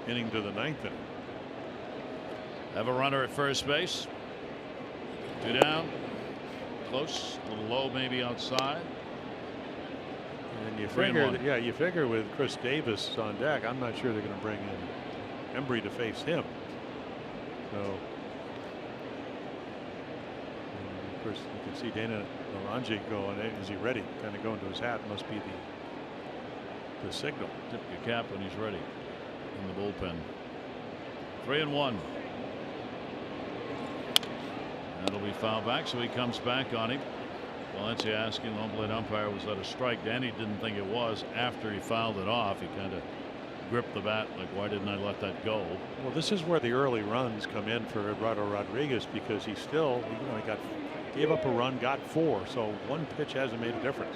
inning to the 9th inning. Have a runner at first base. 2 down. Close, a little low, maybe outside. And you figure, yeah, you figure with Chris Davis on deck, I'm not sure they're going to bring in Embry to face him. So, of course, you can see Dana Naranji going. Is he ready? Kind of going to his hat must be the signal. Tip your cap when he's ready in the bullpen. 3-1. That'll be foul back, so he comes back on him. Valencia asking the home plate umpire, was that a strike? Danny didn't think it was. After he fouled it off, he kind of gripped the bat like, why didn't I let that go? Well, this is where the early runs come in for Eduardo Rodriguez, because he still, you know, he gave up a run, got 4, so 1 pitch hasn't made a difference.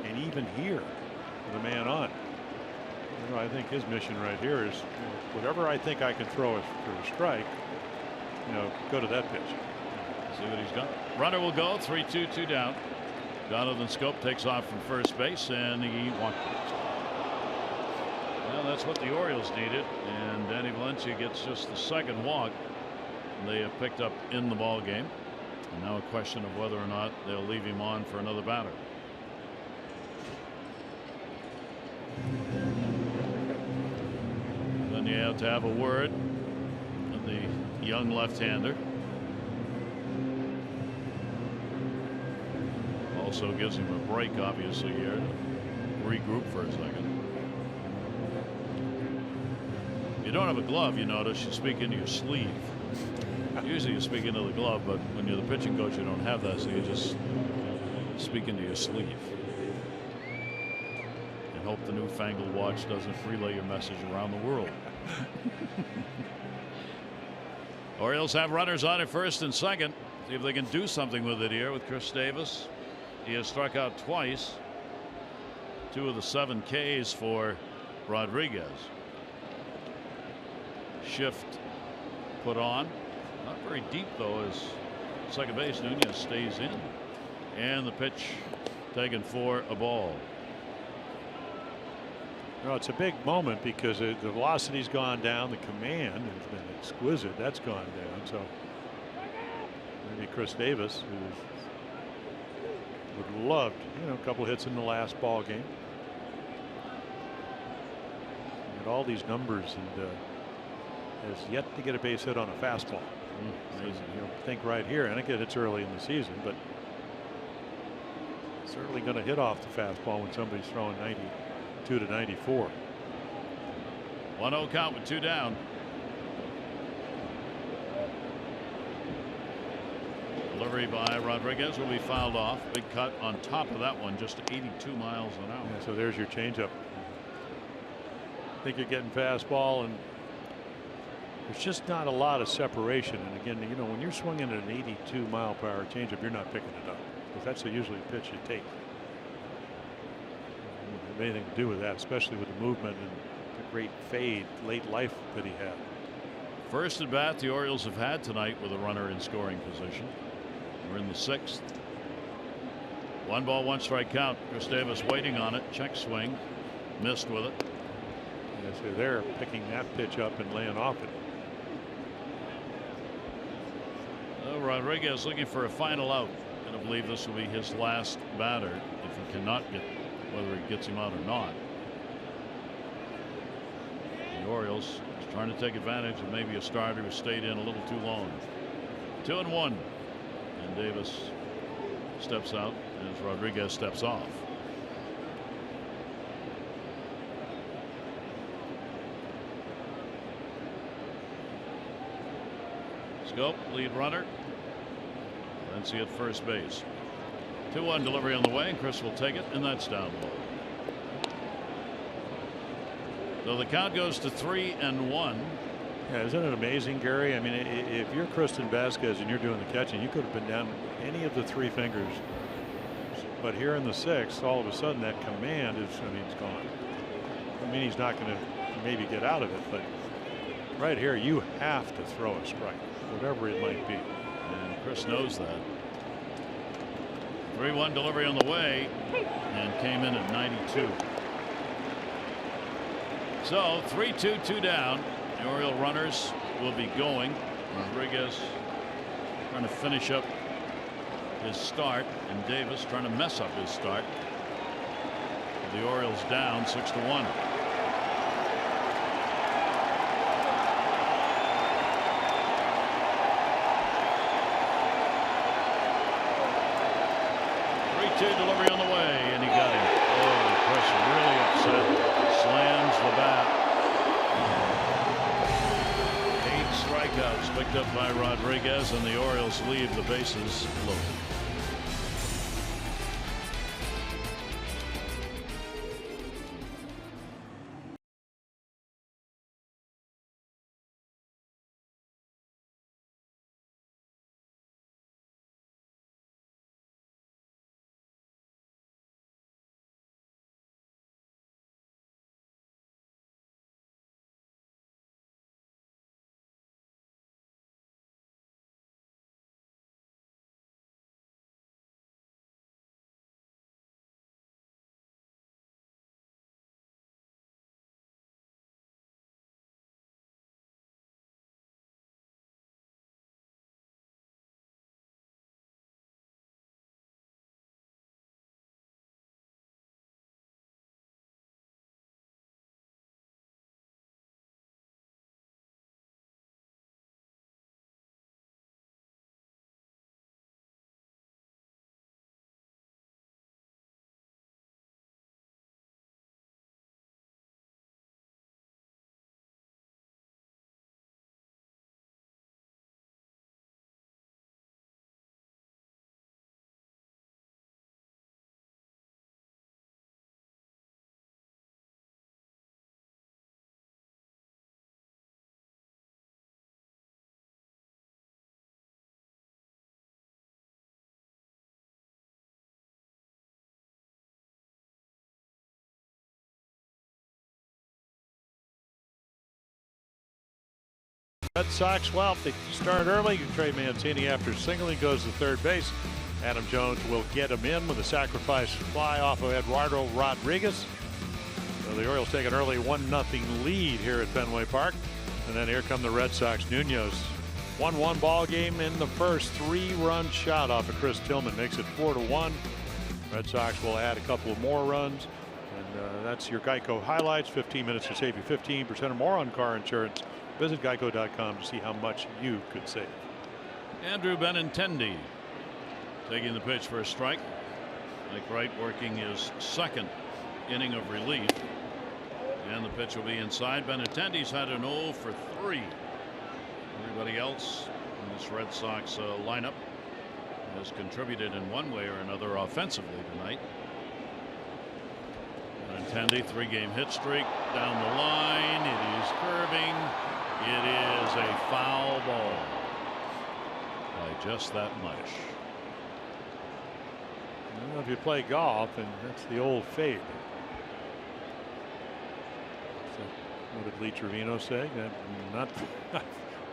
And even here, with a man on, You know, I think his mission right here is, whatever I think I can throw it for a strike, go to that pitch. See what he's got. Runner will go. 3-2, 2 down. Jonathan Scope takes off from first base, and he walked it. Well, that's what the Orioles needed, and Danny Valencia gets just the second walk they have picked up in the ball game. And now a question of whether or not they'll leave him on for another batter. Then you have to have a word with the young left-hander. Also gives him a break, obviously, here to regroup for a second. If you don't have a glove, you notice you speak into your sleeve. Usually you speak into the glove, but when you're the pitching coach, you don't have that, so you just speak into your sleeve. And hope the newfangled watch doesn't relay your message around the world. Orioles have runners on at first and second. See if they can do something with it here with Chris Davis. He has struck out twice. 2 of the 7 Ks for Rodriguez. Shift put on. Not very deep, though, as second base. Nunez stays in. And the pitch taken for a ball. No, it's a big moment because the velocity's gone down. The command has been exquisite. That's gone down. So maybe Chris Davis, who would loved, a couple hits in the last ball game. Had all these numbers and has yet to get a base hit on a fastball. Amazing. Think right here, and again, it's early in the season, but certainly going to hit off the fastball when somebody's throwing 92 to 94. 1-0 count with 2 down. Delivery by Rodriguez will be fouled off. Big cut on top of that one, just 82 miles an hour. Yeah, so there's your changeup. I think you're getting fastball, and there's just not a lot of separation. And again, when you're swinging at an 82 mile per hour changeup, you're not picking it up because that's usually a pitch you take. It have anything to do with that, especially with the movement and the great fade late life that he had. First at bat the Orioles have had tonight with a runner in scoring position. We're in the 6th. 1 ball, 1 strike count. Chris Davis waiting on it. Check swing. Missed with it. Yeah, so they're picking that pitch up and laying off it. Rodriguez looking for a final out. And I believe this will be his last batter if he cannot get, whether he gets him out or not. The Orioles is trying to take advantage of maybe a starter who stayed in a little too long. 2-1. And Davis steps out as Rodriguez steps off. Scope, lead runner. Valencia at first base. 2-1 delivery on the way, and Chris will take it, and that's down low. So the count goes to 3-1. Yeah, isn't it amazing, Gary? I mean, if you're Kristen Vasquez and you're doing the catching, you could have been down any of the 3 fingers. But here in the 6th, all of a sudden that command is, it's gone. I mean, he's not going to maybe get out of it, but right here, you have to throw a strike, whatever it might be. And Chris knows that. 3-1 delivery on the way, and came in at 92. So 3-2, 2 down. The Oriole runners will be going. Rodriguez trying to finish up his start, and Davis trying to mess up his start. The Orioles down 6-1. 3-2 delivery on the way, and he got him. Oh, Chris really upset. Slams the bat. 8 strikeouts picked up by Rodriguez, and the Orioles leave the bases loaded. Red Sox, well, they start early. Trey Mancini, after singling, goes to third base. Adam Jones will get him in with a sacrifice fly off of Eduardo Rodriguez. So the Orioles take an early 1-0 lead here at Fenway Park. And then here come the Red Sox. Nunez, 1-1 ball game in the first. 3-run shot off of Chris Tillman makes it 4-1. Red Sox will add a couple of more runs. And that's your Geico highlights. 15 minutes to save you 15% or more on car insurance. Visit geico.com to see how much you could save. Andrew Benintendi taking the pitch for a strike. Mike Wright working his second inning of relief. And the pitch will be inside. Benintendi's had an 0 for 3. Everybody else in this Red Sox lineup has contributed in one way or another offensively tonight. Benintendi, 3-game hit streak down the line. It is curving. It is a foul ball by just that much. Well, if you play golf, and that's the old fade. So what did Lee Trevino say? That not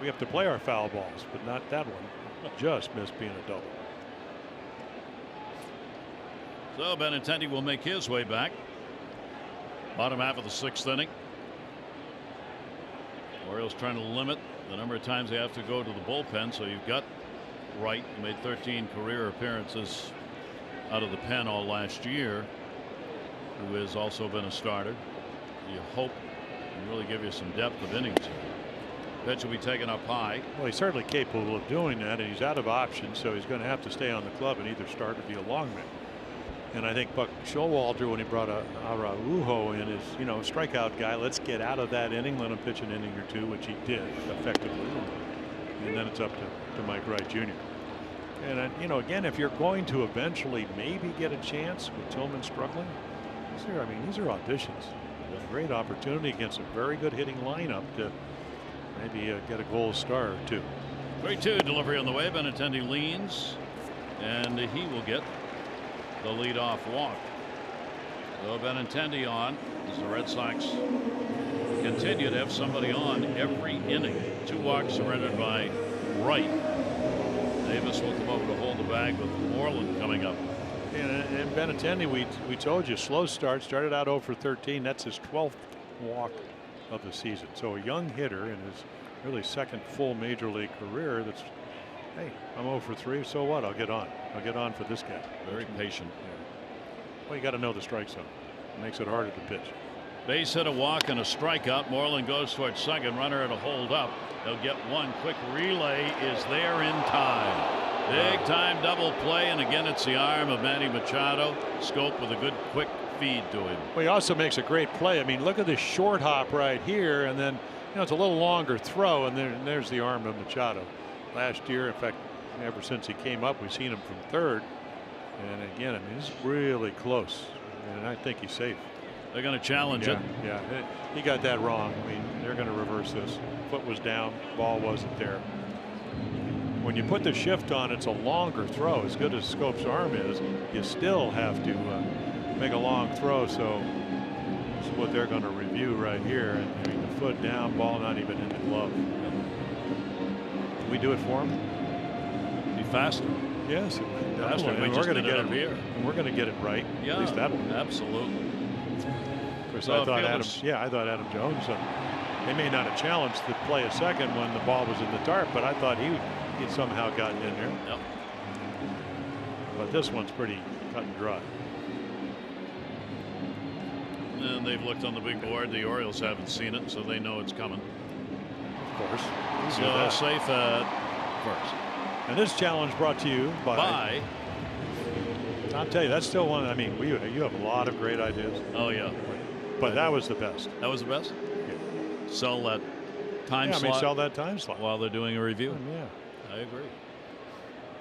we have to play our foul balls, but not that one. Just missed being a double. So Benintendi will make his way back. Bottom half of the 6th inning. Orioles trying to limit the number of times they have to go to the bullpen. So you've got Wright, who made 13 career appearances out of the pen all last year, who has also been a starter. You hope and really give you some depth of innings here. Pitch will be taken up high. Well, he's certainly capable of doing that, and he's out of options, so he's going to have to stay on the club and either start or be a long man. And I think Buck Showalter, when he brought Araujo in, is, you know, a strikeout guy. Let's get out of that inning, let him pitch an inning or two, which he did effectively. And then it's up to Mike Wright Jr. And, you know, again, if you're going to eventually maybe get a chance with Tillman struggling, these are auditions. A great opportunity against a very good hitting lineup to maybe get a gold star or two. 3-2 delivery on the way. Benintendi leans, and he will get the leadoff walk. So Benintendi on as the Red Sox continue to have somebody on every inning. 2 walks surrendered by Wright. Davis will come over to hold the bag with Moreland coming up. And Benintendi, we told you, slow start, started out 0 for 13. That's his 12th walk of the season. So a young hitter in his really second full major league career. That's, hey, I'm 0 for 3. So what? I'll get on for this guy. Very patient. Yeah. Well, you got to know the strike zone. It makes it harder to pitch. Base hit, a walk, and a strikeout. Moreland goes towards second. Runner at a hold up. They'll get one. Quick relay is there in time. Big time double play, and again it's the arm of Manny Machado. Scope with a good quick feed to him. Well, he also makes a great play. I mean, look at this short hop right here, and then, you know, it's a little longer throw, and there's the arm of Machado. Last year, in fact, ever since he came up, we've seen him from third. And again, I mean, it's really close, and I think he's safe. They're going to challenge it. Yeah, he got that wrong. I mean, they're going to reverse this. Foot was down, ball wasn't there. When you put the shift on, it's a longer throw. As good as Scope's arm is, you still have to make a long throw. So this is what they're going to review right here. And I mean, the foot down, ball not even in the glove. Can we do it for him? Be faster. Yes, faster. And we're going to get it here. And we're going to get it right. Yeah, at least that one. Absolutely. Of course, I thought Adam Jones. They may not have challenged the play a second when the ball was in the tarp, but I thought he'd somehow gotten in there. Yep. But this one's pretty cut and dry. And they've looked on the big board. The Orioles haven't seen it, so they know it's coming. Of course. So safe at first. And this challenge brought to you by. I'll tell you, that's still one. I mean, you have a lot of great ideas. Oh yeah. But that was the best. That was the best. Yeah. Sell that time slot. I mean, sell that time slot while they're doing a review. Yeah. I agree.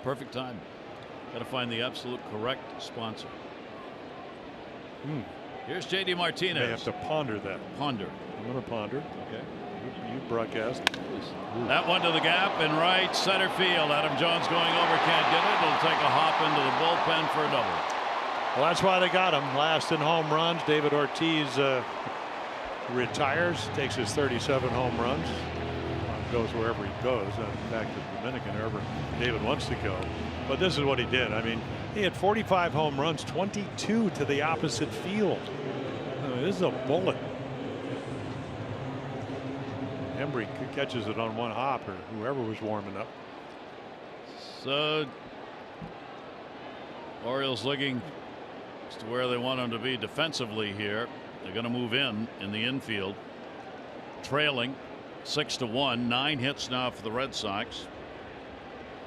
Perfect time. Got to find the absolute correct sponsor. Here's JD Martinez. They have to ponder that. Ponder. I'm going to ponder. Okay. You broadcast. That one to the gap in right center field. Adam Jones going over, can't get it. It'll take a hop into the bullpen for a double. Well, that's why they got him. Last in home runs. David Ortiz retires, takes his 37 home runs. goes wherever he goes. In fact, the Dominican, wherever David wants to go. But this is what he did. I mean, he had 45 home runs, 22 to the opposite field. I mean, this is a bullet. Embry catches it on one hop, or whoever was warming up. So Orioles looking as to where they want them to be defensively here. They're going to move in the infield, trailing 6-1. 9 hits now for the Red Sox.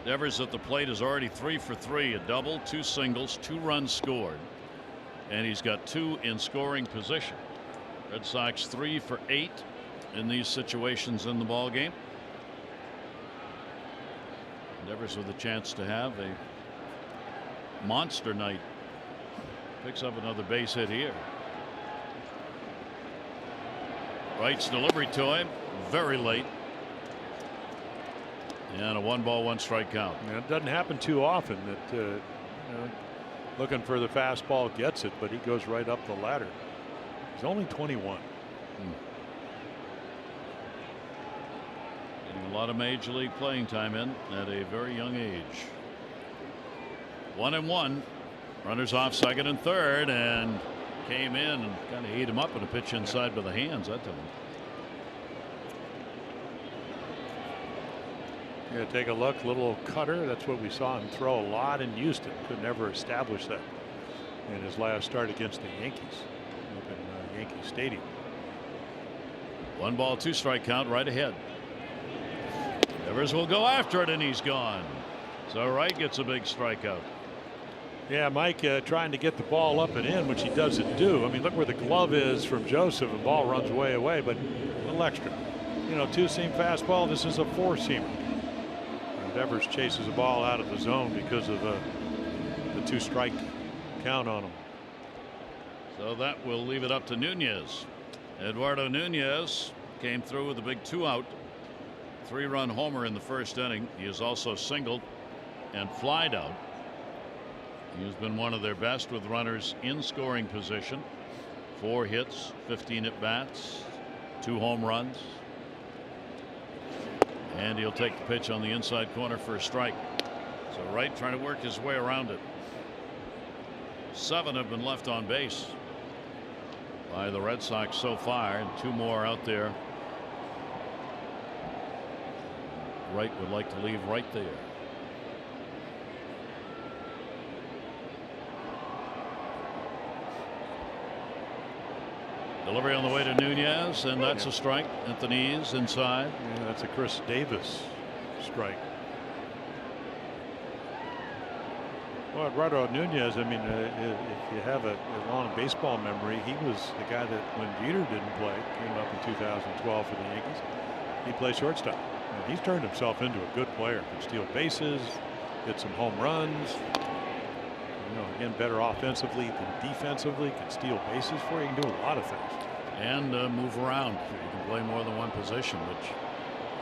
Devers at the plate is already 3 for 3, a double, 2 singles, 2 runs scored, and he's got 2 in scoring position. Red Sox 3 for 8 in these situations in the ball game. Devers with a chance to have a monster night. Picks up another base hit here. Wright's delivery to him very late. And a 1-ball 1-strike count. Yeah, it doesn't happen too often that you know, looking for the fastball gets it, but he goes right up the ladder. He's only 21. Getting a lot of major league playing time in at a very young age. 1-1. Runners off second and third, and came in and kind of ate him up with a pitch inside by the hands that time. Yeah, take a look, little cutter. That's what we saw him throw a lot in Houston. Could never establish that in his last start against the Yankees up in Yankee Stadium. 1-ball 2-strike count right ahead. Devers will go after it, and he's gone. So Wright gets a big strikeout. Yeah, Mike trying to get the ball up and in, which he doesn't do. I mean, look where the glove is from Joseph. The ball runs way away, but a little extra. You know, 2-seam fastball. This is a 4-seamer. Devers chases the ball out of the zone because of the 2-strike count on him. So that will leave it up to Nunez. Eduardo Nunez came through with a big 2-out, 3-run homer in the first inning. He has also singled and flied out. He has been one of their best with runners in scoring position. 4 hits, 15 at bats, 2 home runs. And he'll take the pitch on the inside corner for a strike. So Wright trying to work his way around it. 7 have been left on base by the Red Sox so far, and 2 more out there. Wright would like to leave right there. Delivery on the way to Nunez, and that's a strike at the knees inside. Yeah, that's a Chris Davis strike. Well, Eduardo Nunez, I mean, if you have a long baseball memory, he was the guy that when Jeter didn't play, came up in 2012 for the Yankees. He played shortstop. And he's turned himself into a good player. Can steal bases, hit some home runs. You know, again, better offensively than defensively. Can steal bases for you. Can do a lot of things. And move around. You can play more than one position, which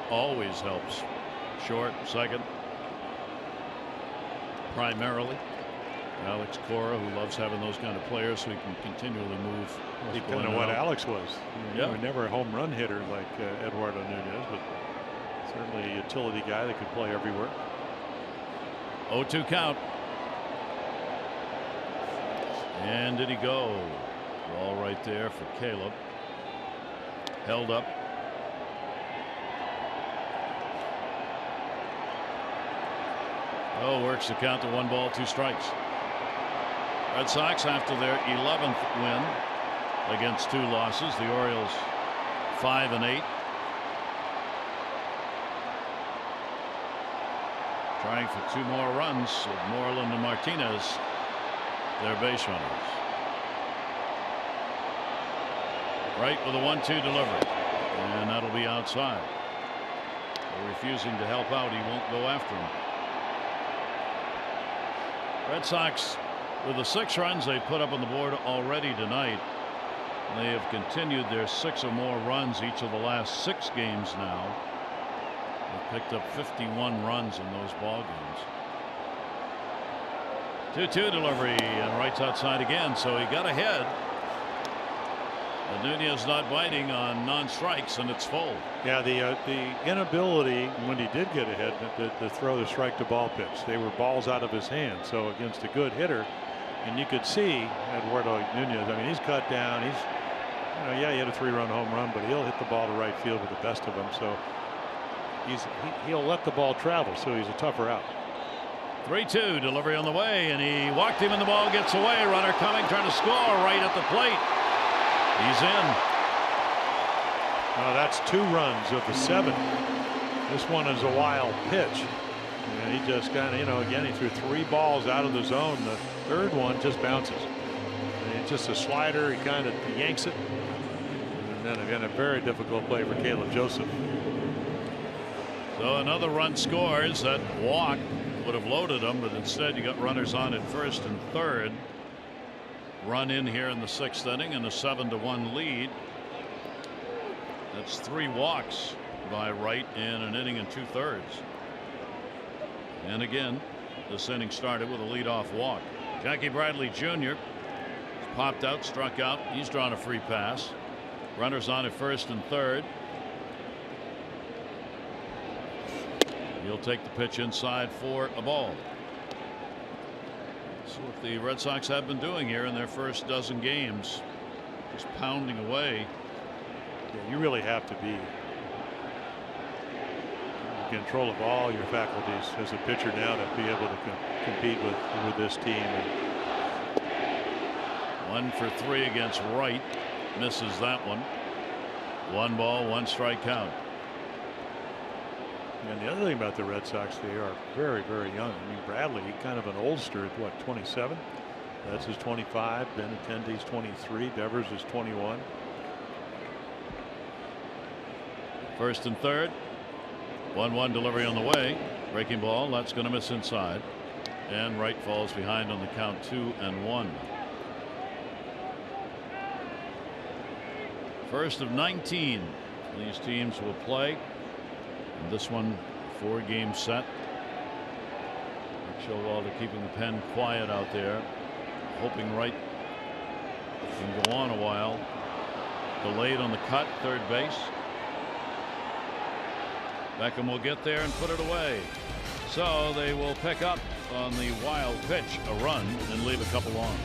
always helps. Short, second, primarily. Alex Cora, who loves having those kind of players who can continually move. He kind of what Alex was. Yeah. Never a home run hitter like Eduardo Nunez, but certainly a utility guy that could play everywhere. 0-2 count. And did he go? Ball right there for Caleb. Held up. Oh, works the count to 1-ball 2 strikes. Red Sox after their 11th win against 2 losses. The Orioles 5-8. Trying for 2 more runs with Moreland and Martinez, their base runners. Right with a 1-2 delivery, and that'll be outside. They're refusing to help out. He won't go after him. Red Sox with the 6 runs they put up on the board already tonight. They have continued their 6 or more runs each of the last 6 games now. They've picked up 51 runs in those ball games. 2-2 delivery, and Wright's outside again, so he got ahead. Nunez not biting on non-strikes, and it's full. Yeah, the inability when he did get ahead to throw the strike to ball pitch. They were balls out of his hand. So against a good hitter, and you could see Eduardo Nunez. I mean, he's cut down. He's, yeah, he had a 3-run home run, but he'll hit the ball to right field with the best of them. So he'll let the ball travel. So he's a tougher out. 3-2 delivery on the way, and he walked him, and the ball gets away. Runner coming, trying to score right at the plate. He's in. Well, that's 2 runs of the 7. This one is a wild pitch. And he just kind of, again, he threw 3 balls out of the zone. The third one just bounces. And it's just a slider. He kind of yanks it. And then again, a very difficult play for Caleb Joseph. So another run scores. That walk would have loaded him, but instead you got runners on at first and third. Run in here in the 6th inning and a 7-1 lead. That's 3 walks by Wright in an inning and 2/3. And again, this inning started with a leadoff walk. Jackie Bradley Jr. popped out, struck out. He's drawn a free pass. Runners on at first and third. He'll take the pitch inside for a ball. That's what the Red Sox have been doing here in their first dozen games. Just pounding away. Yeah, you really have to be in control of all your faculties as a pitcher now to be able to compete with this team. 1 for 3 against Wright. Misses that one. 1 ball, 1 strike count. And the other thing about the Red Sox, they are very, very young. I mean, Bradley, kind of an oldster at what, 27? That's his 25. Benintendi's 23. Devers is 21. First and third. 1-1 delivery on the way. Breaking ball. That's going to miss inside. And Wright falls behind on the count 2-1. First of 19 these teams will play. And this one, 4-game set. Showalter keeping the pen quiet out there, hoping Wright can go on a while. Delayed on the cut, third base. Beckham will get there and put it away. So they will pick up on the wild pitch, a run, and leave a couple on.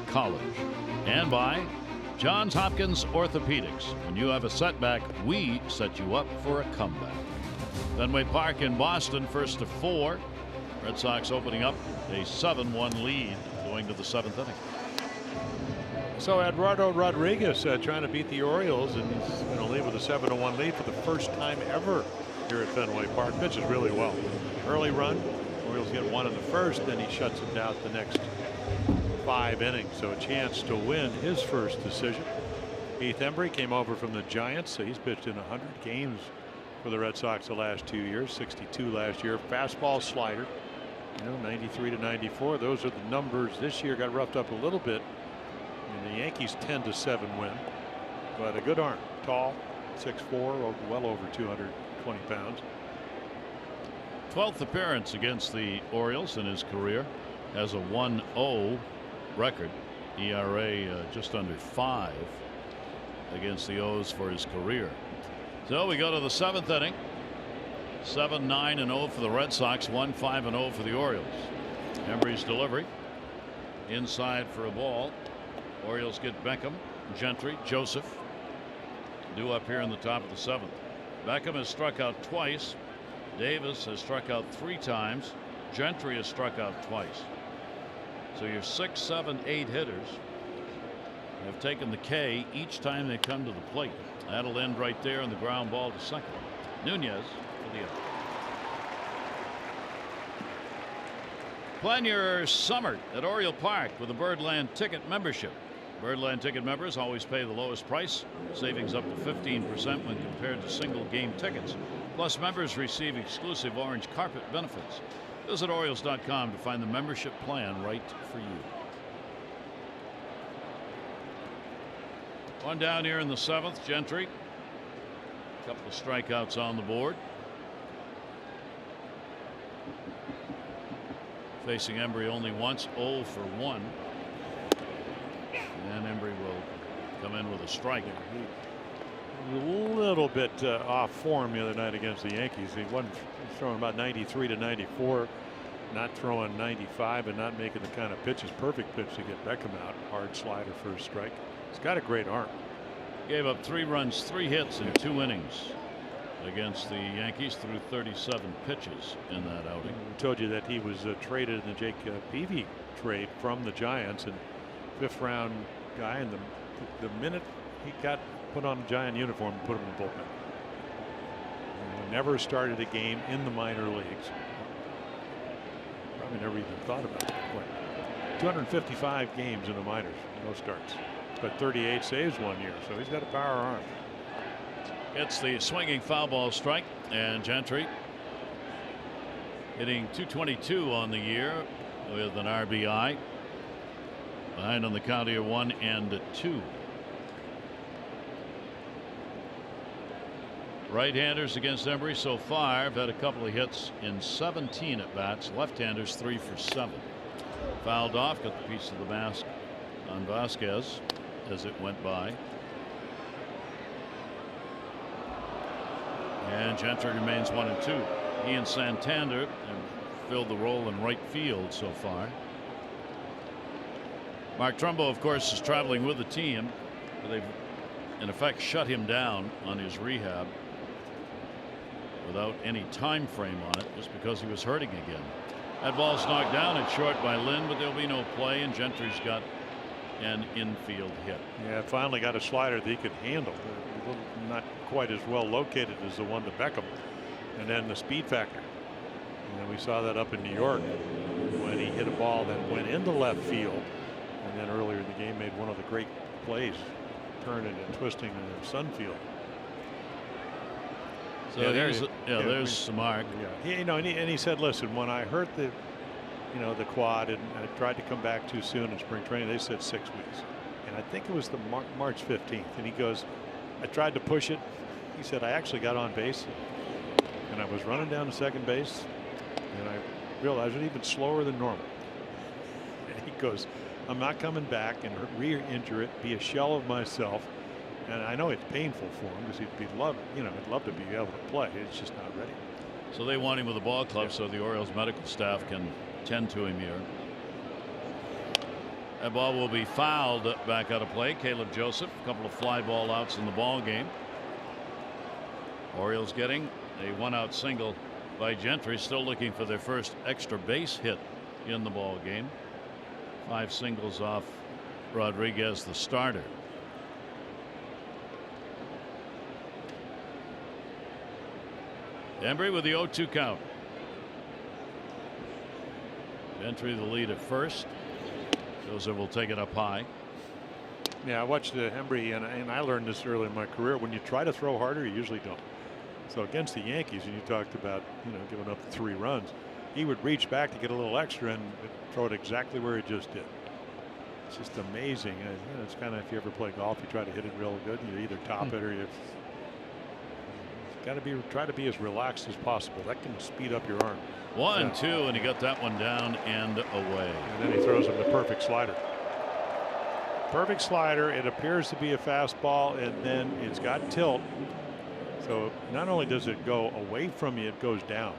College, and by Johns Hopkins Orthopedics. When you have a setback, we set you up for a comeback. Fenway Park in Boston, first to 4. Red Sox opening up a 7-1 lead going to the 7th inning. So Eduardo Rodriguez trying to beat the Orioles, and he's going to leave with a 7-1 lead for the first time ever here at Fenway Park. Pitches really well. Early run. Orioles get 1 in the first, then he shuts it down the next 5 innings. So a chance to win his first decision. Heath Embry came over from the Giants, so he's pitched in 100 games for the Red Sox the last 2 years. 62 last year. Fastball, slider. 93 to 94. Those are the numbers. This year got roughed up a little bit. And the Yankees 10-7 win. But a good arm. Tall, 6'4", well over 220 pounds. 12th appearance against the Orioles in his career. Has a 1-0 record. ERA just under 5 against the O's for his career. So we go to the 7th inning. 7-9-0 for the Red Sox. 1-5-0 for the Orioles. Embry's delivery inside for a ball. Orioles get Beckham, Gentry, Joseph due up here in the top of the 7th. Beckham has struck out twice. Davis has struck out 3 times. Gentry has struck out twice. So your 6, 7, 8 hitters have taken the K each time they come to the plate. That'll end right there in the ground ball to second. Nunez for the out. Plan your summer at Oriole Park with a Birdland Ticket membership. Birdland Ticket members always pay the lowest price. Savings up to 15% when compared to single game tickets. Plus, members receive exclusive orange carpet benefits. Visit Orioles.com to find the membership plan right for you. One down here in the 7th. Gentry. A couple of strikeouts on the board. Facing Embry only once, 0 for 1. And Embry will come in with a strike. A little bit off form the other night against the Yankees. He wasn't throwing about 93 to 94, not throwing 95 and not making the kind of pitches. Perfect pitch to get Beckham out. Hard slider for a strike. He's got a great arm. Gave up 3 runs, 3 hits in 2 innings against the Yankees through 37 pitches in that outing. I told you that he was traded in the Jake Peavy trade from the Giants, and 5th round guy, and the minute he got put on a Giant uniform and put him in the bullpen. Never started a game in the minor leagues. Probably never even thought about it. What? 255 games in the minors, no starts. But 38 saves 1 year, so he's got a power arm. Gets the swinging foul ball strike, and Gentry hitting .222 on the year with an RBI. Behind on the count here, 1-2. Right-handers against Embry so far have had a couple of hits in 17 at bats. Left-handers 3 for 7. Fouled off, got the piece of the mask on Vasquez as it went by. And Gentry remains 1-2. He and Santander have filled the role in right field so far. Mark Trumbo, of course, is traveling with the team. They've in effect shut him down on his rehab without any time frame on it, just because he was hurting again. That ball's knocked down at short by Lynn, but there'll be no play, and Gentry's got an infield hit. Yeah, finally got a slider that he could handle. Not quite as well located as the one to Beckham. And then the speed factor. And we saw that up in New York when he hit a ball that went into left field. And then earlier in the game made one of the great plays, turning and twisting in Sunfield. So yeah, there's Samar. Yeah, and he said, listen, when I hurt the quad and I tried to come back too soon in spring training, they said 6 weeks. And I think it was the March 15th. And he goes, I tried to push it. He said, I actually got on base and I was running down to second base and I realized it even slower than normal. And he goes, I'm not coming back and re-injure it, be a shell of myself. And I know it's painful for him because he'd love to be able to play. It's just not ready. So they want him with the ball club so the Orioles medical staff can tend to him here. That ball will be fouled back out of play. Caleb Joseph, a couple of fly ball outs in the ball game. Orioles getting a 1-out single by Gentry, still looking for their first extra base hit in the ball game. 5 singles off Rodriguez, the starter. Embry with the 0-2 count. Gentry the lead at first. Joseph will take it up high. Yeah, I watched Embry, and I learned this early in my career. When you try to throw harder, you usually don't. So against the Yankees, and you talked about, giving up the 3 runs, he would reach back to get a little extra and throw it exactly where he just did. It's just amazing. It's kind of, if you ever play golf, you try to hit it real good. You either top it or you got to try to be as relaxed as possible. That can speed up your arm. 1-2, and he got that one down and away. And then he throws him the perfect slider. Perfect slider. It appears to be a fastball, and then it's got tilt. So not only does it go away from you, it goes down. I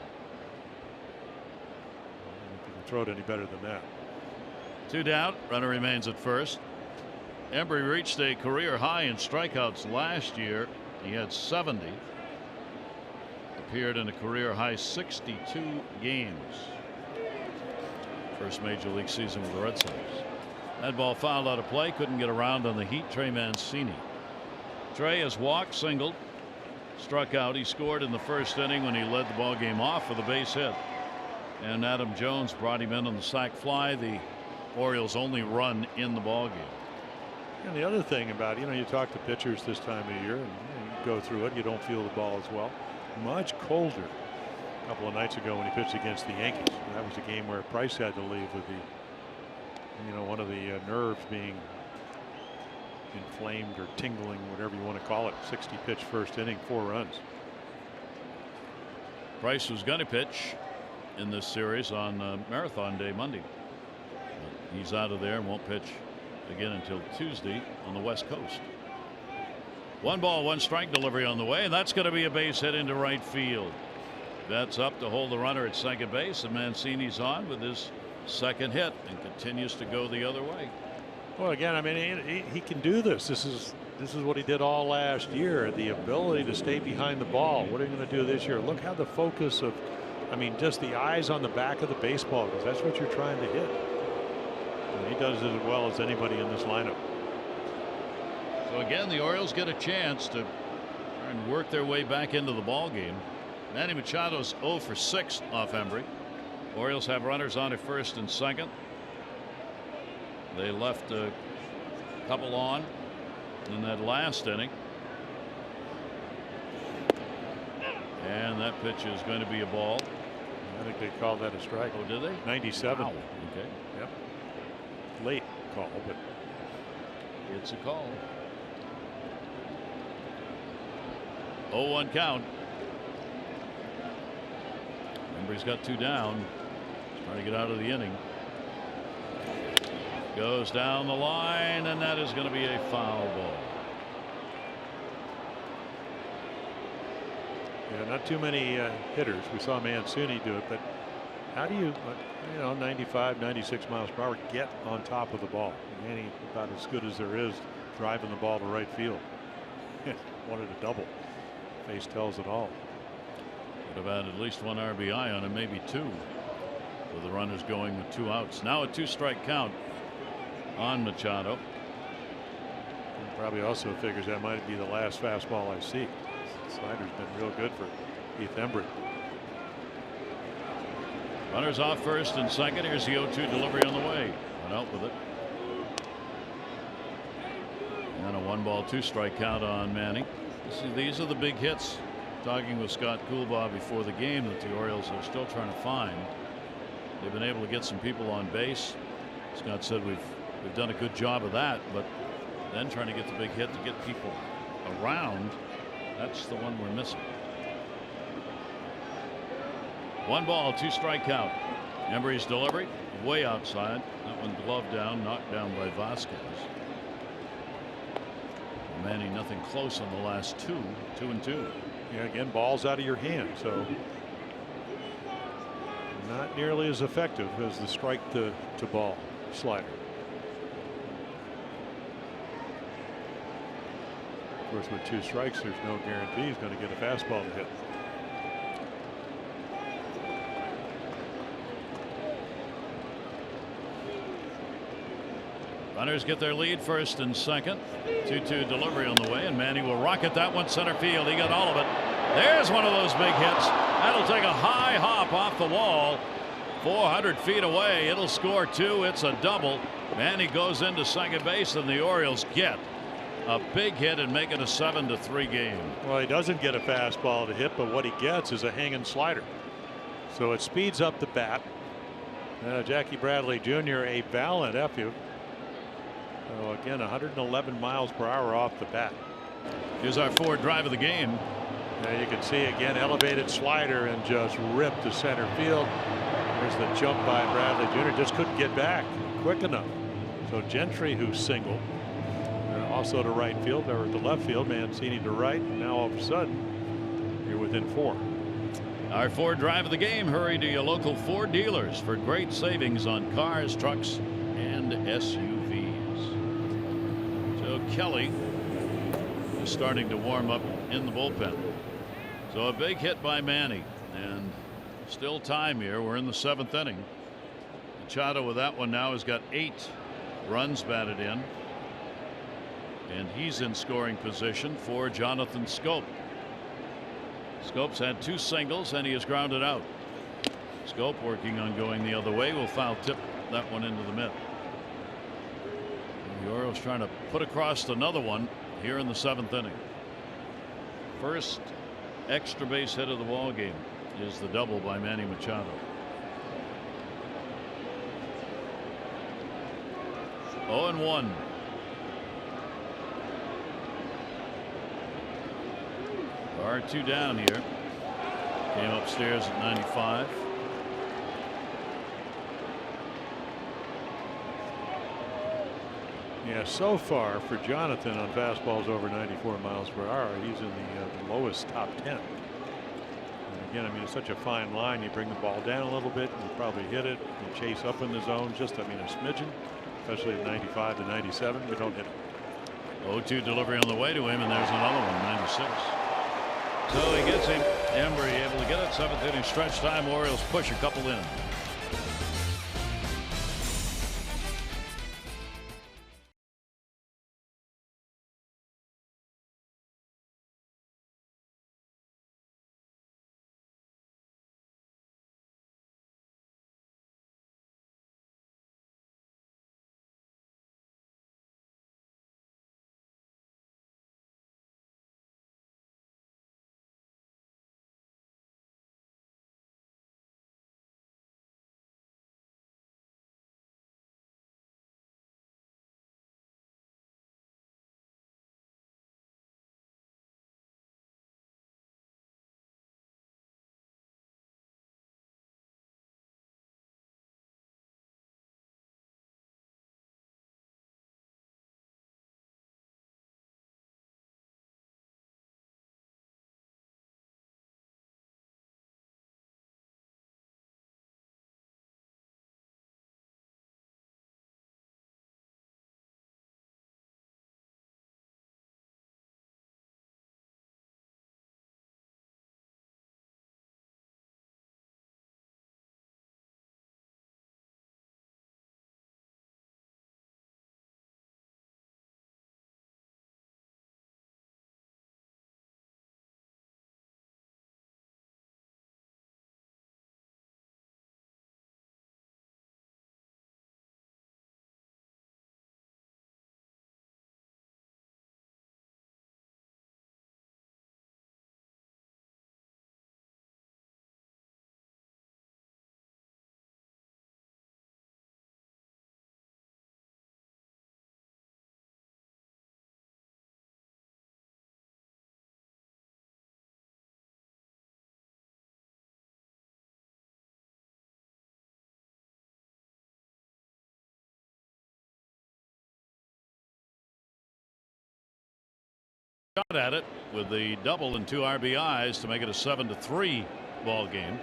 don't know if you can throw it any better than that. 2 down. Runner remains at first. Embry reached a career high in strikeouts last year. He had 70. Appeared in a career high 62 games. First major league season with the Red Sox. That ball fouled out of play. Couldn't get around on the heat. Trey Mancini. Trey has walked, singled, struck out. He scored in the first inning when he led the ball game off with a base hit. And Adam Jones brought him in on the sac fly. The Orioles' only run in the ball game. And the other thing about, you talk to pitchers this time of year and you go through it, you don't feel the ball as well. Much colder a couple of nights ago when he pitched against the Yankees. And that was a game where Price had to leave with the, one of the nerves being inflamed or tingling, whatever you want to call it. 60 pitch first inning, 4 runs. Price was going to pitch in this series on Marathon Day Monday. But he's out of there and won't pitch again until Tuesday on the West Coast. 1 ball, 1 strike delivery on the way, and that's going to be a base hit into right field. That's up to hold the runner at second base, and Mancini's on with his second hit and continues to go the other way. Well, again, I mean, he can do this. This is what he did all last year. The ability to stay behind the ball. What are you going to do this year? Look how the focus of, just the eyes on the back of the baseball, because that's what you're trying to hit. And he does it as well as anybody in this lineup. So again, the Orioles get a chance to try and work their way back into the ball game. Manny Machado's 0 for 6 off Embry. Orioles have runners on at first and second. They left a couple on in that last inning. And that pitch is going to be a ball. I think they called that a strike. Oh, did they? 97. Wow. Okay. Yep. Late call, but it's a call. 0-1 count. Embry's got 2 down. He's trying to get out of the inning. Goes down the line, and that is going to be a foul ball. Yeah, not too many hitters. We saw Mancini do it, but how do you, 95, 96 miles per hour, get on top of the ball? Manny about as good as there is driving the ball to right field. Wanted a double. Face tells it all. Would have had at least 1 RBI on him, maybe 2, with the runners going with 2 outs. Now a 2-strike count on Machado. He probably also figures that might be the last fastball I see. The slider's been real good for Keith Embry. Runners off first and second. Here's the 0-2 delivery on the way. Went out with it. And a 1 ball, 2-strike count on Manny. See, these are the big hits. Talking with Scott Coolbaugh before the game that the Orioles are still trying to find. They've been able to get some people on base. Scott said we've done a good job of that, but then trying to get the big hit to get people around, that's the one we're missing. 1 ball, 2-strike count. Embry's delivery way outside. That one gloved down, knocked down by Vasquez. Manny nothing close on the last 2 and 2. Yeah, again, ball's out of your hand, so not nearly as effective as the strike to ball slider. Of course, with 2 strikes, there's no guarantee he's going to get a fastball to hit. Runners get their lead first and second. 2-2 delivery on the way, and Manny will rocket that one center field. He got all of it. There's one of those big hits. That'll take a high hop off the wall. 400 feet away. It'll score 2. It's a double. Manny goes into second base, and the Orioles get a big hit and make it a 7-3 game. Well, he doesn't get a fastball to hit, but what he gets is a hanging slider. So it speeds up the bat. Jackie Bradley Jr. a BAL at FU. So again, 111 miles per hour off the bat. Here's our fourth drive of the game. You can see again elevated slider and just ripped to center field. There's the jump by Bradley Jr. Just couldn't get back quick enough. So Gentry, who's single, also to right field, or to left field. Mancini to right. And now all of a sudden you're within 4. Our fourth drive of the game. Hurry to your local Ford dealers for great savings on cars, trucks, and SUVs. So Kelly is starting to warm up in the bullpen. So a big hit by Manny, and still time here. We're in the 7th inning. Machado with that one now has got 8 runs batted in, and he's in scoring position for Jonathan Scope. Scope's had 2 singles and he has grounded out. Scope working on going the other way. Will foul tip that one into the mid. The Orioles trying to put across another one here in the 7th inning. First extra base hit of the ball game is the double by Manny Machado. Oh, and 1. R2 down here. Came upstairs at 95. Yeah, so far for Jonathan on fastballs over 94 miles per hour, he's in the lowest top 10. And again, I mean, it's such a fine line. You bring the ball down a little bit, you probably hit it. You chase up in the zone, just I mean a smidgen, especially at 95 to 97. You don't hit it. 0-2 delivery on the way to him, and there's another one, 96. So he gets him. Embry able to get it. 7th inning stretch time. Orioles push a couple in. Shot at it with the double and 2 RBIs to make it a 7-3 ball game.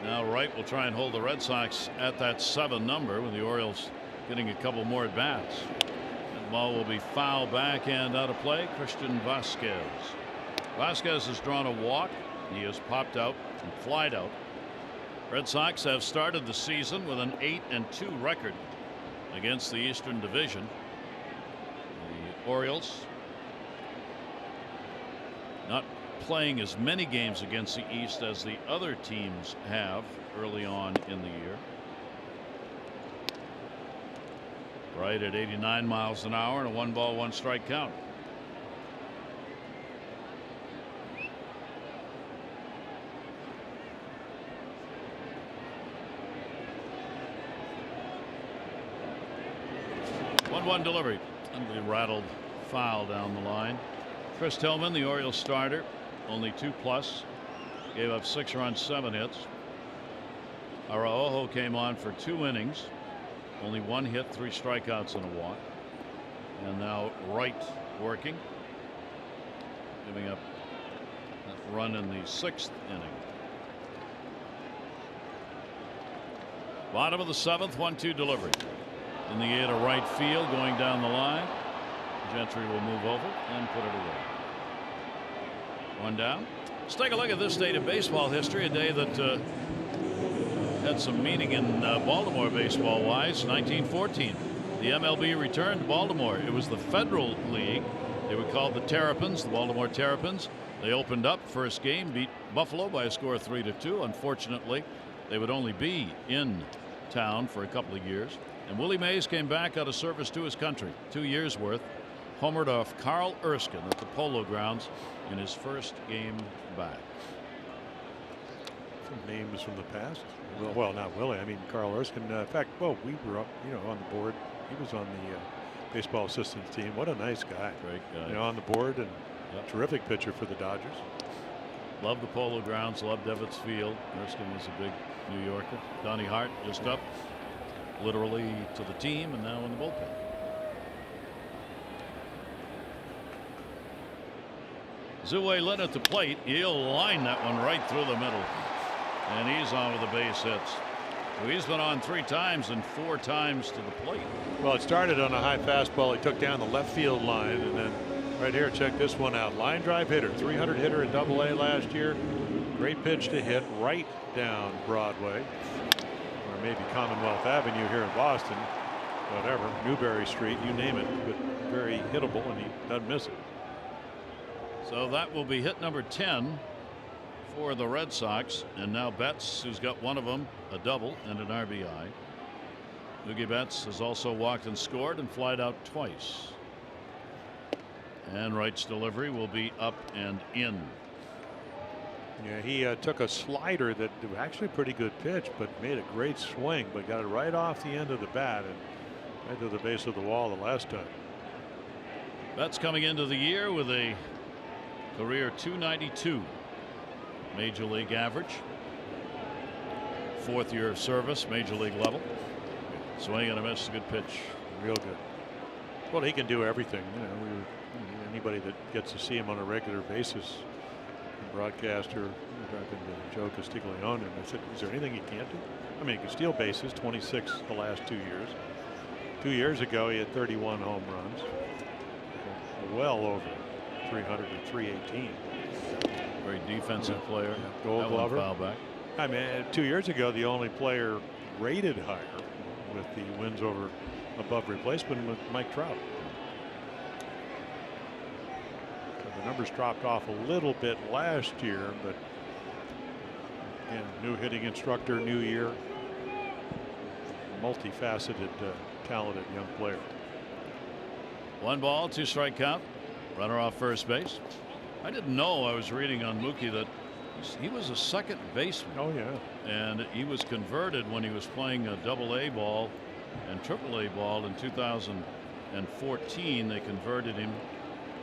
Now Wright will try and hold the Red Sox at that 7 number with the Orioles getting a couple more at bats. The ball will be fouled back and out of play. Christian Vasquez. Vasquez has drawn a walk. He has popped out and flied out. Red Sox have started the season with an 8-2 record against the Eastern Division. The Orioles not playing as many games against the East as the other teams have early on in the year. Right at 89 miles an hour and a 1-ball, 1-strike count. One delivery. And the rattled foul down the line. Chris Tillman, the Orioles starter, only 2+. Gave up 6 runs, 7 hits. Araujo came on for 2 innings. Only 1 hit, 3 strikeouts and a walk. And now Wright working. Giving up that run in the 6th inning. Bottom of the 7th, 1-2 delivery. In the air to right field, going down the line. Gentry will move over and put it away. 1 down. Let's take a look at this date in baseball history. A day that had some meaning in Baltimore baseball wise. 1914. The MLB returned to Baltimore. It was the Federal League. They were called the Terrapins, the Baltimore Terrapins. They opened up first game, beat Buffalo by a score of 3-2. Unfortunately, they would only be in town for a couple of years. And Willie Mays came back out of service to his country, 2 years worth. Homered off Carl Erskine at the Polo Grounds in his first game back. Some names from the past. Well, not Willie. I mean, Carl Erskine. In fact, well, we were up, on the board. He was on the baseball assistance team. What a nice guy. Great guy. On the board, and terrific pitcher for the Dodgers. Loved the Polo Grounds, loved Evetts Field. Erskine was a big New Yorker. Donnie Hart just up literally to the team and now in the bullpen. Zue led at the plate. He'll line that one right through the middle. And he's on with the base hits. He's been on 3 times and 4 times to the plate. Well, it started on a high fastball. He took down the left field line, and then right here, check this one out. Line drive hitter, 300 hitter in Double-A last year. Great pitch to hit right down Broadway, or maybe Commonwealth Avenue here in Boston, whatever, Newberry Street, you name it, but very hittable, and he doesn't miss it. So that will be hit number 10 for the Red Sox. And now Betts, who's got one of them, a double and an RBI. Mookie Betts has also walked and scored and flied out twice. And Wright's delivery will be up and in. Yeah, he took a slider that was actually a pretty good pitch, but made a great swing, but got it right off the end of the bat and right to the base of the wall the last time. Betts coming into the year with a career .292 major league average. 4th year of service, major league level. Swing and a miss, a good pitch. Real good. Well, he can do everything. Anybody that gets to see him on a regular basis, broadcaster, talking to Joe Castiglione, and I said, is there anything he can't do? I mean, he can steal bases, 26 the last 2 years. 2 years ago, he had 31 home runs. Well over 300 and 318. Very defensive player. Gold Glover. Foul back. I mean, 2 years ago, the only player rated higher with the wins over above replacement was Mike Trout. So the numbers dropped off a little bit last year, but again, new hitting instructor, new year, multifaceted, talented young player. 1 ball, 2 strike count. Runner off first base. I didn't know, I was reading on Mookie that he was a second baseman. Oh yeah. And he was converted when he was playing a Double-A ball and Triple-A ball in 2014. They converted him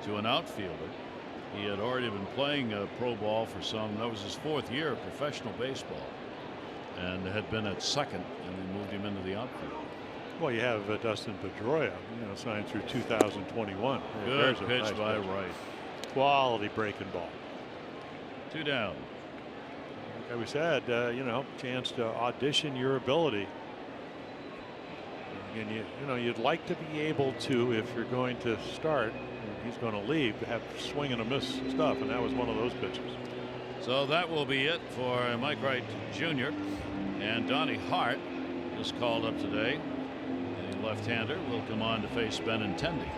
to an outfielder. He had already been playing pro ball for some. That was his 4th year of professional baseball, and had been at second, and they moved him into the outfield. Well, you have Dustin Pedroia, signed through 2021. Good pitch nice by pitch. Wright. Quality breaking ball. 2 down. Like we said, chance to audition your ability. And you'd like to be able to, if you're going to start, and he's going to leave, to have swing and a miss stuff, and that was one of those pitches. So that will be it for Mike Wright Jr. and Donnie Hart is called up today. The left-hander will come on to face Benintendi.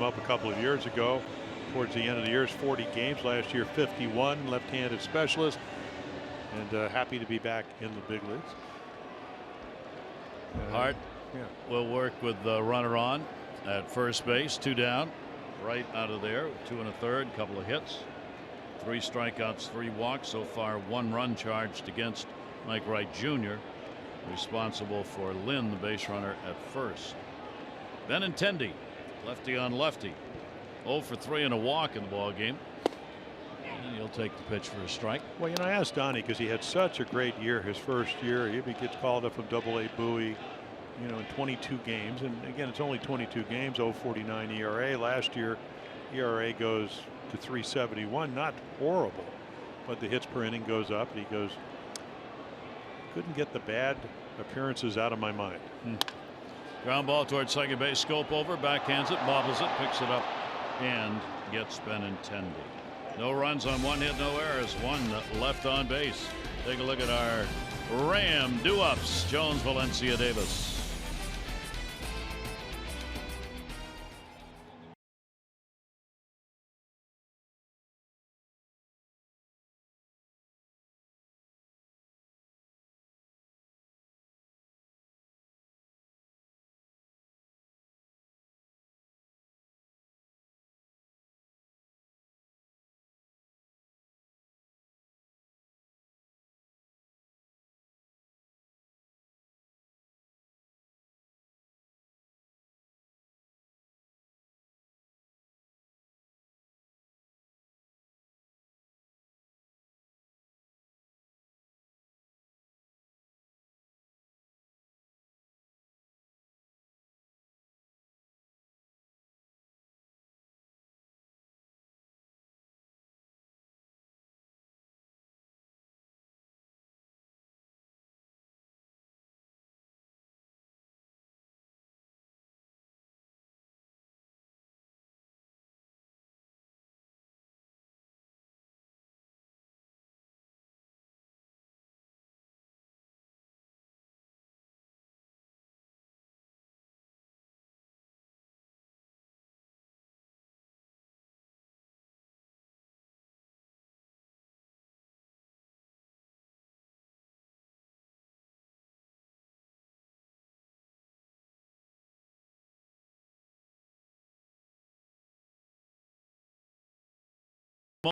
up a couple of years ago. Towards the end of the year, 40 games. Last year, 51. Left-handed specialist. And happy to be back in the big leagues. Hart will work with the runner on at first base. 2 down. Right out of there. 2 1/3. Couple of hits. 3 strikeouts, 3 walks. So far, 1 run charged against Mike Wright Jr., responsible for Lynn, the base runner, at first. Benintendi, lefty on lefty. 0 for 3 and a walk in the ball game. And he'll take the pitch for a strike. Well, I asked Donnie because he had such a great year his first year. He gets called up from AA Bowie, in 22 games. And again, it's only 22 games, 0.49 ERA. Last year, ERA goes to 3.71. Not horrible, but the hits per inning goes up. And he goes, couldn't get the bad appearances out of my mind. Ground ball towards second base. Scope over, backhands it, bobbles it, picks it up, and gets Benintendi. No runs on 1 hit, no errors. 1 left on base. Take a look at our Ram do-ups. Jones, Valencia, Davis.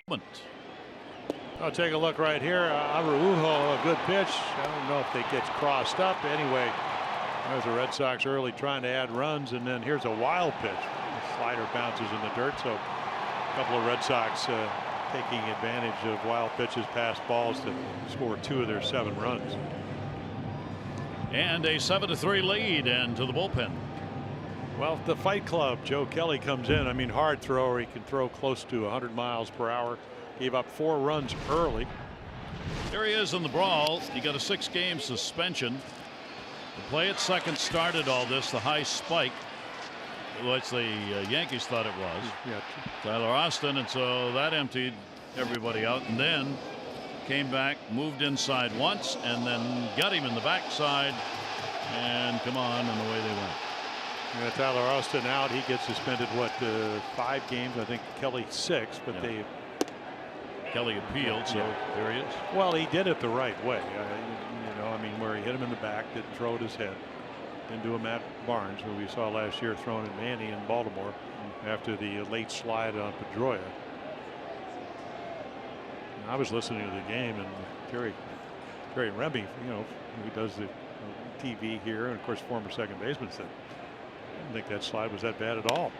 Moment. I'll take a look right here. Araujo, a good pitch. I don't know if they gets crossed up. Anyway, there's the Red Sox early trying to add runs, and then here's a wild pitch. The slider bounces in the dirt, so a couple of Red Sox taking advantage of wild pitches past balls to score 2 of their 7 runs. And a 7-3 lead, and to the bullpen. Well, the Fight Club, Joe Kelly comes in. I mean, hard thrower. He can throw close to 100 miles per hour. Gave up 4 runs early. There he is in the brawl. He got a 6-game suspension. The play at second started all this. The high spike, which the Yankees thought it was. Yeah. Tyler Austin, and so that emptied everybody out, and then came back, moved inside once, and then got him in the backside, and come on, and away they went. Yeah, Tyler Austin out. He gets suspended, 5 games? I think Kelly 6, but they. Kelly appealed, so there he is. Well, he did it the right way. I mean, where he hit him in the back, didn't throw at his head. Didn't do a Matt Barnes, who we saw last year throwing at Manny in Baltimore after the late slide on Pedroia. And I was listening to the game, and Terry Remy, who does the TV here, and of course former second baseman, said, I don't think that slide was that bad at all,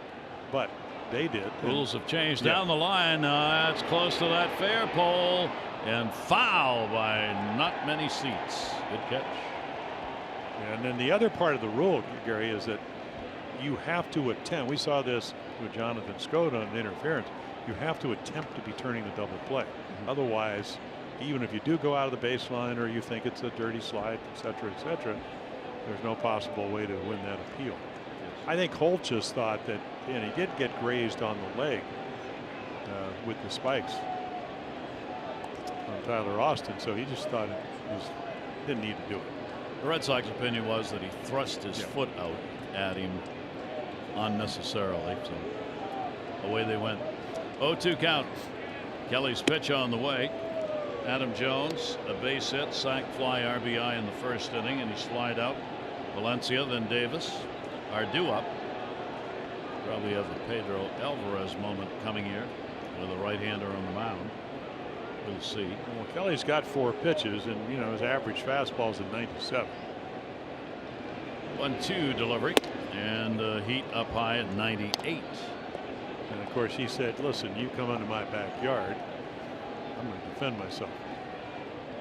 but they did. Rules have changed down the line. That's close to that fair pole, and foul by not many seats. Good catch. And then the other part of the rule, Gary, is that you have to attempt. We saw this with Jonathan Scott on interference. You have to attempt to be turning the double play. Otherwise, even if you do go out of the baseline or you think it's a dirty slide, et cetera, there's no possible way to win that appeal. I think Holt just thought that, and he did get grazed on the leg with the spikes on Tyler Austin, so he just thought didn't need to do it. The Red Sox opinion was that he thrust his foot out at him unnecessarily. So away they went. 0-2 count. Kelly's pitch on the way. Adam Jones, a base hit, sac fly, RBI in the first inning, and he's flied out. Valencia, then Davis are due up. Probably have the Pedro Alvarez moment coming here with a right-hander on the mound. We'll see. Well, Kelly's got 4 pitches, and you know his average fastball's at 97. 1-2 delivery, and heat up high at 98. And of course he said, "Listen, you come into my backyard, I'm going to defend myself."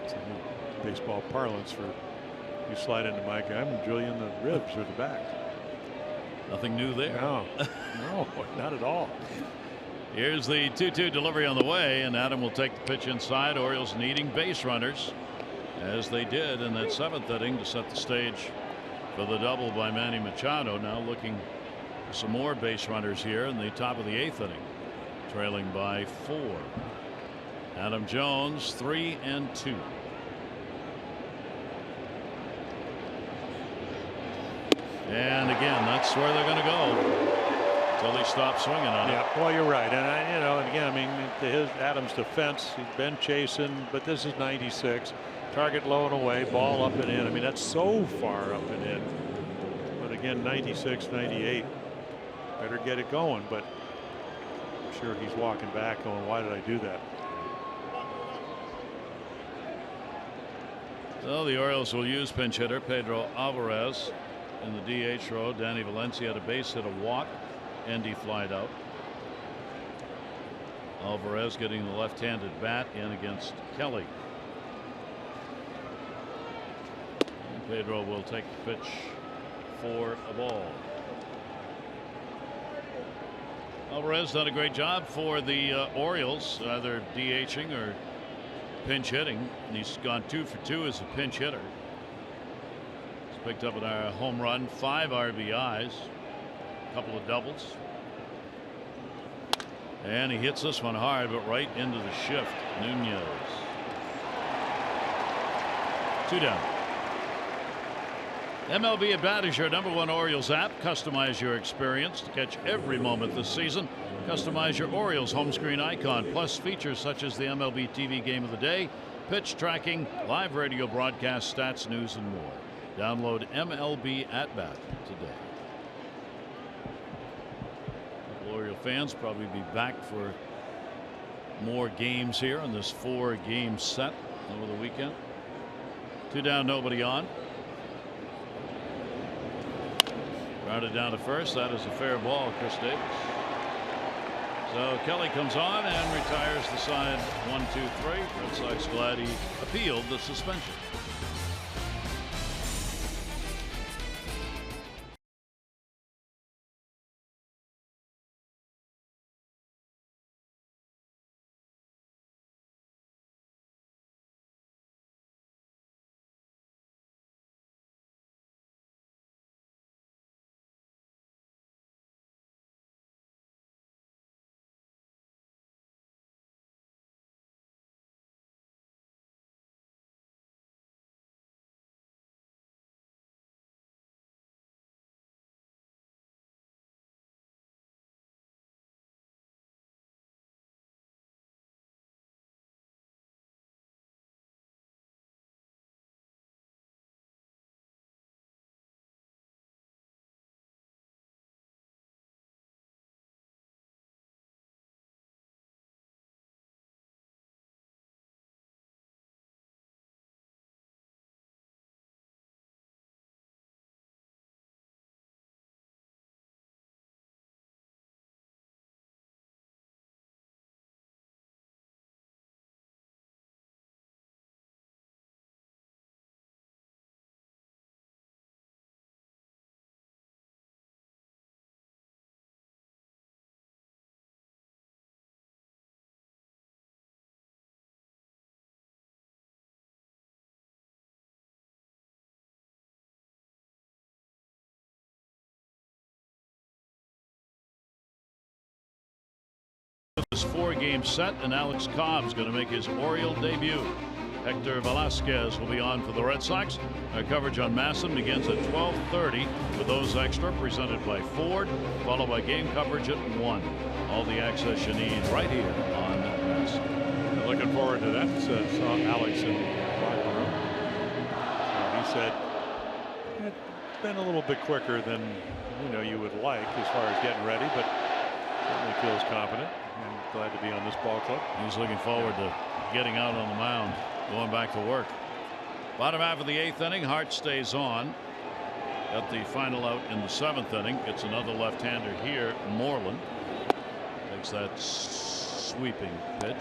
It's a baseball parlance for you slide into my guy, I'm going to drill you in the ribs or the back. Nothing new there. No, no, not at all. Here's the 2-2 delivery on the way, and Adam will take the pitch inside. Orioles needing base runners, as they did in that 7th inning to set the stage for the double by Manny Machado. Now looking for some more base runners here in the top of the 8th inning, trailing by 4. Adam Jones 3-2. And again, that's where they're going to go until he stops swinging on it. Yeah, well, you're right, and you know, and again, I mean, to his Adams' defense, he's been chasing, but this is 96. Target low and away, ball up and in. I mean, that's so far up and in. But again, 96, 98. Better get it going. But I'm sure he's walking back going, why did I do that? So the Orioles will use pinch hitter Pedro Alvarez in the DH role. Danny Valencia had a base hit, a walk, and he flied out. Alvarez getting the left-handed bat in against Kelly. And Pedro will take the pitch for a ball. Alvarez done a great job for the Orioles, either DHing or pinch hitting, and he's gone 2 for 2 as a pinch hitter. He's picked up a home run, 5 RBIs, a couple of doubles, and he hits this one hard, but right into the shift. Nunez. 2 down. MLB At Bat is your #1 Orioles app. Customize your experience to catch every moment this season. Customize your Orioles home screen icon, plus features such as the MLB TV Game of the Day, pitch tracking, live radio broadcast, stats, news, and more. Download MLB At Bat today. Oriole fans probably be back for more games here on this 4-game set over the weekend. 2 down, nobody on. Grounded down to first. That is a fair ball, Chris Davis. So Kelly comes on and retires the side 1-2-3. Red Sox glad he appealed the suspension. This 4-game set, and Alex Cobb's going to make his Oriole debut. Hector Velasquez will be on for the Red Sox. Our coverage on Masson begins at 12:30 with those extra presented by Ford, followed by game coverage at 1. All the access you need right here on Masson. Looking forward to that. Saw Alex in the locker room. He said it's been a little bit quicker than you would like as far as getting ready, but certainly feels confident and glad to be on this ball club. He's looking forward to getting out on the mound, going back to work. Bottom half of the 8th inning, Hart stays on. At the final out in the 7th inning, it's another left-hander here. Moreland takes that sweeping pitch.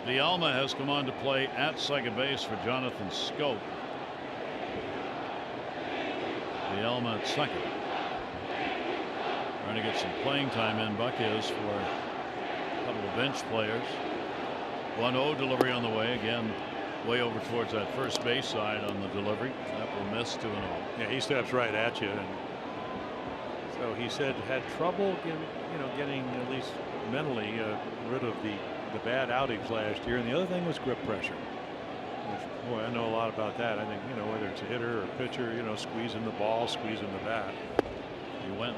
Villalma has come on to play at second base for Jonathan Scope. Villalma at second. Trying to get some playing time in. Buck is for a couple of bench players. 1-0 delivery on the way. Again, way over towards that first base side on the delivery. That will miss 2-0. Yeah, he steps right at you. And so he said had trouble getting at least mentally rid of the bad outings last year. And the other thing was grip pressure. Which, boy, I know a lot about that. I think, whether it's a hitter or a pitcher, squeezing the ball, squeezing the bat. He went.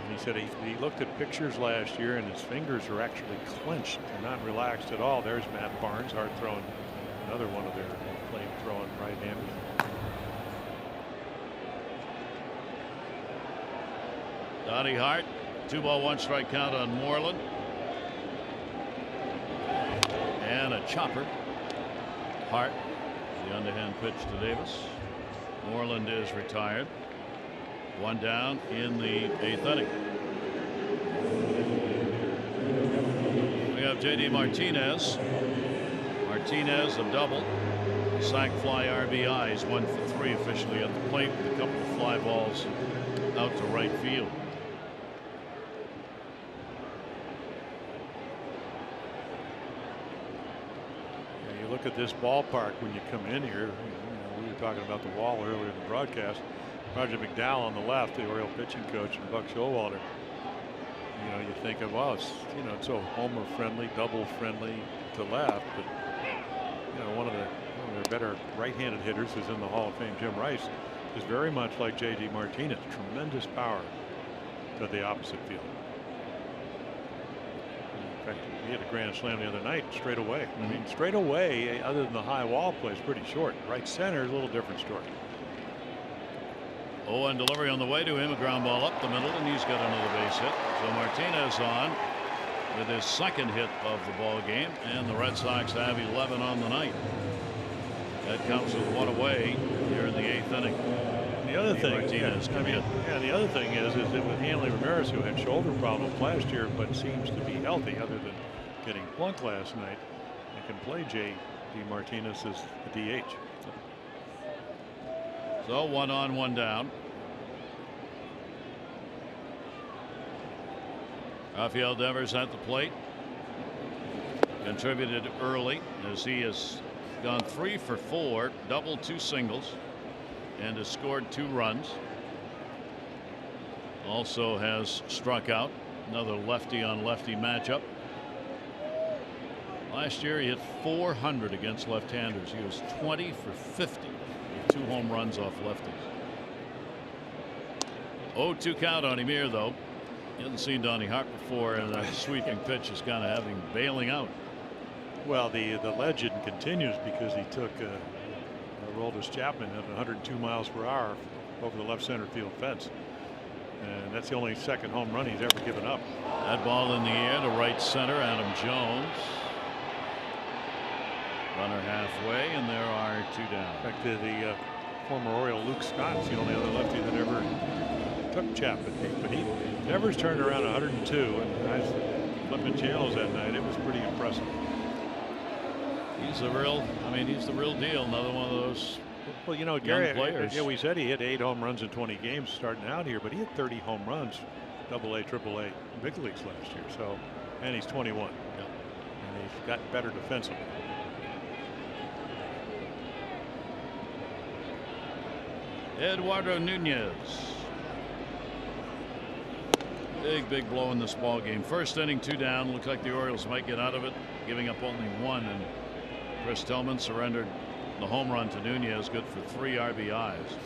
And he said he looked at pictures last year and his fingers are actually clenched. They're not relaxed at all. There's Matt Barnes, hard throwing, another one of their flame throwing right-handers. Donnie Hart, 2-ball, 1-strike count on Moreland. And a chopper. Hart, the underhand pitch to Davis. Moreland is retired. 1 down in the 8th inning. We have J.D. Martinez. Martinez a double. Sac fly RBI. He's 1 for 3 officially at the plate with a couple of fly balls out to right field. Look at this ballpark when you come in here. We were talking about the wall earlier in the broadcast. Roger McDowell on the left, the Oriole pitching coach, and Buck Showalter. You think of, well, it's it's so homer friendly, double friendly to left, but one of their better right-handed hitters is in the Hall of Fame. Jim Rice is very much like J.D. Martinez. Tremendous power to the opposite field. In fact, he had a grand slam the other night straight away. I mean, straight away, other than the high wall play, is pretty short. Right center is a little different story. Oh, and delivery on the way to him, a ground ball up the middle, and he's got another base hit. So Martinez on with his second hit of the ball game, and the Red Sox have 11 on the night. That comes with 1 away here in the 8th inning. The other thing, Martinez the other thing is that with Hanley Ramirez, who had shoulder problems last year, but seems to be healthy, other than getting plunked last night, and can play J.D. Martinez as the DH. So 1 on, 1 down. Rafael Devers at the plate. Contributed early as he has gone 3 for 4, double 2 singles, and has scored 2 runs. Also has struck out. Another lefty on lefty matchup. Last year he hit 400 against left-handers. He was 20 for 50 with 2 home runs off lefties. 0-2 count on him here, though. You haven't seen Donnie Hart before, and that sweeping pitch is kind of having bailing out. Well, the legend continues because he took Aroldis Chapman at 102 miles per hour over the left center field fence. And that's the only second home run he's ever given up. That ball in the air to right center. Adam Jones. Runner halfway, and there are 2 down. In fact, the former Oriole Luke Scott's the only other lefty that ever took Chapman. But he Devers turned around 102, and I was flipping channels that night. It was pretty impressive. He's the real. I mean, he's the real deal. Another one of those. Well, Gary, players. Yeah, we said he hit 8 home runs in 20 games starting out here, but he had 30 home runs, AA, AAA, big leagues last year. So, and he's 21. Yep. And he's gotten better defensively. Eduardo Nunez. Big blow in this ball game. First inning, 2 down. Looked like the Orioles might get out of it, giving up only 1 and Chris Tillman surrendered the home run to Nunez, good for 3 RBIs.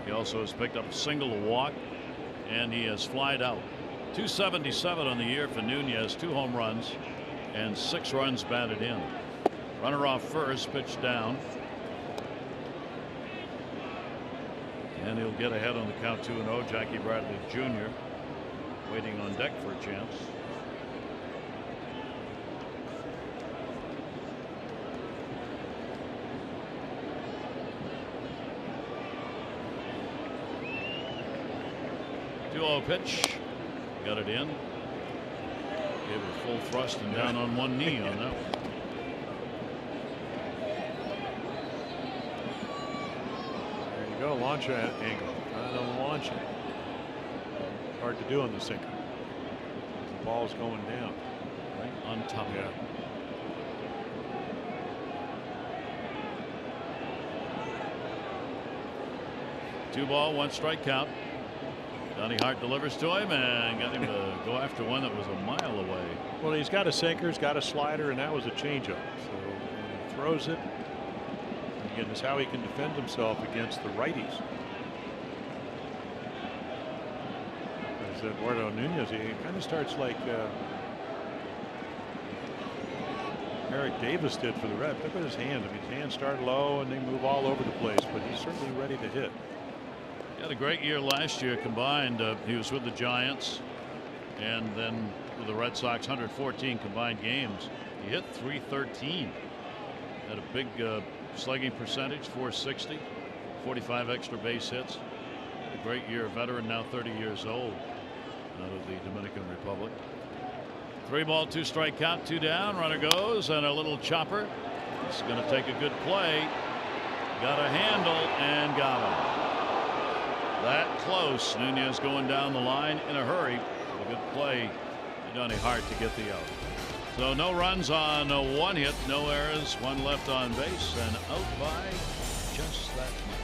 He also has picked up a single, a walk, and he has flied out. 277 on the year for Nunez, 2 home runs and 6 runs batted in. Runner off first, pitch down. And he'll get ahead on the count 2-0. Jackie Bradley Jr. waiting on deck for a chance. Pitch, got it in, gave it a full thrust and down on one knee on that one. There you go, launch angle, trying to launch it. Hard to do on the sinker. The ball's going down. Right on top of it. 2 ball, 1 strike count. Johnny Hart delivers to him and got him to go after one that was a mile away. Well, he's got a sinker, he's got a slider, and that was a changeup. So he throws it. And again, this is how he can defend himself against the righties. As Eduardo Nunez, he kind of starts like Eric Davis did for the Reds. Look at his hands. I mean, his hands start low and they move all over the place, but he's certainly ready to hit. He had a great year last year combined. He was with the Giants and then with the Red Sox, 114 combined games. He hit .313. Had a big slugging percentage, .460, 45 extra base hits. A great year, veteran, now 30 years old, out of the Dominican Republic. 3 ball, 2 strike count, 2 down. Runner goes and a little chopper. It's going to take a good play. Got a handle and got him. That close. Nunez going down the line in a hurry. A good play to Johnny Hart to get the out. So no runs on 1 hit, no errors, 1 left on base, and out by just that much.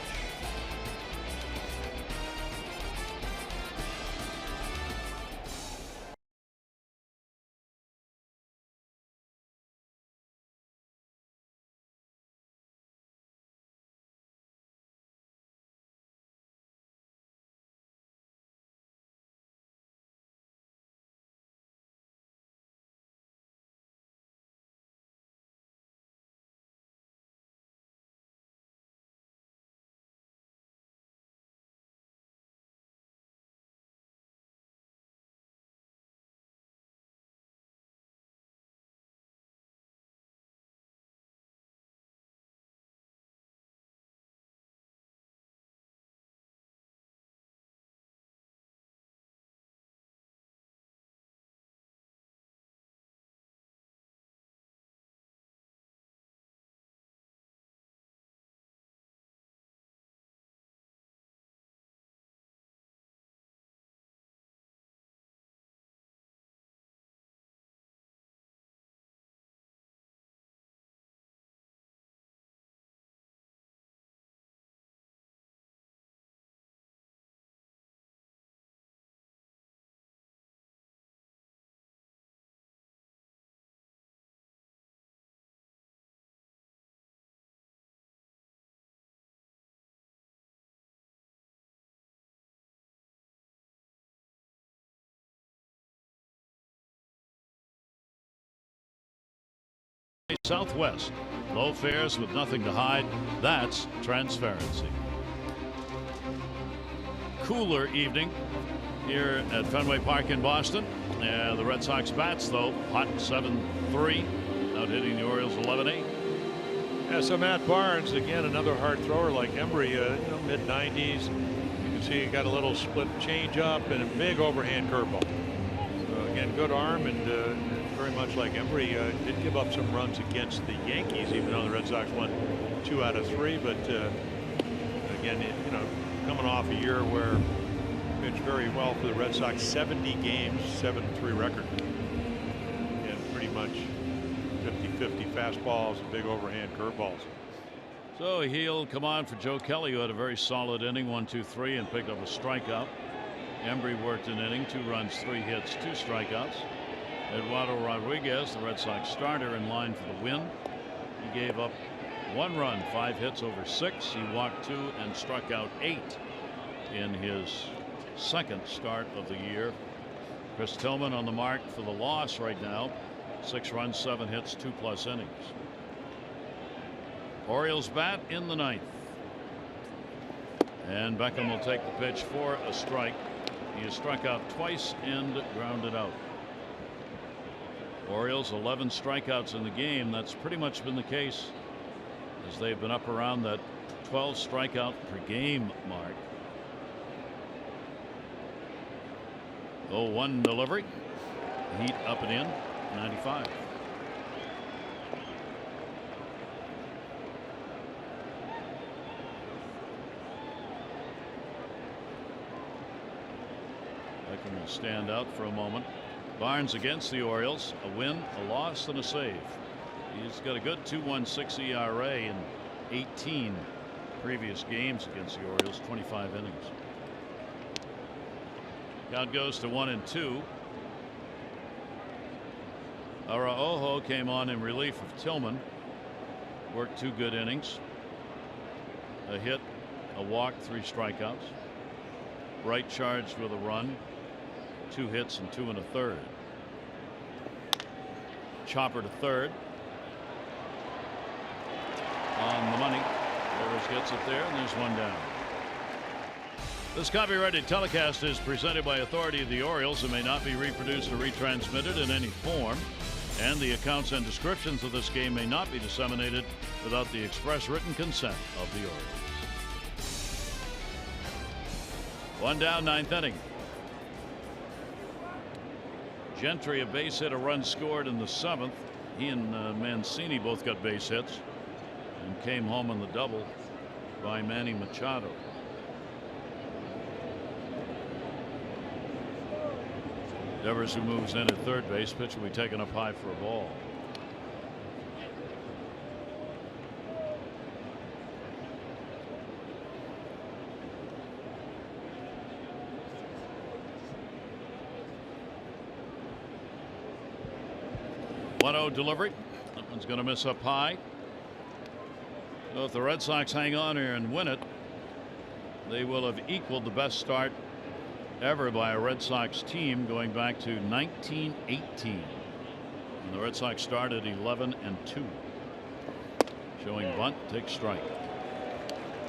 Southwest, low fares with nothing to hide. That's transparency. Cooler evening here at Fenway Park in Boston. The Red Sox bats, though, hot 7-3, out hitting the Orioles 11-8. Yeah, so Matt Barnes, again, another hard thrower like Embry, mid-90s. You can see he got a little split change up and a big overhand curveball. So again, good arm, and very much like Embry, did give up some runs against the Yankees, even though the Red Sox won 2 out of 3. But again, coming off a year where he pitched very well for the Red Sox, 70 games, 7-3 record, and pretty much 50-50 fastballs and big overhand curveballs. So he'll come on for Joe Kelly, who had a very solid inning, 1-2-3, and picked up a strikeout. Embry worked an inning, 2 runs, 3 hits, 2 strikeouts. Eduardo Rodriguez, the Red Sox starter, in line for the win. He gave up 1 run, 5 hits over 6. He walked 2 and struck out 8 in his second start of the year. Chris Tillman on the mark for the loss right now. 6 runs, 7 hits, 2+ innings. Orioles bat in the 9th. And Beckham will take the pitch for a strike. He has struck out twice and grounded out. Orioles 11 strikeouts in the game. That's pretty much been the case as they've been up around that 12 strikeout per game mark. 0-1 delivery. Heat up and in. 95. Beckham will stand out for a moment. Barnes against the Orioles. A win, a loss, and a save. He's got a good 2.16 ERA in 18 previous games against the Orioles. 25 innings. Count goes to 1-2. Araujo came on in relief of Tillman. Worked 2 good innings. A hit, a walk, 3 strikeouts. Wright charged with a run. 2 hits and 2 1/3. Chopper to third. On the money. Rivers gets it there, and there's 1 down. This copyrighted telecast is presented by authority of the Orioles and may not be reproduced or retransmitted in any form. And the accounts and descriptions of this game may not be disseminated without the express written consent of the Orioles. 1 down, 9th inning. Gentry a base hit, a run scored in the 7th. He and Mancini both got base hits and came home on the double by Manny Machado. Devers, who moves in at third base, pitch will be taken up high for a ball. Delivery. That one's going to miss up high. So if the Red Sox hang on here and win it, they will have equaled the best start ever by a Red Sox team going back to 1918. And the Red Sox started 11-2. Showing bunt, take strike.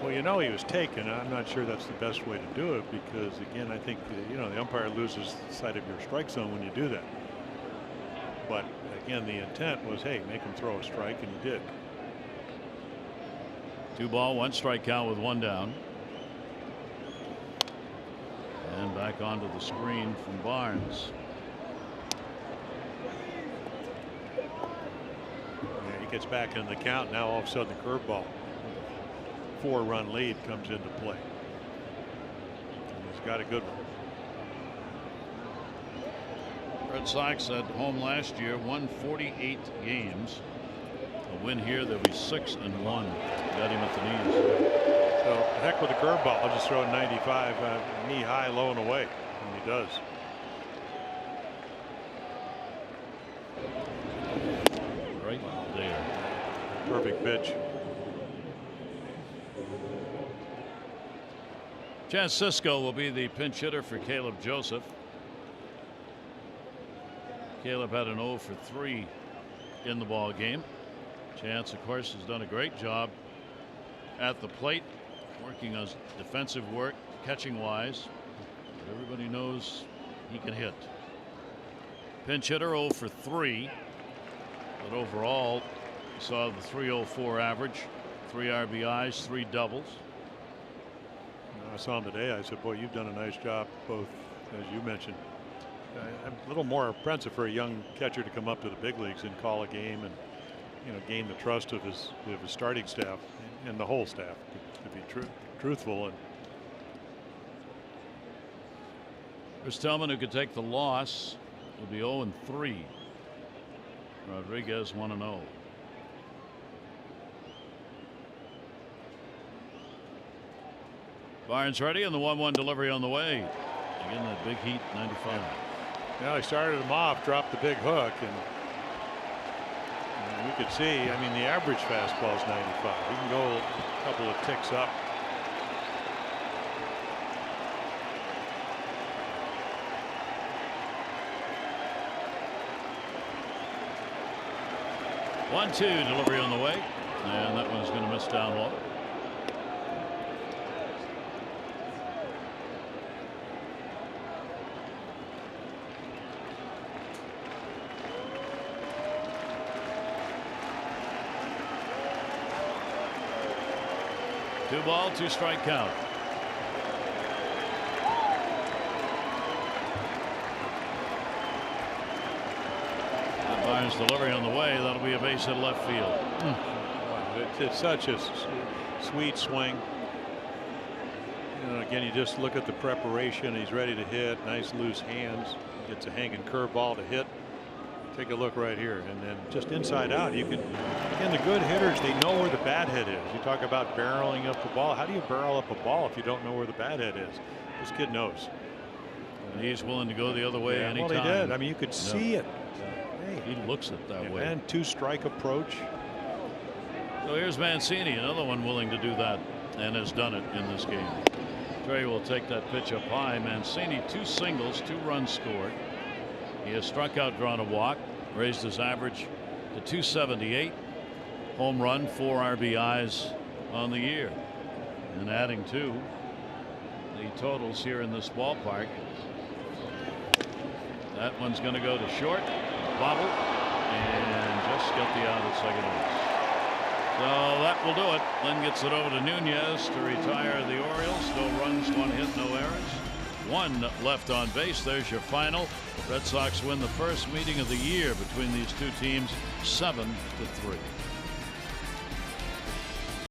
Well, you know he was taken. I'm not sure that's the best way to do it because, again, I think the umpire loses sight of your strike zone when you do that. But again, the intent was, hey, make him throw a strike, and he did. 2 ball, 1 strike count with 1 down. And back onto the screen from Barnes. Yeah, he gets back in the count. Now all of a sudden the curveball. 4-run lead comes into play. And he's got a good one. Red Sox at home last year won 48 games. A win here, they'll be 6-1. Got him at the knees. So heck with the curveball. I'll just throw it 95 knee high, low and away, and he does. Right there. Perfect pitch. Chance Sisco will be the pinch hitter for Caleb Joseph. Caleb had an 0 for 3 in the ball game. Chance, of course, has done a great job at the plate, working on defensive work, catching wise. But everybody knows he can hit. Pinch hitter 0 for 3. But overall, you saw the 304 average, 3 RBIs, 3 doubles. I saw him today. I said, boy, you've done a nice job, both, as you mentioned. I'm a little more apprehensive for a young catcher to come up to the big leagues and call a game and gain the trust of his starting staff and the whole staff to be truthful. And Chris Tillman, who could take the loss, will be 0-3. Rodriguez 1-0. Barnes ready, and the 1-1 delivery on the way. Again, that big heat, 95. Now he started him off, dropped the big hook, and We could see, I mean, the average fastball is 95. He can go a couple of ticks up. One-two delivery on the way, and that one's going to miss down low. Two ball, two strike count. Barnes delivery on the way. That'll be a base hit left field. It's such a sweet swing. You know, again, you just look at the preparation. He's ready to hit. Nice loose hands. Gets a hanging curveball to hit. Take a look right here, and then just inside out. You can. Again, the good hitters, they know where the bat head is. You talk about barreling up the ball. How do you barrel up a ball if you don't know where the bat head is? This kid knows. And he's willing to go the other way anytime. Well, he did. I mean, you could see it. He looks it that way. And two-strike approach. So here's Mancini, another one willing to do that, and has done it in this game. Trey will take that pitch up high. Mancini, 2 singles, 2 runs scored. He has struck out, drawn a walk, raised his average to 278. Home run, 4 RBIs on the year. And adding to the totals here in this ballpark. That one's going to go to short. Bobble, and just got the out at second base. So that will do it. Lynn gets it over to Nunez to retire the Orioles. No runs, 1 hit, no errors. 1 left on base. There's your final. Red Sox win the first meeting of the year between these two teams, 7-3.